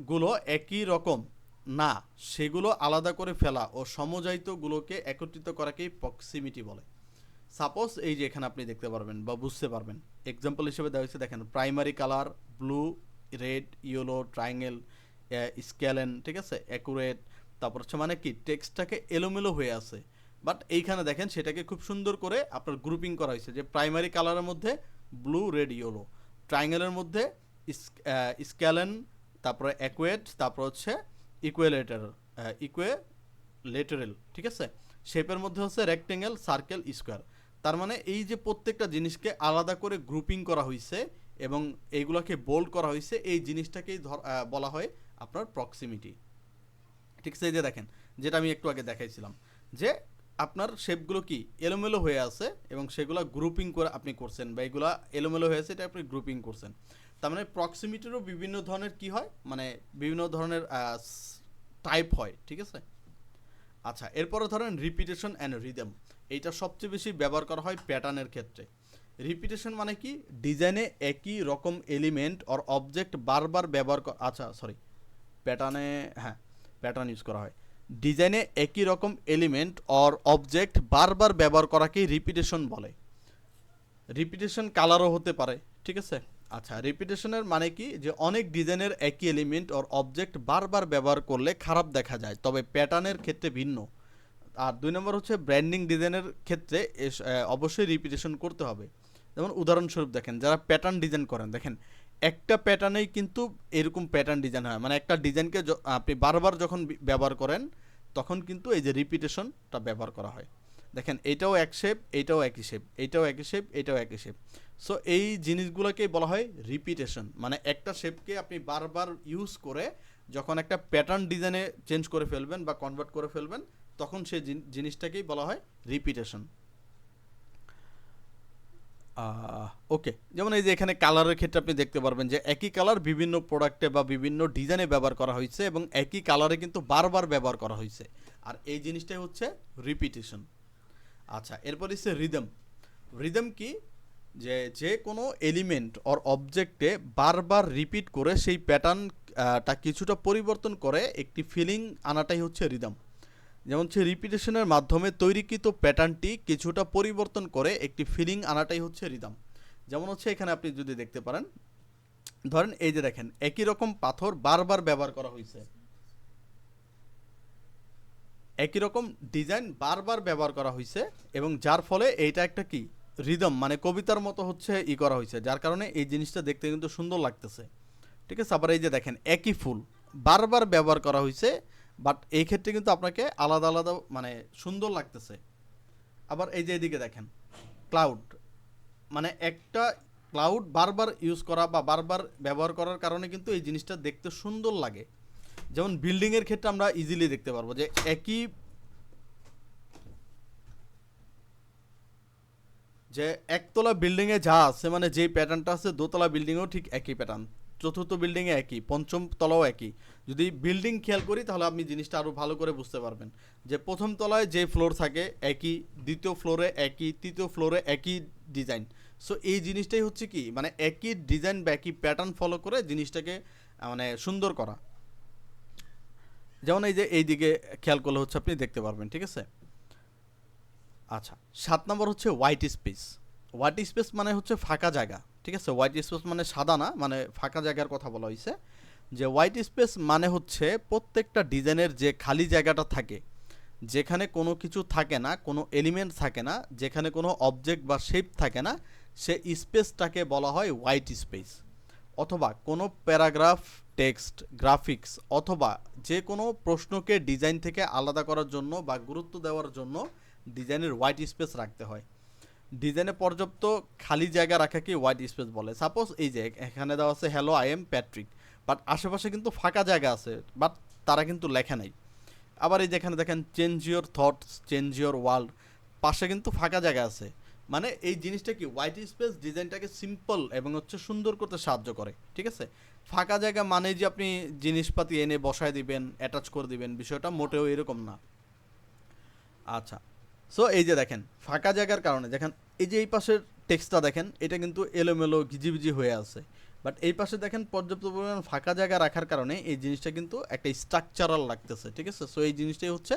গুলো একই রকম না, সেগুলো আলাদা করে ফেলা ও সমজায়িতগুলোকে একত্রিত করাকেই প্রক্সিমিটি বলে। সাপোজ এই যে এখানে আপনি দেখতে পারবেন বা বুঝতে পারবেন, এক্সাম্পল হিসেবে দেওয়া হয়েছে, দেখেন primary colour blue, red, yellow, triangle, scalene. ঠিক আছে, অ্যাকুরেট, তারপর হচ্ছে মানে কি টেক্সটটাকে এলোমেলো হয়ে আছে, বাট এইখানে দেখেন সেটাকে খুব সুন্দর করে আপনার গ্রুপিং করা হয়েছে, যে প্রাইমারি কালারের মধ্যে ব্লু, রেড, ইয়েলো, ট্রায়াঙ্গেলের মধ্যে স্কেলেন, তারপরে অ্যাকুয়েট, তারপর হচ্ছে ইকুয়েলেটারাল। ঠিক আছে, শেপের মধ্যে হচ্ছে রেক্টেঙ্গেল, সার্কেল, স্কোয়ার। তার মানে এই যে প্রত্যেকটা জিনিসকে আলাদা করে গ্রুপিং করা হয়েছে এবং এইগুলোকে বোল্ড করা হয়েছে, এই জিনিসটাকেই বলা হয় আপনার প্রক্সিমিটি। ঠিক আছে, এই যে দেখেন যেটা আমি একটু আগে দেখাইছিলাম, যে আপনার শেপগুলো কি এলোমেলো হয়ে আছে এবং সেগুলো গ্রুপিং করে আপনি করছেন, বা এগুলো এলোমেলো হয়ে আছে এটা আপনি গ্রুপিং করছেন। তার মানে প্রক্সিমিটিরও বিভিন্ন ধরনের কি হয়, মানে বিভিন্ন ধরনের টাইপ হয়। ঠিক আছে, আচ্ছা এরপরে ধরেন রিপিটেশন অ্যান্ড রিদম, এইটা সবচেয়ে বেশি ব্যবহার করা হয় প্যাটার্নের ক্ষেত্রে। রিপিটেশন মানে কি, ডিজাইনে একই রকম এলিমেন্ট অর অবজেক্ট বারবার ব্যবহার আচ্ছা সরি, প্যাটার্নে, হ্যাঁ প্যাটার্ন ইউজ করা হয়। ডিজাইনে একই রকম এলিমেন্ট অর অবজেক্ট বারবার ব্যবহার করাকেই রিপিটেশন বলে। রিপিটেশন কালারও হতে পারে, ঠিক আছে। আচ্ছা, রিপিটেশনের মানে কি, যে অনেক ডিজাইনের একই এলিমেন্ট অর অবজেক্ট বারবার ব্যবহার করলে খারাপ দেখা যায়, তবে প্যাটার্নের ক্ষেত্রে ভিন্ন। আর 2 নম্বর হচ্ছে ব্র্যান্ডিং ডিজাইনের ক্ষেত্রে অবশ্যই রিপিটেশন করতে হবে। যেমন উদাহরণস্বরূপ দেখেন, যারা প্যাটার্ন ডিজাইন করেন, দেখেন একটা প্যাটার্নেই কিন্তু এরকম প্যাটার্ন ডিজাইন হয়, মানে একটা ডিজাইনকে আপনি বারবার যখন ব্যবহার করেন তখন কিন্তু এই যে রিপিটেশনটা ব্যবহার করা হয়। দেখেন এইটাও এক শেপ, এইটাও একই শেপ, এইটাও একই শেপ, এইটাও একই শেপ। সো এই জিনিসগুলোকেই বলা হয় রিপিটেশন, মানে একটা শেপকে আপনি বারবার ইউজ করে যখন একটা প্যাটার্ন ডিজাইনে চেঞ্জ করে ফেলবেন বা কনভার্ট করে ফেলবেন, তখন সেই জিনিসটাকেই বলা হয় রিপিটেশন। ওকে, যেমন এই যে এখানে কালারের ক্ষেত্রে আপনি দেখতে পারবেন যে একই কালার বিভিন্ন প্রোডাক্টে বা বিভিন্ন ডিজাইনে ব্যবহার করা হয়েছে এবং একই কালারে কিন্তু বারবার ব্যবহার করা হয়েছে, আর এই জিনিসটাই হচ্ছে রিপিটেশন। আচ্ছা, এরপর হচ্ছে রিদম। রিদম কি, যে কোনো এলিমেন্ট অর অবজেক্টে বারবার রিপিট করে সেই প্যাটার্নটা কিছুটা পরিবর্তন করে একটি ফিলিং আনাটাই হচ্ছে রিদম। যেমন হচ্ছে রিপিটেশনের মাধ্যমে তৈরিকৃত প্যাটার্নটি কিছুটা পরিবর্তন করে একটি ফিলিং আনাটাই হচ্ছে রিদম। যেমন হচ্ছে এখানে আপনি যদি দেখতে পারেন, ধরেন এই যে দেখেন একই রকম পাথর বারবার ব্যবহার করা হয়েছে, একই রকম ডিজাইন বারবার ব্যবহার করা হয়েছে, এবং যার ফলে এইটা একটা কি রিদম, মানে কবিতার মতো হচ্ছে করা হয়েছে, যার কারণে এই জিনিসটা দেখতে কিন্তু সুন্দর লাগতেছে, ঠিক আছে। আবার এই যে দেখেন একই ফুল বারবার ব্যবহার করা হয়েছে, বাট এই ক্ষেত্রে কিন্তু আপনাকে আলাদা আলাদা মানে সুন্দর লাগতেছে। আবার এই যে এদিকে দেখেন ক্লাউড, মানে একটা ক্লাউড বারবার ইউজ করা বা বারবার ব্যবহার করার কারণে কিন্তু এই জিনিসটা দেখতে সুন্দর লাগে। যেমন বিল্ডিংয়ের ক্ষেত্রে আমরা ইজিলি দেখতে পারবো যে একতলা বিল্ডিংয়ে যা আছে, মানে যেই প্যাটার্নটা আছে দোতলা বিল্ডিংয়েও ঠিক একই প্যাটার্ন, চতুর্থ বিল্ডিংয়ে একই, পঞ্চম তলাও একই। যদি বিল্ডিং খেয়াল করি তাহলে আপনি জিনিসটা আরও ভালো করে বুঝতে পারবেন যে প্রথম তলায় যে ফ্লোর থাকে একই, দ্বিতীয় ফ্লোরে একই, তৃতীয় ফ্লোরে একই ডিজাইন। সো এই জিনিসটাই হচ্ছে কি, মানে একই ডিজাইন বা একই প্যাটার্ন ফলো করে জিনিসটাকে মানে সুন্দর করা। যেমন এই যে এই দিকে খেয়াল করলে হচ্ছে আপনি দেখতে পারবেন, ঠিক আছে। আচ্ছা, 7 নম্বর হচ্ছে হোয়াইট স্পেস। হোয়াইট স্পেস মানে হচ্ছে ফাঁকা জায়গা, ঠিক আছে। হোয়াইট স্পেস মানে সাদা না, মানে ফাঁকা জায়গার কথা বলা হয়েছে। যে হোয়াইট স্পেস মানে হচ্ছে প্রত্যেকটা ডিজাইনের যে খালি জায়গাটা থাকে, যেখানে কোনো কিছু থাকে না, কোনো এলিমেন্ট থাকে না, যেখানে কোনো অবজেক্ট বা শেপ থাকে না, সে স্পেসটাকে বলা হয় হোয়াইট স্পেস। অথবা কোনো প্যারাগ্রাফ, টেক্সট, গ্রাফিক্স অথবা যে কোনো প্রশ্নকে ডিজাইন থেকে আলাদা করার জন্য বা গুরুত্ব দেওয়ার জন্য ডিজাইনের হোয়াইট স্পেস রাখতে হয়। ডিজাইনে পর্যাপ্ত খালি জায়গা রাখাকে হোয়াইট স্পেস বলে। সাপোজ এই যে এখানে দেওয়া আছে hello I am Patrick, but আশেপাশে কিন্তু ফাঁকা জায়গা আছে, বাট তারা কিন্তু লেখা নাই। আবার এই যেখানে দেখেন change your thoughts, change your world, পাশে কিন্তু ফাঁকা জায়গা আছে। মানে এই জিনিসটা কি, হোয়াইট স্পেস ডিজাইনটাকে সিম্পল এবং হচ্ছে সুন্দর করতে সাহায্য করে, ঠিক আছে। ফাঁকা জায়গা মানে যে আপনি জিনিসপাতি এনে বসায় দিবেন, অ্যাটাচ করে দিবেন, বিষয়টা মোটেও এরকম না। আচ্ছা, সো এই যে দেখেন ফাঁকা জায়গার কারণে দেখেন এই যে এই পাশের টেক্সটটা দেখেন এটা কিন্তু এলোমেলো ঘিজিবিজি হয়ে আছে, বাট এই পাশে দেখেন পর্যাপ্ত পরিমাণ ফাঁকা জায়গা রাখার কারণে এই জিনিসটা কিন্তু একটা স্ট্রাকচারাল লাগতেছে, ঠিক আছে। সো এই জিনিসটাই হচ্ছে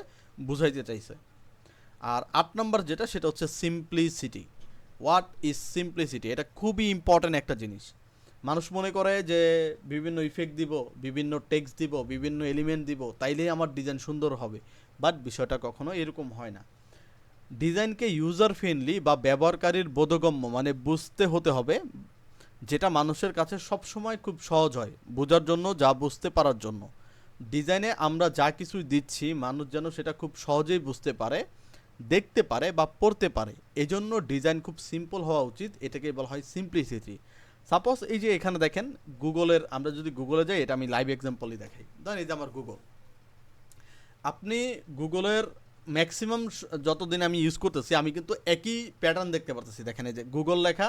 বুঝাইতে চাইছে। আর 8 নম্বর যেটা, সেটা হচ্ছে সিম্পলিসিটি। What is simplicity? এটা খুবই ইম্পর্ট্যান্ট একটা জিনিস। মানুষ মনে করে যে বিভিন্ন ইফেক্ট দিব, বিভিন্ন টেক্সট দিব, বিভিন্ন এলিমেন্ট দিব, তাইলেই আমার ডিজাইন সুন্দর হবে, বাট বিষয়টা কখনো এরকম হয় না। ডিজাইনকে ইউজার ফ্রেন্ডলি বা ব্যবহারকারীর বোধগম্য মানে বুঝতে হতে হবে, যেটা মানুষের কাছে সবসময় খুব সহজ হয় বোঝার জন্য, যা বুঝতে পারার জন্য। ডিজাইনে আমরা যা কিছু দিচ্ছি মানুষ যেন সেটা খুব সহজেই বুঝতে পারে, দেখতে পারে বা পড়তে পারে, এজন্য ডিজাইন খুব সিম্পল হওয়া উচিত, এটাকে বলা হয় সিম্পলিসিটি। সাপোজ এই যে এখানে দেখেন গুগলের, আমরা যদি গুগলে যাই, এটা আমি লাইভ এক্সাম্পলই দেখাই। ধরেন এই যে আমার গুগল, আপনি গুগলের ম্যাক্সিমাম যতদিন আমি ইউজ করতেছি আমি কিন্তু একই প্যাটার্ন দেখতে পারতেছি। দেখেন এই যে গুগল লেখা,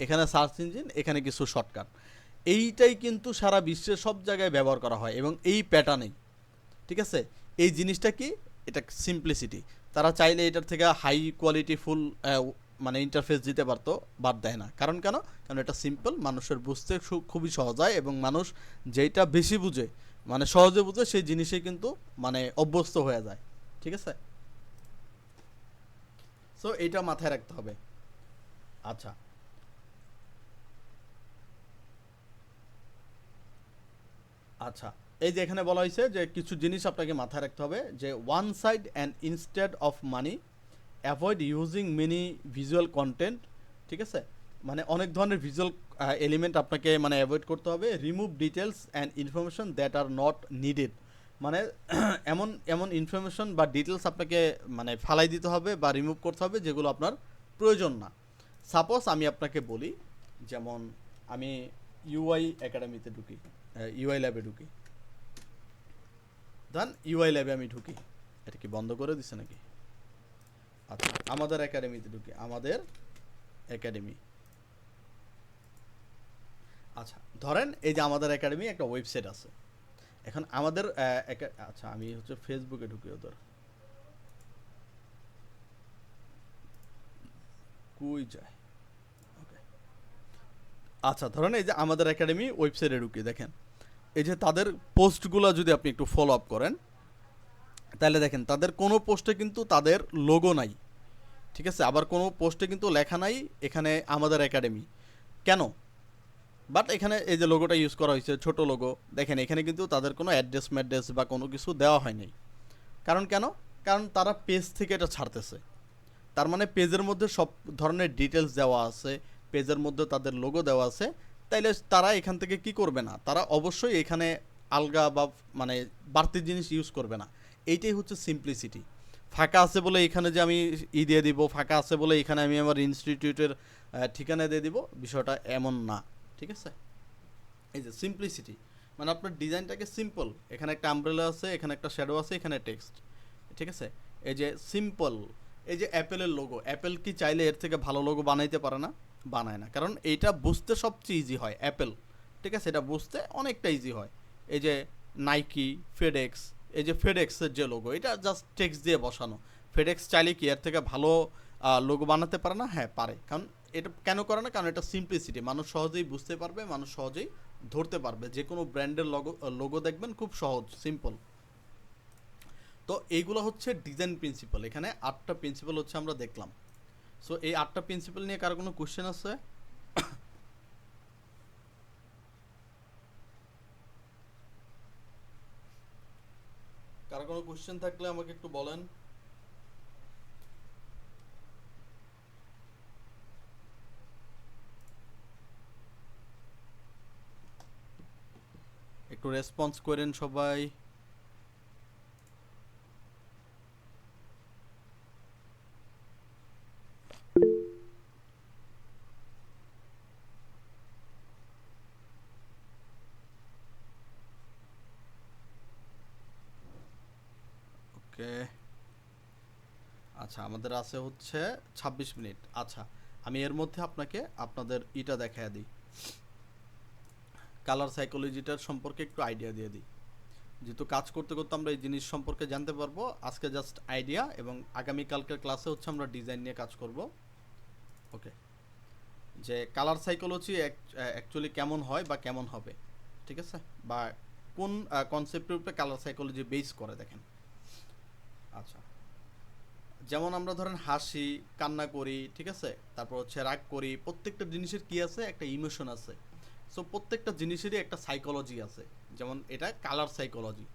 এখানে সার্চ ইঞ্জিন, এখানে কিছু শর্টকাট, এইটাই কিন্তু সারা বিশ্বের সব জায়গায় ব্যবহার করা হয় এবং এই প্যাটার্নেই, ঠিক আছে। এই জিনিসটা কি, এটা সিম্পলিসিটি। তারা চাইলে এটার থেকে হাই কোয়ালিটি ফুল মানে ইন্টারফেস দিতে পারতো, বাদ দেয় না। কারণ কেন? কারণ এটা সিম্পল, মানুষের বুঝতে খুবই সহজ হয়, এবং মানুষ যেইটা বেশি বুঝে মানে সহজে বুঝে সেই জিনিসে কিন্তু মানে অভ্যস্ত হয়ে যায়। ঠিক আছে, সো এইটা মাথায় রাখতে হবে। আচ্ছা, আচ্ছা, এই যে এখানে বলা হয়েছে যে কিছু জিনিস আপনাকে মাথায় রাখতে হবে, যে one side and instead of money, avoid using many visual content. ঠিক আছে, মানে অনেক ধরনের ভিজুয়াল এলিমেন্ট আপনাকে মানে অ্যাভয়েড করতে হবে। Remove details and information that are not needed, মানে এমন এমন ইনফরমেশন বা ডিটেলস আপনাকে মানে ফালাই দিতে হবে বা রিমুভ করতে হবে যেগুলো আপনার প্রয়োজন না। সাপোজ আমি আপনাকে বলি, যেমন আমি ইউআই একাডেমিতে ঢুকি, ইউআই ল্যাবে ঢুকি, দেন ইউআই ল্যাবে আমি ঢুকি। এটা কি বন্ধ করে দিছে নাকি? আচ্ছা, আমাদের একাডেমিতে ঢুকি, আমাদের একাডেমি। আচ্ছা, ধরেন এই যে আমাদের একাডেমি একটা ওয়েবসাইট আছে। এখন আমাদের আচ্ছা, আমি হচ্ছে ফেসবুকে ঢুকি, ওদের কই যায়। ওকে, আচ্ছা, ধরেন এই যে আমাদের একাডেমি ওয়েবসাইটে ঢুকি, দেখেন এই যে তাদের পোস্টগুলো যদি আপনি একটু ফলো আপ করেন, তাহলে দেখেন তাদের কোনো পোস্টে কিন্তু তাদের লোগো নাই। ঠিক আছে, আবার কোনো পোস্টে কিন্তু লেখা নাই এখানে আমাদের একাডেমি। কেন? বাট এখানে এই যে লোগোটা ইউজ করা হয়েছে, ছোট লোগো, দেখেন এখানে কিন্তু তাদের কোনো অ্যাড্রেস ম্যাড্রেস বা কোনো কিছু দেওয়া হয়নি। কারণ কেন? কারণ তারা পেজ থেকে এটা ছাড়তেছে। তার মানে পেজের মধ্যে সব ধরনের ডিটেলস দেওয়া আছে, পেজের মধ্যে তাদের লোগো দেওয়া আছে। তাইলে তারা এখান থেকে কি করবে না, তারা অবশ্যই এখানে আলগা বা মানে বাড়তি জিনিস ইউজ করবে না। এইটাই হচ্ছে সিম্পলিসিটি। ফাঁকা আছে বলে এখানে যে আমি দিয়ে দিব, ফাঁকা আছে বলে এখানে আমি আমার ইনস্টিটিউটের ঠিকানা দিয়ে দিব, বিষয়টা এমন না। ঠিক আছে, এই যে সিম্পলিসিটি, মানে আপনার ডিজাইনটাকে সিম্পল। এখানে একটা আমব্রেলা আছে, এখানে একটা শ্যাডো আছে, এখানে টেক্সট। ঠিক আছে, এই যে সিম্পল। এই যে অ্যাপেলের লোগো, অ্যাপেল কি চাইলে এর থেকে ভালো লোগো বানাইতে পারে না? বানায় না, কারণ এইটা বুঝতে সবচেয়ে ইজি হয় অ্যাপেল। ঠিক আছে, এটা বুঝতে অনেকটা ইজি হয়। এই যে নাইকি, ফেডেক্স, এই যে ফেডেক্সের যে লোগো, এটা জাস্ট টেক্সট দিয়ে বসানো। ফেডেক্স চাইলে কি এর থেকে ভালো লোগো বানাতে পারে না? হ্যাঁ পারে। কারণ এটা কেন করে না? কারণ এটা সিম্পলিসিটি, মানুষ সহজেই বুঝতে পারবে, মানুষ সহজেই ধরতে পারবে। যে কোনো ব্র্যান্ডের লোগো দেখবেন খুব সহজ, সিম্পল। তো এইগুলো হচ্ছে ডিজাইন প্রিন্সিপাল। এখানে 8টা প্রিন্সিপাল হচ্ছে আমরা দেখলাম। সো এই 8টা প্রিন্সিপাল নিয়ে কারো কোনো কোশ্চেন আছে? কারো কোনো কোশ্চেন থাকলে আমাকে একটু বলেন। একটু রেসপন্স করেন সবাই। ওকে, আচ্ছা, আমাদের আছে হচ্ছে 26 মিনিট। আচ্ছা, আমি এর মধ্যে আপনাকে আপনাদের ইটা দেখায় দিই, কালার সাইকোলজিটার সম্পর্কে একটু আইডিয়া দিয়ে দিই। যেহেতু কাজ করতে করতে আমরা এই জিনিস সম্পর্কে জানতে পারবো, আজকে জাস্ট আইডিয়া, এবং আগামীকালকের ক্লাসে হচ্ছে আমরা ডিজাইন নিয়ে কাজ করব। ওকে, যে কালার সাইকোলজি অ্যাকচুয়ালি কেমন হয় বা কেমন হবে, ঠিক আছে, বা কোন কনসেপ্টের উপরে কালার সাইকোলজি বেস করে, দেখেন। আচ্ছা, যেমন আমরা ধরেন হাসি, কান্না করি, ঠিক আছে, তারপর হচ্ছে রাগ করি, প্রত্যেকটা জিনিসের কি আছে? একটা ইমোশন আছে। সো প্রত্যেকটা জিনিসেরই একটা সাইকোলজি আছে। যেমন এটা কালার সাইকোলজি।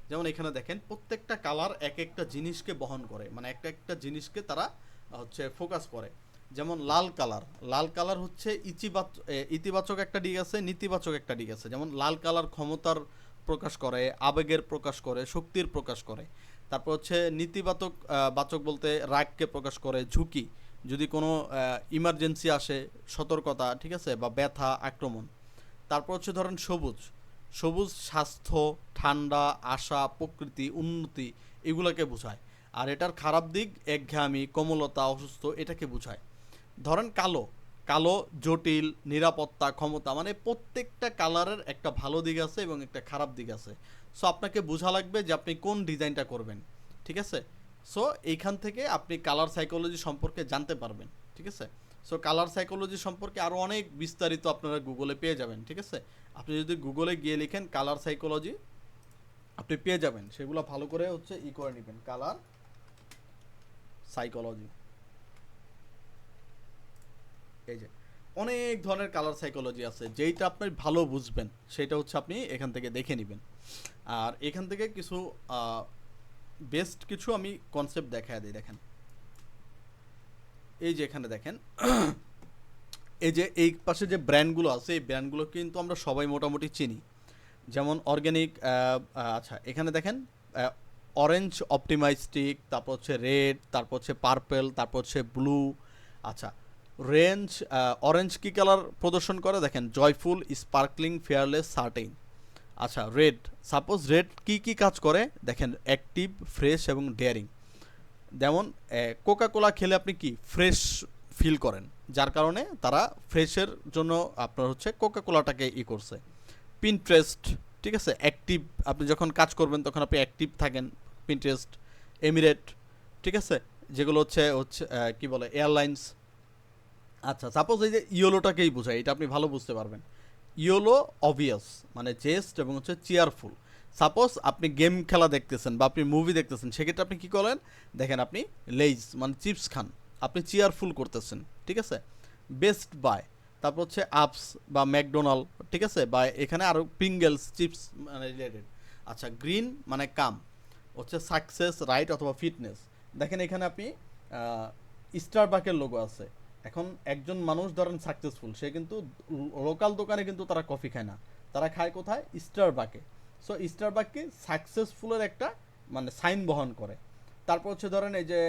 যেমন এখানে দেখেন প্রত্যেকটা কালার এক একটা জিনিসকে বহন করে, মানে একটা একটা জিনিসকে তারা হচ্ছে ফোকাস করে। যেমন লাল কালার, লাল কালার হচ্ছে ইতিবাচক একটা দিক আছে, নেতিবাচক একটা দিক আছে। যেমন লাল কালার ক্ষমতার প্রকাশ করে, আবেগের প্রকাশ করে, শক্তির প্রকাশ করে। তারপর হচ্ছে নীতিবাচক বাচক বলতে রাগকে প্রকাশ করে, ঝুঁকি, যদি কোনো ইমার্জেন্সি আসে, সতর্কতা, ঠিক আছে, বা ব্যথা, আক্রমণ। তারপর হচ্ছে ধরেন সবুজ, সবুজ স্বাস্থ্য, ঠান্ডা, আশা, প্রকৃতি, উন্নতি, এগুলোকে বোঝায়। আর এটার খারাপ দিক একঘেয়ামি, কোমলতা, অসুস্থ, এটাকে বোঝায়। ধরেন কালো, কালো জটিল, নিরাপত্তা, ক্ষমতা, মানে প্রত্যেকটা কালারের একটা ভালো দিক আছে এবং একটা খারাপ দিক আছে। সো আপনাকে বোঝা লাগবে যে আপনি কোন ডিজাইনটা করবেন। ঠিক আছে, সো এইখান থেকে আপনি কালার সাইকোলজি সম্পর্কে জানতে পারবেন। ঠিক আছে। সো কালার সাইকোলজি সম্পর্কে আরও অনেক বিস্তারিত আপনারা গুগলে পেয়ে যাবেন, ঠিক আছে। আপনি যদি গুগলে গিয়ে লিখেন কালার সাইকোলজি, আপনি পেয়ে যাবেন। সেগুলো ভালো করে হচ্ছে করে নেবেন, কালার সাইকোলজি। এই যে অনেক ধরনের কালার সাইকোলজি আছে, যেইটা আপনি ভালো বুঝবেন সেটা হচ্ছে আপনি এখান থেকে দেখে নেবেন। আর এখান থেকে কিছু বেস্ট কিছু আমি কনসেপ্ট দেখায় দিই। দেখেন এই যে এখানে দেখেন এই যে এই পাশে যে ব্র্যান্ডগুলো আছে, এই ব্র্যান্ডগুলো কিন্তু আমরা সবাই মোটামুটি চিনি। যেমন অর্গ্যানিক, আচ্ছা এখানে দেখেন অরেঞ্জ অপটিমাইস্টিক, তারপর হচ্ছে রেড, তারপর হচ্ছে পার্পেল, তারপর হচ্ছে ব্লু। আচ্ছা রেঞ্জ অরেঞ্জ কি কালার প্রদর্শন করে দেখেন, জয়ফুল, স্পার্কলিং, ফেয়ারলেস, সার্টেইন। আচ্ছা রেড, সাপোজ রেড কি কি কাজ করে দেখেন, অ্যাক্টিভ, ফ্রেশ এবং ডেয়ারিং। যেমন কোকা কোলা খেলে আপনি কি ফ্রেশ ফিল করেন, যার কারণে তারা ফ্রেশের জন্য আপনার হচ্ছে কোকা কোলাটাকে করছে। পিন্টারেস্ট, ঠিক আছে, অ্যাক্টিভ, আপনি যখন কাজ করবেন তখন আপনি অ্যাক্টিভ থাকেন। পিন্টারেস্ট, এমিরেট, ঠিক আছে, যেগুলো হচ্ছে হচ্ছে কি বলে এয়ারলাইন্স। আচ্ছা সাপোজ এই যে ইয়োলোটাকেই বোঝায়, এটা আপনি ভালো বুঝতে পারবেন। ইয়োলো অবভিয়াস মানে জেস্ট এবং হচ্ছে চেয়ারফুল। সাপোজ আপনি গেম খেলা দেখতেছেন বা আপনি মুভি দেখতেছেন, সেক্ষেত্রে আপনি কী করেন দেখেন, আপনি লেইজ মানে চিপস খান, আপনি চেয়ারফুল করতেছেন, ঠিক আছে। বেস্ট বাই, তারপর হচ্ছে আপস বা ম্যাকডোনাল্ড, ঠিক আছে, বা এখানে আরও প্রিঙ্গেলস চিপস মানে রিলেটেড। আচ্ছা গ্রিন মানে কাম, হচ্ছে সাকসেস, রাইট অথবা ফিটনেস। দেখেন এখানে আপনি স্টারবাকের লোগো আছে। এখন একজন মানুষ ধরেন সাকসেসফুল, সে কিন্তু লোকাল দোকানে কিন্তু তারা কফি খায় না, তারা খায় কোথায়, স্টারবাকে। সো স্টারবাককে সাকসেসফুলের একটা মানে সাইন বহন করে। তারপর হচ্ছে ধরেন এই যে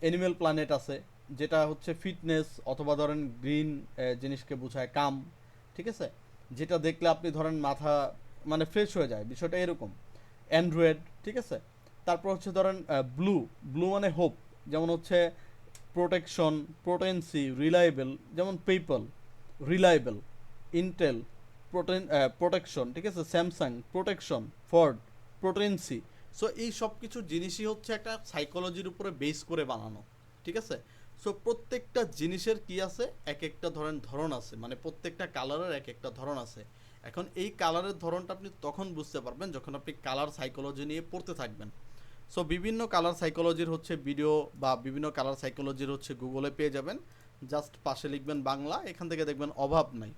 অ্যানিমেল প্ল্যানেট আছে, যেটা হচ্ছে ফিটনেস অথবা ধরেন গ্রিন জিনিসকে বোঝায়, কাম, ঠিক আছে, যেটা দেখলে আপনি ধরেন মাথা মানে ফ্রেশ হয়ে যায়, বিষয়টা এরকম। অ্যান্ড্রয়েড, ঠিক আছে। তারপর হচ্ছে ধরেন ব্লু, ব্লু মানে হোপ, যেমন হচ্ছে প্রোটেকশন, প্রোটেন্সি, রিলায়েবল, যেমন পেপল রিলায়েবল, ইন্টেল প্রোটেকশন, ঠিক আছে, স্যামসাং প্রোটেকশন, ফোর্ড প্রোটেন্সি। সো এই সব কিছু জিনিসই হচ্ছে একটা সাইকোলজির উপরে বেস করে বানানো, ঠিক আছে। সো প্রত্যেকটা জিনিসের কি আছে, এক একটা ধরন আছে, মানে প্রত্যেকটা কালারের এক একটা ধরন আছে। এখন এই কালারের ধরনটা আপনি তখন বুঝতে পারবেন যখন আপনি কালার সাইকোলজি নিয়ে পড়তে থাকবেন। সো বিভিন্ন কালার সাইকোলজির হচ্ছে ভিডিও বা বিভিন্ন কালার সাইকোলজির হচ্ছে গুগলে পেয়ে যাবেন। জাস্ট পাশে লিখবেন বাংলা, এখান থেকে দেখবেন অভাব নাই,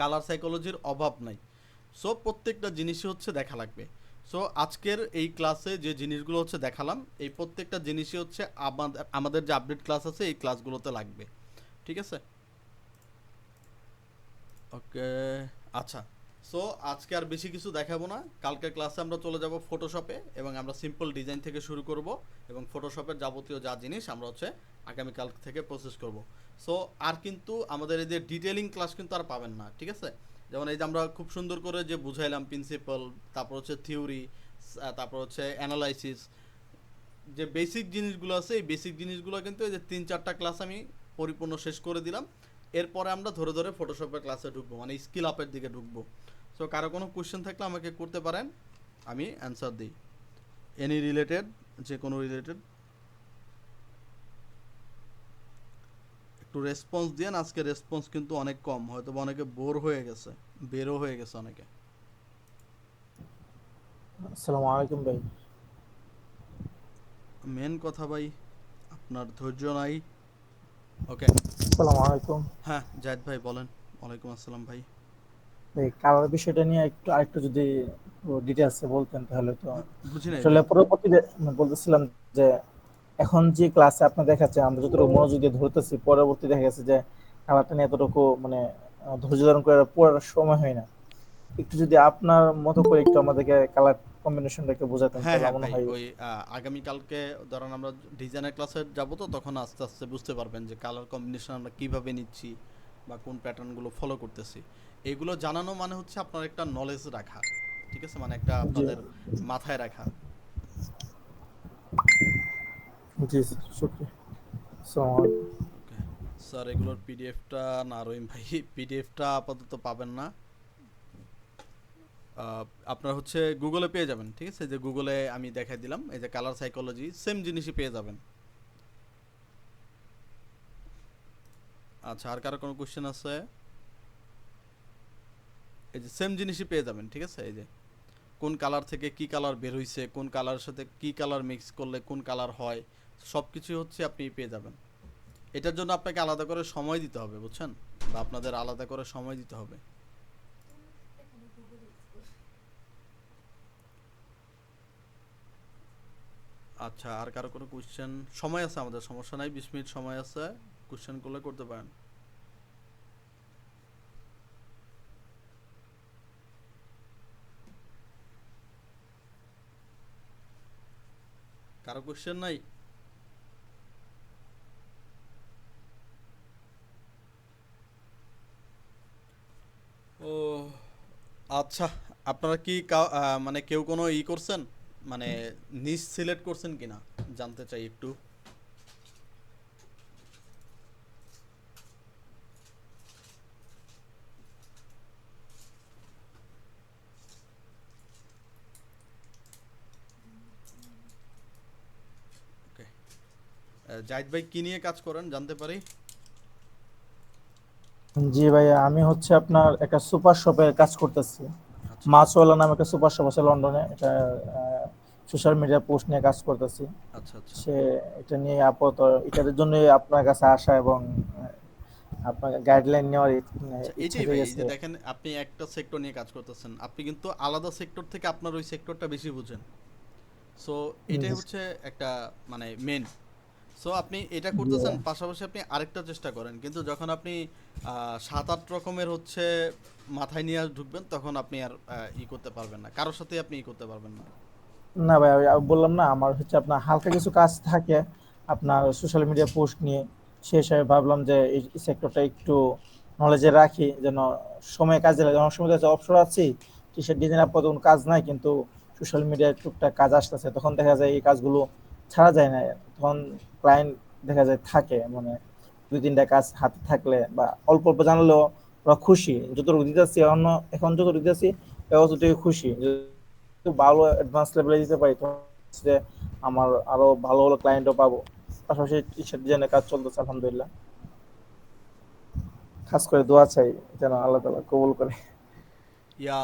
কালার সাইকোলজির অভাব নাই। সো প্রত্যেকটা জিনিসই হচ্ছে দেখা লাগবে। সো আজকের এই ক্লাসে যে জিনিসগুলো হচ্ছে দেখালাম, এই প্রত্যেকটা জিনিসই হচ্ছে আমাদের যে আপডেট ক্লাস আছে এই ক্লাসগুলোতে লাগবে, ঠিক আছে। ওকে, আচ্ছা। সো আজকে আর বেশি কিছু দেখাবো না, কালকের ক্লাসে আমরা চলে যাব ফটোশপে এবং আমরা সিম্পল ডিজাইন থেকে শুরু করব এবং ফটোশপের যাবতীয় যা জিনিস আমরা হচ্ছে আগামীকাল থেকে প্রসেস করব। সো আর কিন্তু আমাদের এই যে ডিটেলিং ক্লাস কিন্তু আর পাবেন না, ঠিক আছে। যেমন এই যে আমরা খুব সুন্দর করে যে বুঝাইলাম প্রিন্সিপাল, তারপর হচ্ছে থিওরি, তারপর হচ্ছে অ্যানালাইসিস, যে বেসিক জিনিসগুলো আছে এই বেসিক জিনিসগুলো কিন্তু এই যে 3-4টা ক্লাস আমি পরিপূর্ণ শেষ করে দিলাম। এরপরে আমরা ধরে ধরে ফটোশপের ক্লাসে ঢুকবো, মানে স্কিল আপের দিকে ঢুকবো। সো কারো কোনো কোশ্চেন থাকলে আমাকে করতে পারেন, আমি অ্যান্সার দিই, এনি রিলেটেড, যে কোনো রিলেটেড। একটু রেসপন্স দিয়েন, আজকে রেসপন্স কিন্তু অনেক কম, হয়তো বা অনেকে বোর হয়ে গেছে, বেরও হয়ে গেছে অনেকে। আসসালামু আলাইকুম ভাই। মেন কথা ভাই, আপনার ধৈর্য নাই। ওকে, আসসালামু আলাইকুম হ্যাঁ জাহিদ ভাই বলেন। ওয়ালাইকুম আসসালাম ভাই। ভাই, কালার বিষয়টা নিয়ে একটু আরেকটু যদি ডিটেলসে বলতেন তাহলে তো। বুঝি নাই আসলে ভাই। পরবর্তীতে বলতেছিলাম যে এখন যে ক্লাসে আপনি দেখাচ্ছেন আমরা যতটুকু মনোযোগ দিয়ে ধরতেছি, পরবর্তী দেখা গেছে যে কালারটা নিয়ে এতটুকু মানে ধৈর্য ধারণ করে পড়ার সময় হয় না। একটু যদি আপনার মতো করে একটু আমাদেরকে কালার কম্বিনেশনটাকে বোঝাতেন হ্যাঁ তাহলে হ্যাঁ মনে ভাই, হয়। ওই আগামীকালকে ধরেন আমরা ডিজাইনের ক্লাসে যাব, তো তখন আস্তে আস্তে বুঝতে পারবেন যে কালার কম্বিনেশন আমরা কিভাবে নিচ্ছি বা কোন প্যাটার্নগুলো ফলো করতেছি। এগুলো জানানো মানে হচ্ছে আপনার একটা নলেজ রাখা, ঠিক আছে, মানে একটা জি আপনাদের মাথায় রাখা। জি স্যার, শুক্রিয়া। আসসালামু আলাইকুম। ওকে স্যার, এগুলোর পিডিএফটা না রহিম ভাই, পিডিএফটা আপাতত পাবেন না। আপনার হচ্ছে গুগলে পেয়ে যাবেন, ঠিক আছে, যে গুগলে আমি দেখাই দিলাম এই যে কালার সাইকোলজি, সেম জিনিসই পেয়ে যাবেন। আচ্ছা, আর কারো কোনো কোশ্চেন আছে? এই যে সেম জিনিসই পেয়ে যাবেন, ঠিক আছে? এই যে কোন কালার থেকে কি কালার বের হইছে, কোন কালারের সাথে কি কালার মিক্স করলে কোন কালার হয়, সব কিছুই হচ্ছে আপনি পেয়ে যাবেন। এটার জন্য আপনাকে আলাদা করে সময় দিতে হবে, বুঝছেন? বা আপনাদের আলাদা করে সময় দিতে হবে। আচ্ছা, আর কারো কোনো কোশ্চেন? সময় আছে আমাদের, সমস্যা নাই, 20 মিনিট সময় আছে, কোশ্চেন করলে করতে পারেন। কারো কোশ্চেন নাই? ও আচ্ছা, আপনারা কি মানে কেউ কোনো করছেন, মানে নিশ সিলেক্ট করছেন কিনা জানতে চাই একটু। ওকে, জাহিদ ভাই কি নিয়ে কাজ করেন জানতে পারি? জি ভাইয়া, আমি হচ্ছে আপনার একটা সুপার শপে কাজ করতেছি। আচ্ছা মাছওয়ালা নামে একটা সুপার শপ আছে লন্ডনে, এটা সোশ্যাল মিডিয়া পোস্ট নিয়ে কাজ করতেছি। আচ্ছা আচ্ছা। সে এটা নিয়ে আপাতত এটার জন্য আপনার কাছে আসা এবং আপনার গাইডলাইন নেওয়ার আচ্ছা, ইচ্ছা এটাই ভাই, এই জেগেছে। যে দেখেন আপনি একটা সেক্টর নিয়ে কাজ করতেছেন, আপনি কিন্তু আলাদা সেক্টর থেকে আপনার ওই সেক্টরটা বেশি বুঝেন। সো এটাই জি হচ্ছে একটা মানে মেন। সো আপনি এটা জি করতেছেন, ভাইয়া। পাশাপাশি আপনি আরেকটা চেষ্টা করেন, কিন্তু যখন আপনি 7-8 রকমের হচ্ছে মাথায় নিয়ে ঢুকবেন, তখন আপনি আর করতে পারবেন না, কারোর সাথে আপনি করতে পারবেন না। না ভাই, আমি বললাম না, আমার হচ্ছে আপনার হালকা কিছু কাজ থাকে আপনার সোশ্যাল মিডিয়া পোস্ট নিয়ে। সে হিসাবে ভাবলাম যে এই সেক্টরটা একটু নলেজে রাখি, যেন সময় কাজে লাগে। অনেক সময় দেখা অবসর আছি, টি শার্ট ডিজাইন আপাতত কোনো কাজ নাই, কিন্তু সোশ্যাল মিডিয়ায় টুকটাক কাজ আসতেছে, তখন দেখা যায় এই কাজগুলো ছাড়া যায় না। তখন ক্লায়েন্ট দেখা যায় থাকে, মানে দুই তিনটা কাজ হাতে থাকলে বা অল্প অল্প জানলেও ওরা খুশি। যতটুকু দিতেছি অন্য, এখন যতটুকু দিতেছি ততটুকু খুশি। একটু ভালো অ্যাডভান্স লেভেলে দিতে পারি তো হচ্ছে আমার আরো ভালো ভালো ক্লায়েন্টও পাবো। পাশাপাশি টি শার্ট ডিজাইনের কাজ চলতেছে আলহামদুলিল্লাহ। খাস করে দোয়া চাই যেন আল্লাহ তাআলা কবুল করে। ইয়া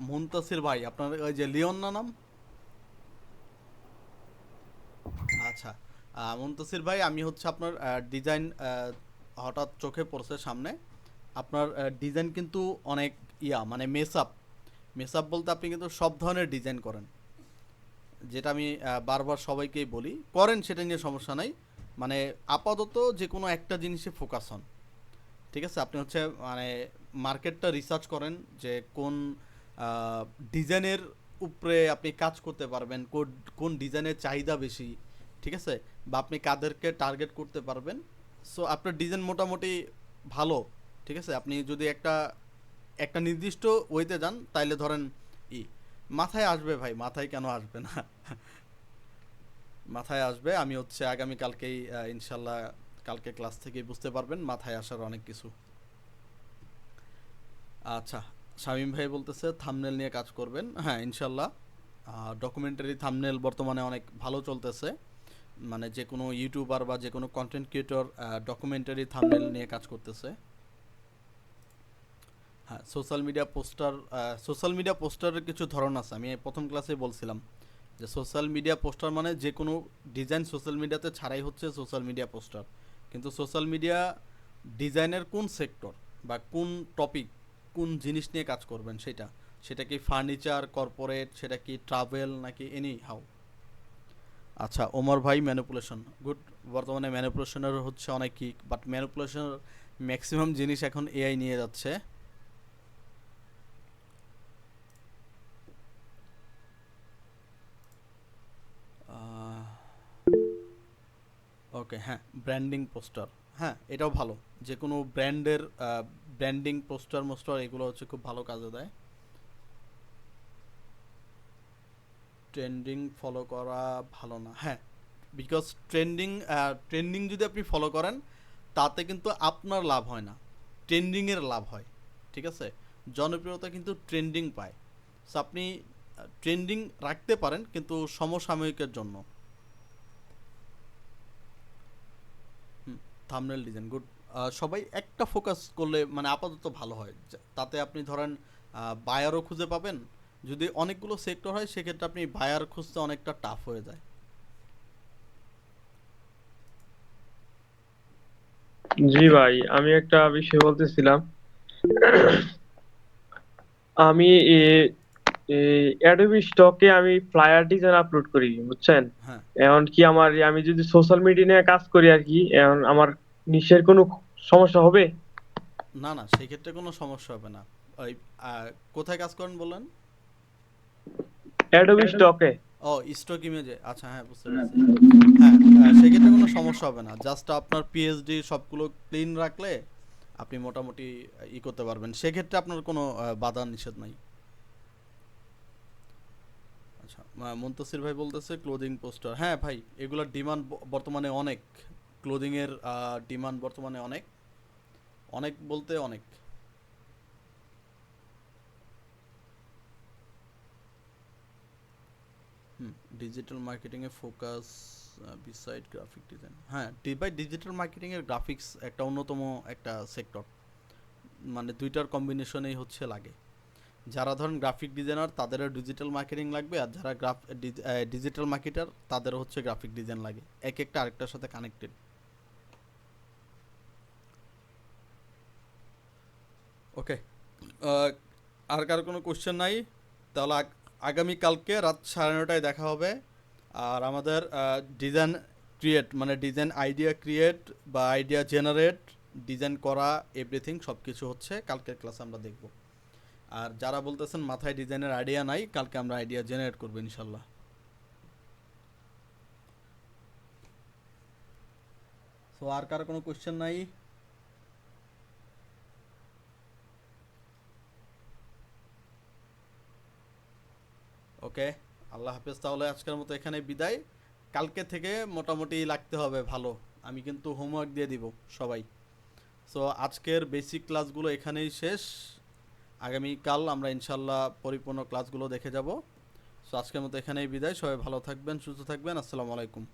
মুনতাসির ভাই, আপনার ওই যে লিওন না নাম? আচ্ছা, মুনতাসির ভাই, আমি হচ্ছে আপনার ডিজাইন হঠাৎ চোখে পড়ছে সামনে। আপনার ডিজাইন কিন্তু অনেক মানে মেসআপ বলতে আপনি কিন্তু সব ধরনের ডিজাইন করেন, যেটা আমি বারবার সবাইকেই বলি, করেন, সেটা নিয়ে সমস্যা নাই। মানে আপাতত যে কোনো একটা জিনিসে ফোকাস হন, ঠিক আছে? আপনি হচ্ছে মানে মার্কেটটা রিসার্চ করেন যে কোন ডিজাইনের উপরে আপনি কাজ করতে পারবেন, কোন ডিজাইনের চাহিদা বেশি, ঠিক আছে? বা আপনি কাদেরকে টার্গেট করতে পারবেন। সো আপনার ডিজাইন মোটামুটি ভালো, ঠিক আছে? আপনি যদি একটা একটা নির্দিষ্ট ওয়েতে যান, তাইলে ধরেন ই মাথায় আসবে ভাই, মাথায় কেন আসবে না? মাথায় আসবে। আমি হচ্ছে আগামী কালকেই ইনশাল্লাহ, কালকে ক্লাস থেকেই বুঝতে পারবেন মাথায় আসার অনেক কিছু। আচ্ছা, শামীম ভাই বলতেছে থাম্বনেল নিয়ে কাজ করবেন। হ্যাঁ, ইনশাল্লাহ। ডকুমেন্টারি থাম্বনেল বর্তমানে অনেক ভালো চলতেছে, মানে যে কোনো ইউটিউবার বা যে কোনো কন্টেন্ট ক্রিয়েটর ডকুমেন্টারি থাম্বনেল নিয়ে কাজ করতেছে। হ্যাঁ, সোশ্যাল মিডিয়া পোস্টারের কিছু ধরন আছে, আমি এই প্রথম ক্লাসে বলছিলাম যে সোশ্যাল মিডিয়া পোস্টার মানে যে কোনো ডিজাইন সোশ্যাল মিডিয়াতে ছাড়াই হচ্ছে সোশ্যাল মিডিয়া পোস্টার। কিন্তু সোশ্যাল মিডিয়া ডিজাইনের কোন সেক্টর বা কোন টপিক, কোন জিনিস নিয়ে কাজ করবেন, সেটা সেটা কি ফার্নিচার, কর্পোরেট, সেটা কি ট্রাভেল, নাকি এনি হাউ। আচ্ছা, ওমর ভাই ম্যানিপুলেশন, গুড। বর্তমানে ম্যানিপুলেশনের হচ্ছে অনেক কি, বাট ম্যানিপুলেশনের ম্যাক্সিমাম জিনিস এখন এআই নিয়ে যাচ্ছে। ওকে, হ্যাঁ, ব্র্যান্ডিং পোস্টার, হ্যাঁ এটাও ভালো। যে কোনো ব্র্যান্ডের ব্র্যান্ডিং পোস্টার এগুলো হচ্ছে খুব ভালো কাজে দেয়। ট্রেন্ডিং ফলো করা ভালো না, হ্যাঁ, বিকজ ট্রেন্ডিং যদি আপনি ফলো করেন, তাতে কিন্তু আপনার লাভ হয় না, ট্রেন্ডিংয়ের লাভ হয়, ঠিক আছে? জনপ্রিয়তা কিন্তু ট্রেন্ডিং পায়। সো আপনি ট্রেন্ডিং রাখতে পারেন, কিন্তু সমসাময়িকের জন্য। Thumbnail design, good. সবাই একটা ফোকাস করলে মানে আপাতত ভালো হয়, তাতে আপনি ধরেন বায়ারও খুঁজে পাবেন। যদি অনেকগুলো সেক্টর হয় সেক্ষেত্রে আপনি বায়ার খুঁজতে অনেকটা টাফ হয়ে যায়। জি ভাই, আমি একটা বিষয় বলতেছিলাম। আমি অ্যাডোবি স্টকে আমি ফ্লায়ার ডিজাইন আপলোড করি, বুঝছেন? হ্যাঁ, এখন কি আমার, আমি যদি সোশ্যাল মিডিয়া নিয়ে কাজ করি আর কি, এখন আমার নিশের কোনো সমস্যা হবে? না না, সেই ক্ষেত্রে কোনো সমস্যা হবে না। ওই আহ, কোথায় কাজ করেন বললেন? অ্যাডোবি স্টকে। ও, স্টক ইমেজে, আচ্ছা হ্যাঁ বুঝতে পেরেছি। হ্যাঁ, সেক্ষেত্রে কোনো সমস্যা হবে না, জাস্ট আপনার পিএইচডি সবগুলো ক্লিন রাখলে আপনি মোটামুটি ই করতে পারবেন, সেক্ষেত্রে আপনার কোনো বাধা নিষেধ নাই। আচ্ছা, মুনতাসির ভাই বলতেছে ক্লোদিং পোস্টার, হ্যাঁ ভাই এগুলোর ডিমান্ড বর্তমানে অনেক। ক্লোদিংয়ের ডিমান্ড বর্তমানে অনেক, অনেক বলতে অনেক। হুম, ডিজিটাল মার্কেটিংয়ে ফোকাস বিসাইড গ্রাফিক ডিজাইন, হ্যাঁ ভাই ডিজিটাল মার্কেটিংয়ের গ্রাফিক্স একটা অন্যতম একটা সেক্টর, মানে দুইটার কম্বিনেশনেই হচ্ছে লাগে। যারা ধরেন গ্রাফিক ডিজাইনার তাদেরও ডিজিটাল মার্কেটিং লাগবে, আর যারা ডিজিটাল মার্কেটার তাদেরও হচ্ছে গ্রাফিক ডিজাইন লাগে, এক একটা আরেকটার সাথে কানেক্টেড। ওকে, আর কার কোনো কোশ্চেন নাই? তাহলে আগামীকালকে রাত 9:30টায় দেখা হবে। আর আমাদের ডিজাইন ক্রিয়েট মানে ডিজাইন আইডিয়া ক্রিয়েট বা আইডিয়া জেনারেট, ডিজাইন করা, এভরিথিং সব কিছু হচ্ছে কালকের ক্লাসে আমরা দেখব। আর যারা বলতেছেন মাথায় ডিজাইনের আইডিয়া নাই, কালকে আমরা আইডিয়া জেনারেট করবো ইনশাল্লাহ। সো আর কার কোনো কোশ্চেন নাই? ওকে, আল্লাহ হাফেজ, তাহলে আজকের মতো এখানে বিদায়। কালকে থেকে মোটামুটি লাগতে হবে ভালো, আমি কিন্তু হোমওয়ার্ক দিয়ে দিব সবাই। সো আজকের বেসিক ক্লাসগুলো এখানেই শেষ, আগামীকাল আমরা ইনশাল্লাহ পরিপূর্ণ ক্লাসগুলো দেখে যাব। সো আজকের মতো এখানেই বিদায়, সবাই ভালো থাকবেন, সুস্থ থাকবেন, আসসালামু আলাইকুম।